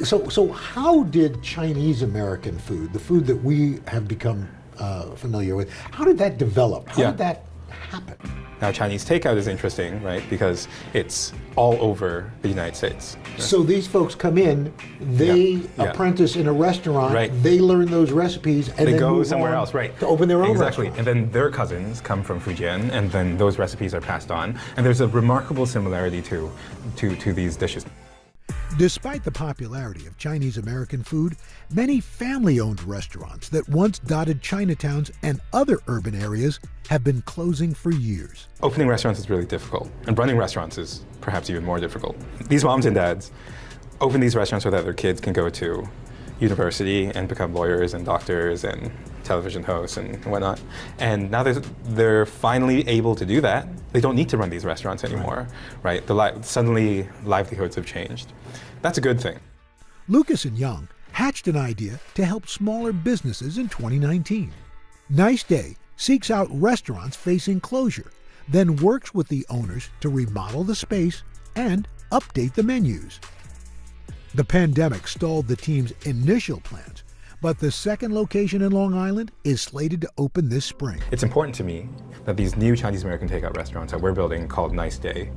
So how did Chinese American food, the food that we have become familiar with, how did that develop? How did that happen? Now, Chinese takeout is interesting, right? Because it's all over the United States. So these folks come in, they apprentice in a restaurant, they learn those recipes, and they then go move somewhere on else, right? to open their own Exactly. restaurant. And then their cousins come from Fujian, and then those recipes are passed on. And there's a remarkable similarity to these dishes. Despite the popularity of Chinese American food, many family-owned restaurants that once dotted Chinatowns and other urban areas have been closing for years. Opening restaurants is really difficult, and running restaurants is perhaps even more difficult. These moms and dads open these restaurants so that their kids can go to university and become lawyers and doctors and television hosts and whatnot. And now they're finally able to do that. They don't need to run these restaurants anymore, right? Suddenly livelihoods have changed. That's a good thing. Lucas and Young hatched an idea to help smaller businesses in 2019. Nice Day seeks out restaurants facing closure, then works with the owners to remodel the space and update the menus. The pandemic stalled the team's initial plans, but the second location in Long Island is slated to open this spring. It's important to me that these new Chinese American takeout restaurants that we're building called Nice Day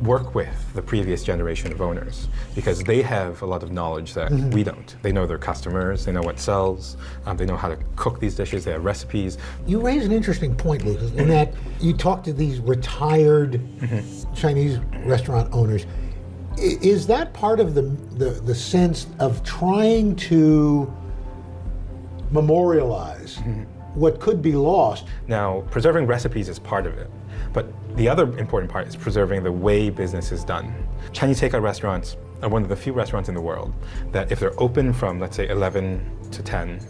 work with the previous generation of owners, because they have a lot of knowledge that we don't. They know their customers, they know what sells, they know how to cook these dishes, they have recipes. You raise an interesting point, Lucas, in that you talk to these retired Chinese restaurant owners. Is that part of the sense of trying to memorialize what could be lost? Now, preserving recipes is part of it, but the other important part is preserving the way business is done. Chinese takeout restaurants are one of the few restaurants in the world that if they're open from, let's say, 11 to 10,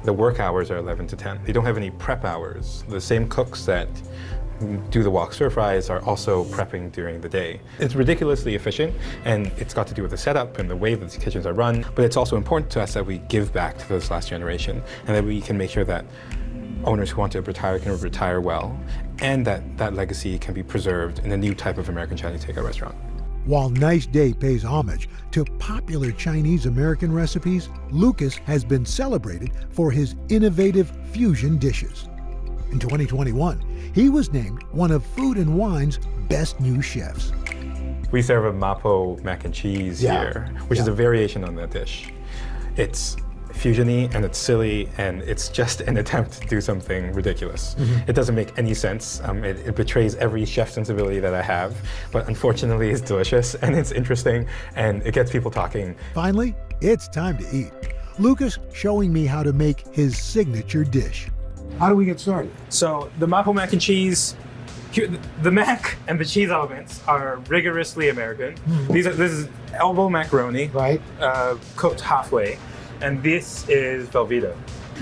the work hours are 11 to 10. They don't have any prep hours. The same cooks that do the wok stir fries are also prepping during the day. It's ridiculously efficient, and it's got to do with the setup and the way that the kitchens are run, but it's also important to us that we give back to this last generation and that we can make sure that owners who want to retire can retire well, and that that legacy can be preserved in a new type of American Chinese takeout restaurant. While Nice Day pays homage to popular Chinese American recipes, Lucas has been celebrated for his innovative fusion dishes. In 2021, he was named one of Food and Wine's best new chefs. We serve a Mache mac and cheese here, which is a variation on that dish. It's fusion-y and it's silly, and it's just an attempt to do something ridiculous. It doesn't make any sense. It betrays every chef sensibility that I have, but unfortunately it's delicious and it's interesting and it gets people talking. Finally, it's time to eat. Lucas showing me how to make his signature dish. How do we get started? So the Mache mac and cheese, the mac and the cheese elements are rigorously American. This is elbow macaroni, right? Cooked halfway, and this is Velveeta.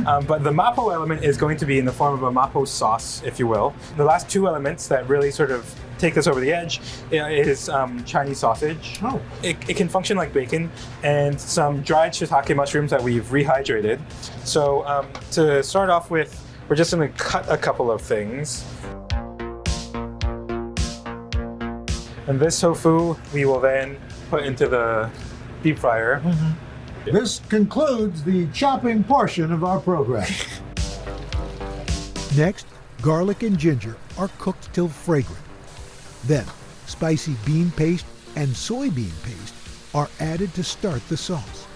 But the Mache element is going to be in the form of a Mache sauce, if you will. The last two elements that really sort of take this over the edge is Chinese sausage. Oh. It can function like bacon, and some dried shiitake mushrooms that we've rehydrated. So to start off with, we're just going to cut a couple of things. And this tofu we will then put into the deep fryer. This concludes the chopping portion of our program. Next, garlic and ginger are cooked till fragrant. Then, spicy bean paste and soybean paste are added to start the sauce.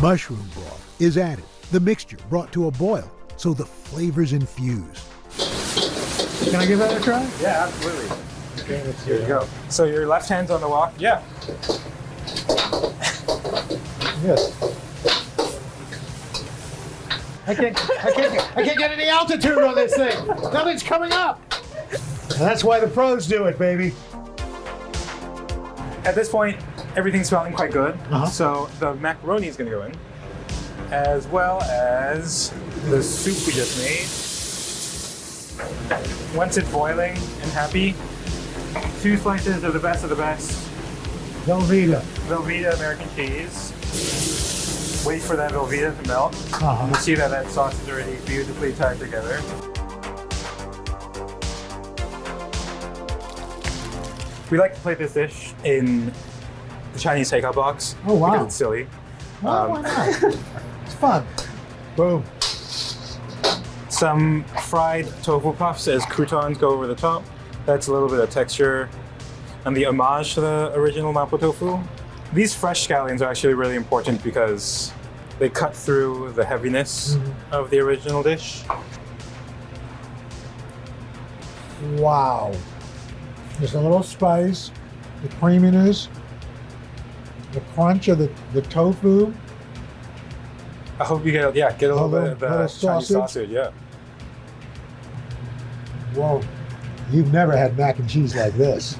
Mushroom broth is added, the mixture brought to a boil so the flavors infuse. Can I give that a try? Yeah, absolutely. Okay, here you go. So your left hand's on the wok? Yeah. Yes. I can't get any altitude on this thing. Nothing's coming up. And that's why the pros do it, baby. At this point, everything's smelling quite good. So the macaroni is going to go in, as well as the soup we just made. Once it's boiling and happy, 2 slices of the best Velveeta American cheese. Wait for that Velveeta to melt. And you'll see that sauce is already beautifully tied together. We like to plate this dish in the Chinese takeout box. Oh, wow. Because it's silly. Why not? It's fun. Boom. Some fried tofu puffs as croutons go over the top. That's a little bit of texture. And the homage to the original mapo tofu. These fresh scallions are actually really important because they cut through the heaviness of the original dish. Wow. Just a little spice, the creaminess, the crunch of the tofu. I hope you get a little bit of the Chinese sausage, yeah. Whoa, you've never had mac and cheese like this.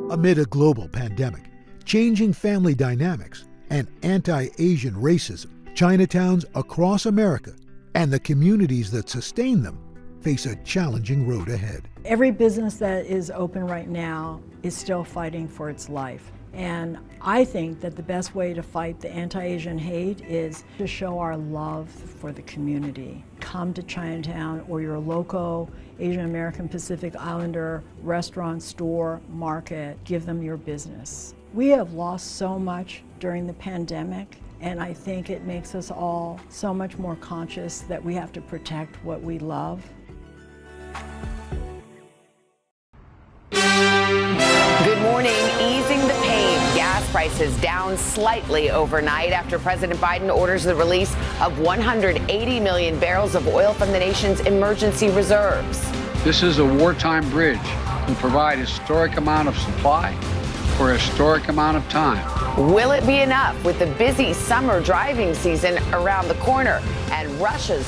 Amid a global pandemic, changing family dynamics, and anti-Asian racism, Chinatowns across America and the communities that sustain them face a challenging road ahead. Every business that is open right now is still fighting for its life. And I think that the best way to fight the anti-Asian hate is to show our love for the community. Come to Chinatown or your local Asian American Pacific Islander restaurant, store, market, give them your business. We have lost so much during the pandemic, and I think it makes us all so much more conscious that we have to protect what we love. Good morning. Easing the pain. Gas prices down slightly overnight after President Biden orders the release of 180 million barrels of oil from the nation's emergency reserves. This is a wartime bridge to provide a historic amount of supply for a historic amount of time. Will it be enough with the busy summer driving season around the corner and Russia's